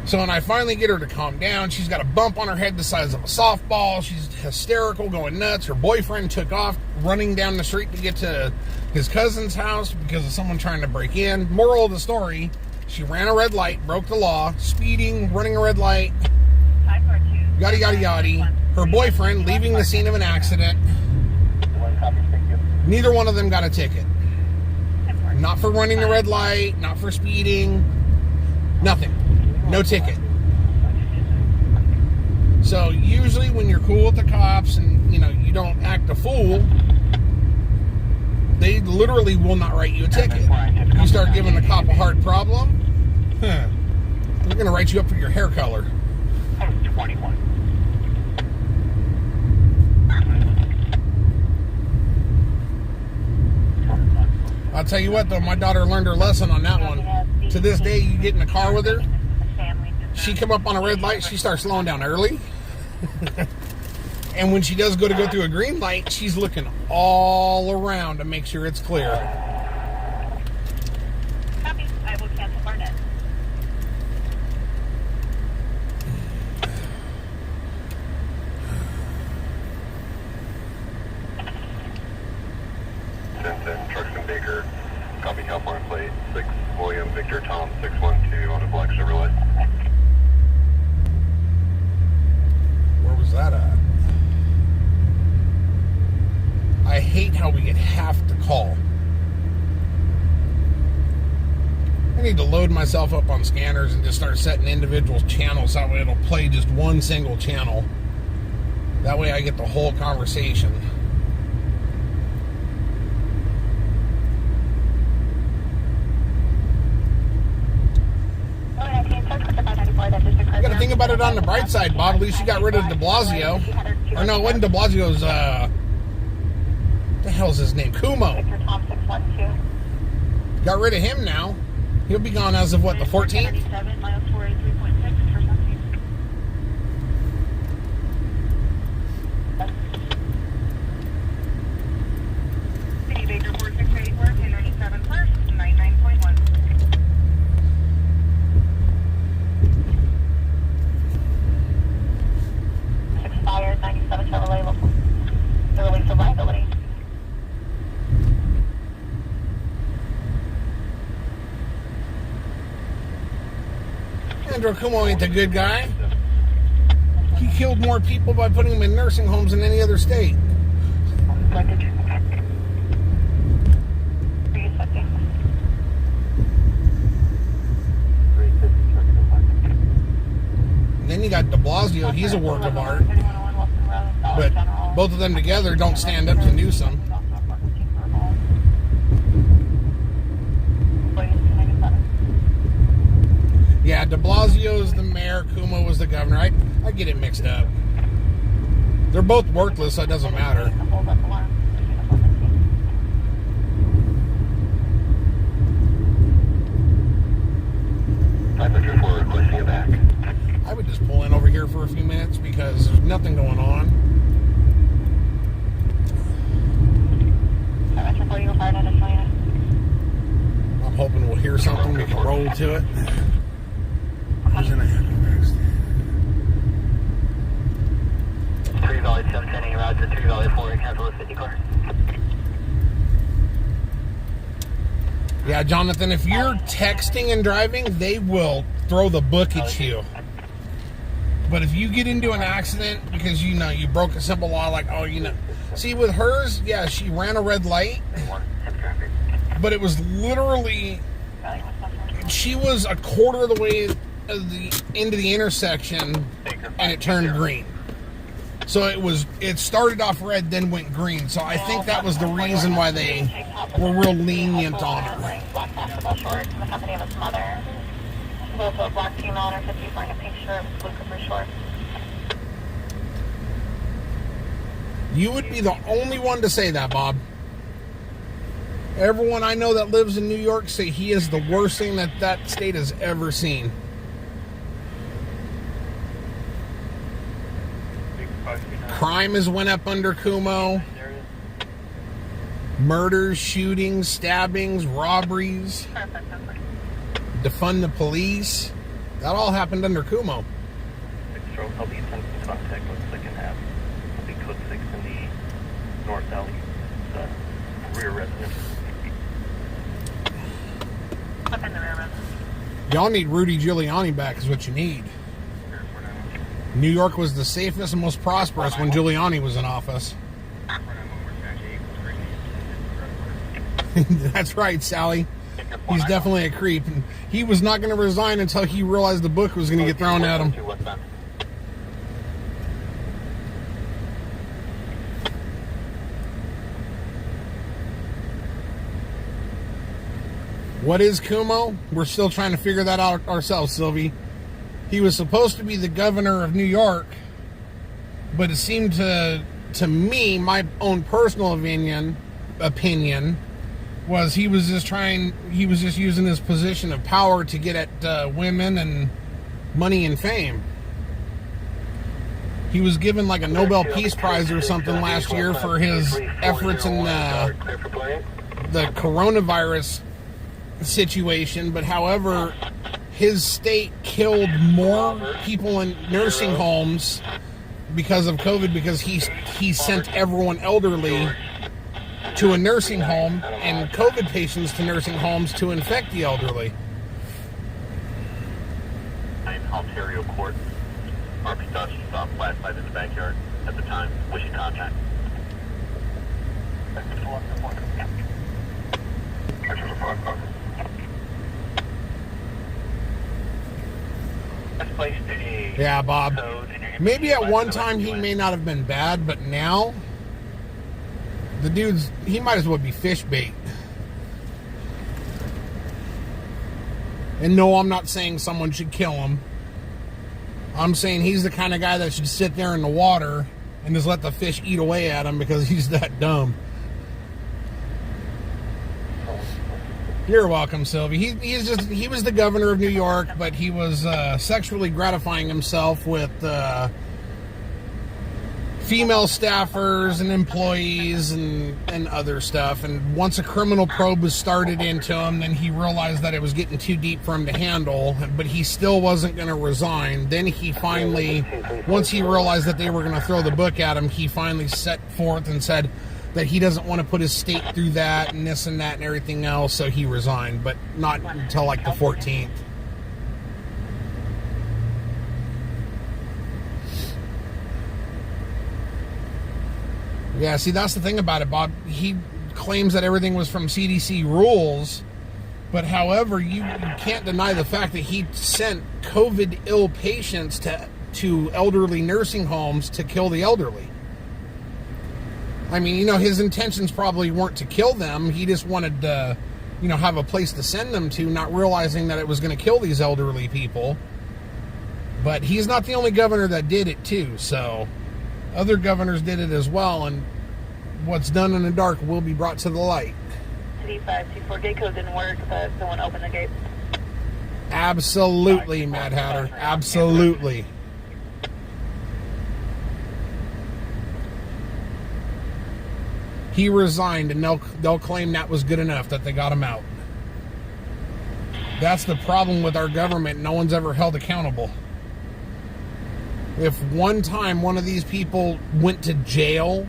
So when I finally get her to calm down, she's got a bump on her head the size of a softball. She's hysterical, going nuts. Her boyfriend took off, running down the street to get to his cousin's house because of someone trying to break in. Moral of the story, she ran a red light, broke the law, speeding, running a red light, yada, yada, yada. Her boyfriend leaving the scene of an accident. Neither one of them got a ticket. Not for running the red light, not for speeding, nothing. No ticket. So usually when you're cool with the cops and, you don't act a fool, they literally will not write you a ticket. You start giving the cop a hard problem, they're going to write you up for your hair color. 21. I'll tell you what, though, my daughter learned her lesson on that one. To this day, you get in the car with her, she come up on a red light, she starts slowing down early. And when she does go through a green light, she's looking all around to make sure it's clear. Copy. I will cancel Barnett. Trucks and Baker, copy California plate 6 William Victor Tom 612 on a black Chevrolet. Where was that at? I hate how we get half the call. I need to load myself up on scanners and just start setting individual channels. That way it'll play just one single channel. That way I get the whole conversation. You gotta think about it on the bright side, Bob. At least you got rid of de Blasio. Or no, it wasn't de Blasio's, what the hell's his name? Kumo. Got rid of him now. He'll be gone as of what, the 14th? City Baker 4684, 1097 first, 99.1. Expired 97 Chevrolet local. The release of liability. Andrew Kumo ain't the good guy. He killed more people by putting them in nursing homes than any other state. And then you got de Blasio. He's a work of art. But both of them together don't stand up to Newsom. Yeah, de Blasio's the mayor, Cuomo was the governor. I get it mixed up. They're both worthless, so it doesn't matter. Hold up alarm. 504 requesting you back. I would just pull in over here for a few minutes because there's nothing going on. 704, you fired at Atlanta. I'm hoping we'll hear something, we can roll to it. Who's in ahead next? 3 Valley 710, route to 3 Valley 4, cancel the 50 car. Yeah, Jonathan, if you're texting and driving, they will throw the book at you. But if you get into an accident because, you know, you broke a simple law, like, oh, you know. See, with hers, yeah, she ran a red light. But it was literally, she was a quarter of the way into the intersection and it turned green. So it started off red, then went green. So I think that was the reason why they were real lenient on her. Black basketball shorts in the company of his mother. Also a black female in her 50s wearing a pink shirt with blue Capri shorts. You would be the only one to say that, Bob. Everyone I know that lives in New York say he is the worst thing that state has ever seen. Crime has went up under Cuomo. Murders, shootings, stabbings, robberies. Defund the police. That all happened under Cuomo. I'll be in contact with the second half. I'll be code 6 in the north alley, the rear residence. Up in the rear residence. Y'all need Rudy Giuliani back is what you need. New York was the safest and most prosperous when Giuliani was in office. That's right, Sally. He's definitely a creep. And he was not going to resign until he realized the book was going to get thrown at him. What is Cuomo? We're still trying to figure that out ourselves, Sylvie. He was supposed to be the governor of New York, but it seemed to me, my own personal opinion was he was just using his position of power to get at women and money and fame. He was given like a Nobel Peace Prize or something last year for his efforts in the coronavirus situation, but however, his state killed more people in nursing homes because of COVID because he sent everyone elderly to a nursing home and COVID patients to nursing homes to infect the elderly. In Ontario Court, RP Dutch stopped last night in the backyard at the time, wishing contact. Yeah, Bob. Maybe at one time he may not have been bad, but now the dude's, he might as well be fish bait. And no, I'm not saying someone should kill him. I'm saying he's the kind of guy that should sit there in the water and just let the fish eat away at him because he's that dumb. You're welcome, Sylvie. He was the governor of New York, but he was sexually gratifying himself with female staffers and employees and other stuff. And once a criminal probe was started into him, then he realized that it was getting too deep for him to handle, but he still wasn't going to resign. Then he finally, once he realized that they were going to throw the book at him, he finally set forth and said that he doesn't want to put his state through that and this and that and everything else, so he resigned, but not until like the 14th. Yeah, see, that's the thing about it, Bob. He claims that everything was from CDC rules, but however, you can't deny the fact that he sent COVID-ill patients to elderly nursing homes to kill the elderly. I mean, you know, his intentions probably weren't to kill them. He just wanted have a place to send them to, not realizing that it was going to kill these elderly people. But he's not the only governor that did it too, so other governors did it as well, and what's done in the dark will be brought to the light. City 524 gate code didn't work, but someone opened the gate. Absolutely, Mad Hatter. Absolutely. He resigned, and they'll claim that was good enough, that they got him out. That's the problem with our government. No one's ever held accountable. If one time one of these people went to jail,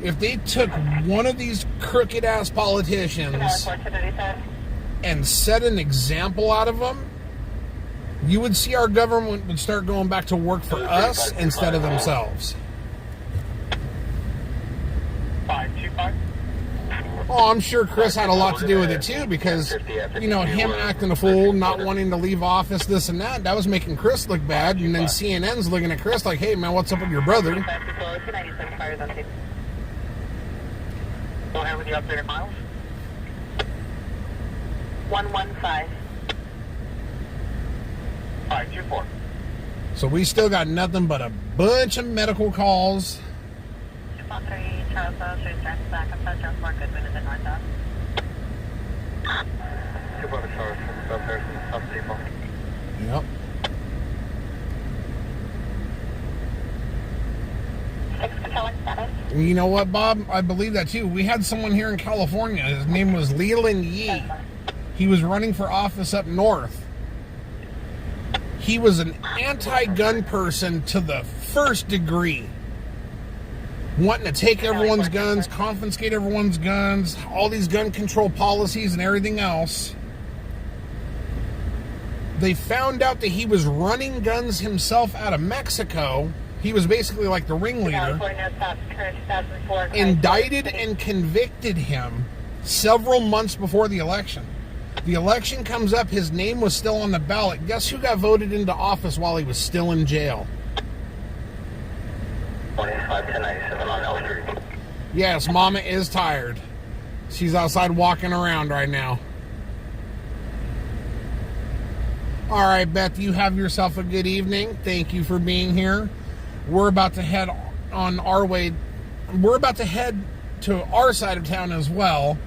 if they took one of these crooked-ass politicians and set an example out of them, you would see our government would start going back to work for us instead of themselves. 525. Oh, I'm sure Chris had a lot to do with it too, because, him acting a fool, not wanting to leave office, this and that was making Chris look bad, and then CNN's looking at Chris like, hey man, what's up with your brother? Don't have any updated miles? 115. 524. So we still got nothing but a bunch of medical calls. 213 Charles Street, starts back up South Jones Mark, Goodwin in the north south. 211 Charles from South Harrison, South Depot. Yep. 6 Patrolling status. And you know what, Bob? I believe that too. We had someone here in California. His name was Leland Yee. He was running for office up north. He was an anti-gun person to the first degree. Wanting to take everyone's guns, confiscate everyone's guns, all these gun control policies and everything else. They found out that he was running guns himself out of Mexico. He was basically like the ringleader. Indicted and convicted him several months before the election. The election comes up, his name was still on the ballot. Guess who got voted into office while he was still in jail? 251097 on L Street. Yes, Mama is tired. She's outside walking around right now. All right, Beth, you have yourself a good evening. Thank you for being here. We're about to head on our way. We're about to head to our side of town as well.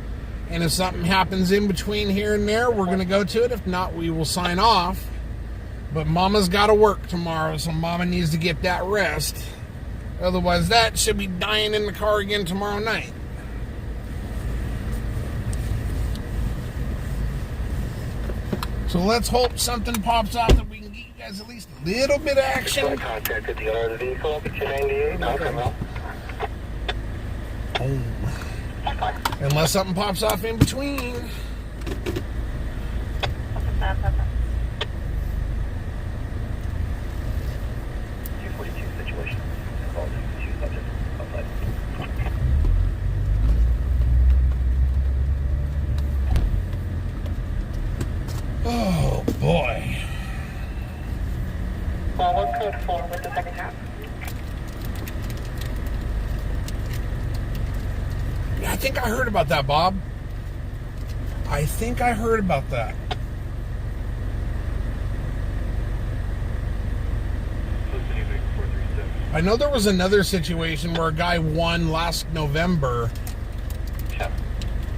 And if something happens in between here and there, we're going to go to it. If not, we will sign off. But Mama's got to work tomorrow, so Mama needs to get that rest. Otherwise, that should be dying in the car again tomorrow night. So let's hope something pops out that we can get you guys at least a little bit of action. I contacted the owner of the vehicle, I'll be 298, I'll come out. Oh. Unless something pops off in between. 242 situation. Two subjects outside. Oh, boy. Well, code 4 with the second half. Yeah, I think I heard about that, Bob. I think I heard about that. I know there was another situation where a guy won last November,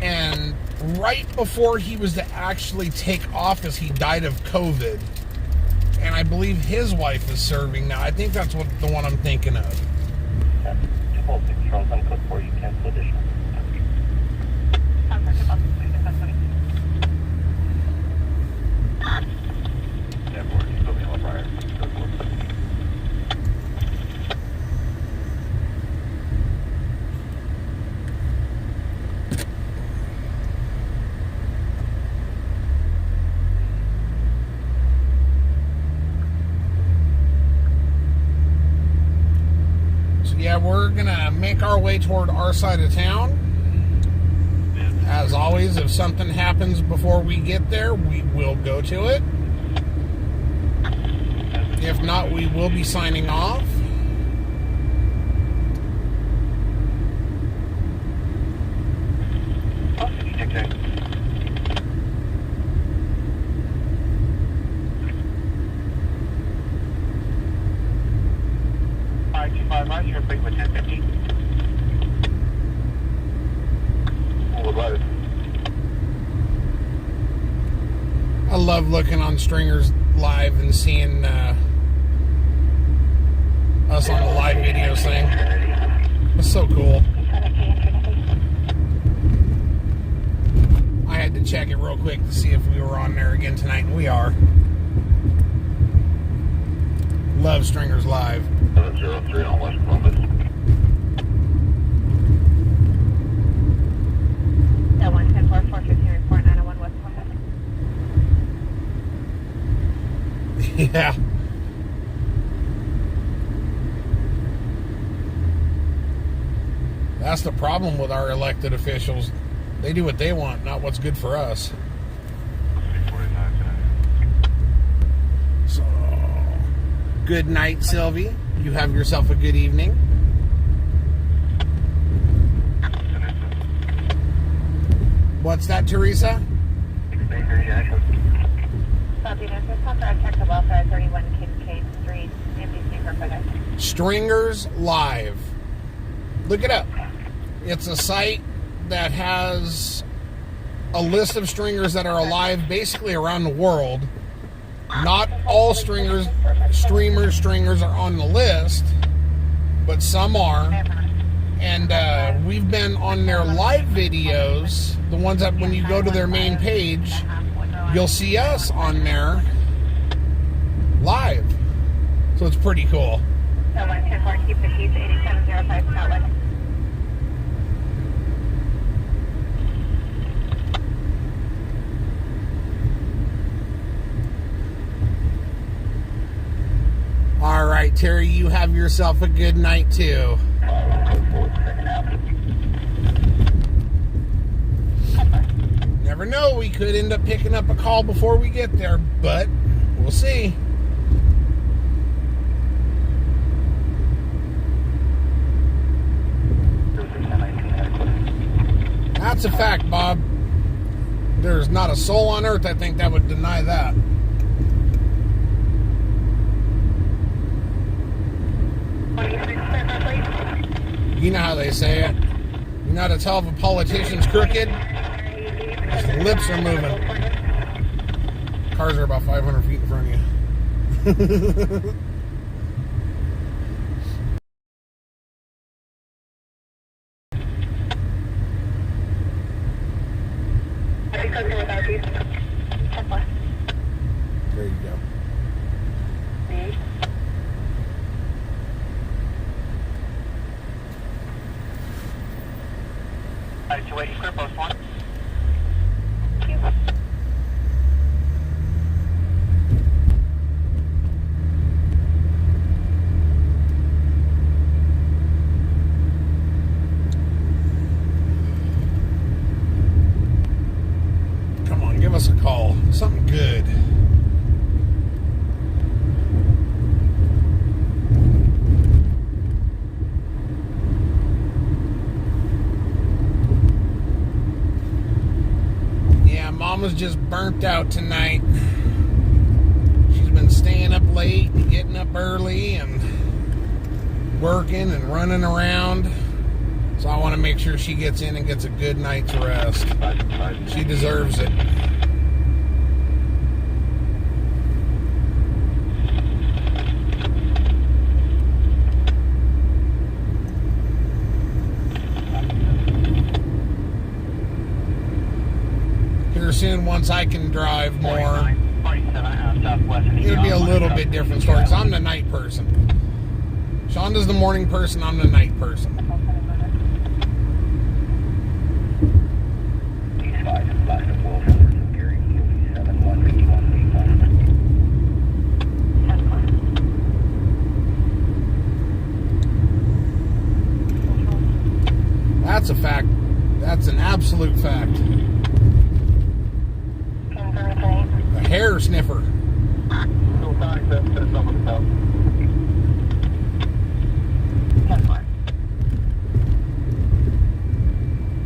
and right before he was to actually take office, he died of COVID. And I believe his wife is serving now. I think that's what the one I'm thinking of. 206 Charles on code 4, you cancel additional. Yeah, we're gonna make our way toward our side of town. As always, if something happens before we get there, we will go to it. If not, we will be signing off. Sunrise, you're complete with 1050. I love looking on Stringers live and seeing us on the live videos thing. It's so cool. I had to check it real quick to see if we were on there again tonight, and we are. Love Stringers live. 703 on West Columbus. That 110-4, 415 report 901 West Columbus. Yeah. That's the problem with our elected officials. They do what they want, not what's good for us. So, good night, Sylvie. You have yourself a good evening. What's that, Teresa? Stringers Live. Look it up. It's a site that has a list of stringers that are alive basically around the world. Not all stringers are on the list, but some are. And we've been on their live videos, the ones that when you go to their main page, you'll see us on there live. So it's pretty cool. Keep the keys 8705 Scotland. All right, Terry, you have yourself a good night too. Never know, we could end up picking up a call before we get there, but we'll see. That's a fact, Bob. There's not a soul on earth, I think, that would deny that. You know how they say it. You know how to tell if a politician's crooked? His lips are moving. Cars are about 500 feet in front of you. There you go. Alright, 280 clear post 1. Come on, give us a call. Something good. Yeah, Mama's just burnt out tonight. She's been staying up late, getting up early, and working and running around. So I want to make sure she gets in and gets a good night's rest. She deserves it. Here soon, once I can drive more, it'll be a little bit different story, because I'm the night person. Shonda's the morning person, I'm the night person. That's a fact. That's an absolute fact. A hair sniffer.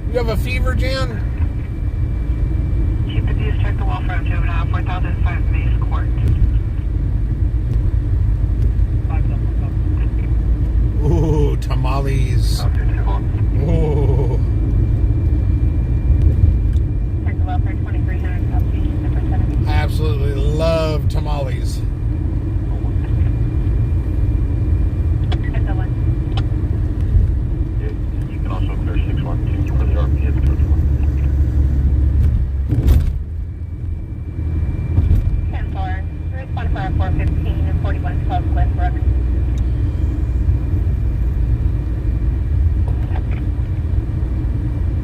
You have a fever, Jan? Keep the views, check the wall for juvenile, 4005 Mace Court. Ooh. tamales. Okay, 2-1. Ooh. Central Welfare 2300, outpatient number 7. I absolutely love tamales. Central 1. Yeah, you can also clear 612 for the RPS approach 1. 10-4. Respond for our 415 and 4112 Glenbrook.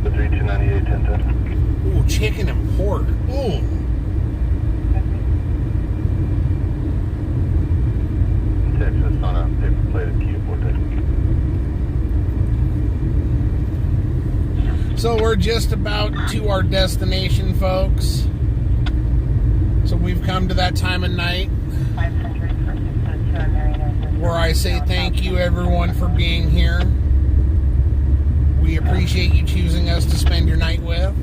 The 3298, 1010. Ooh, chicken and pork. Ooh. Texas on a paper plated Q4. So we're just about to our destination, folks. So we've come to that time of night 500 for 602 on Marina. where I say thank you, everyone, for being here. We appreciate you choosing us to spend your night with,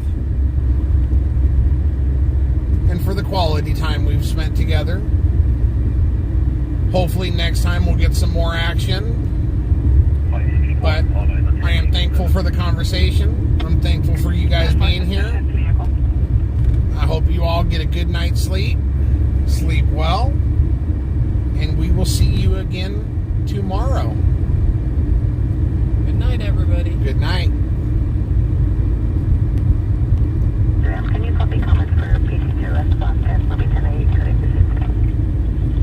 and for the quality time we've spent together. Hopefully next time we'll get some more action. But I am thankful for the conversation. I'm thankful for you guys being here. I hope you all get a good night's sleep. Sleep well. And we will see you again tomorrow. Good night, everybody. Good night.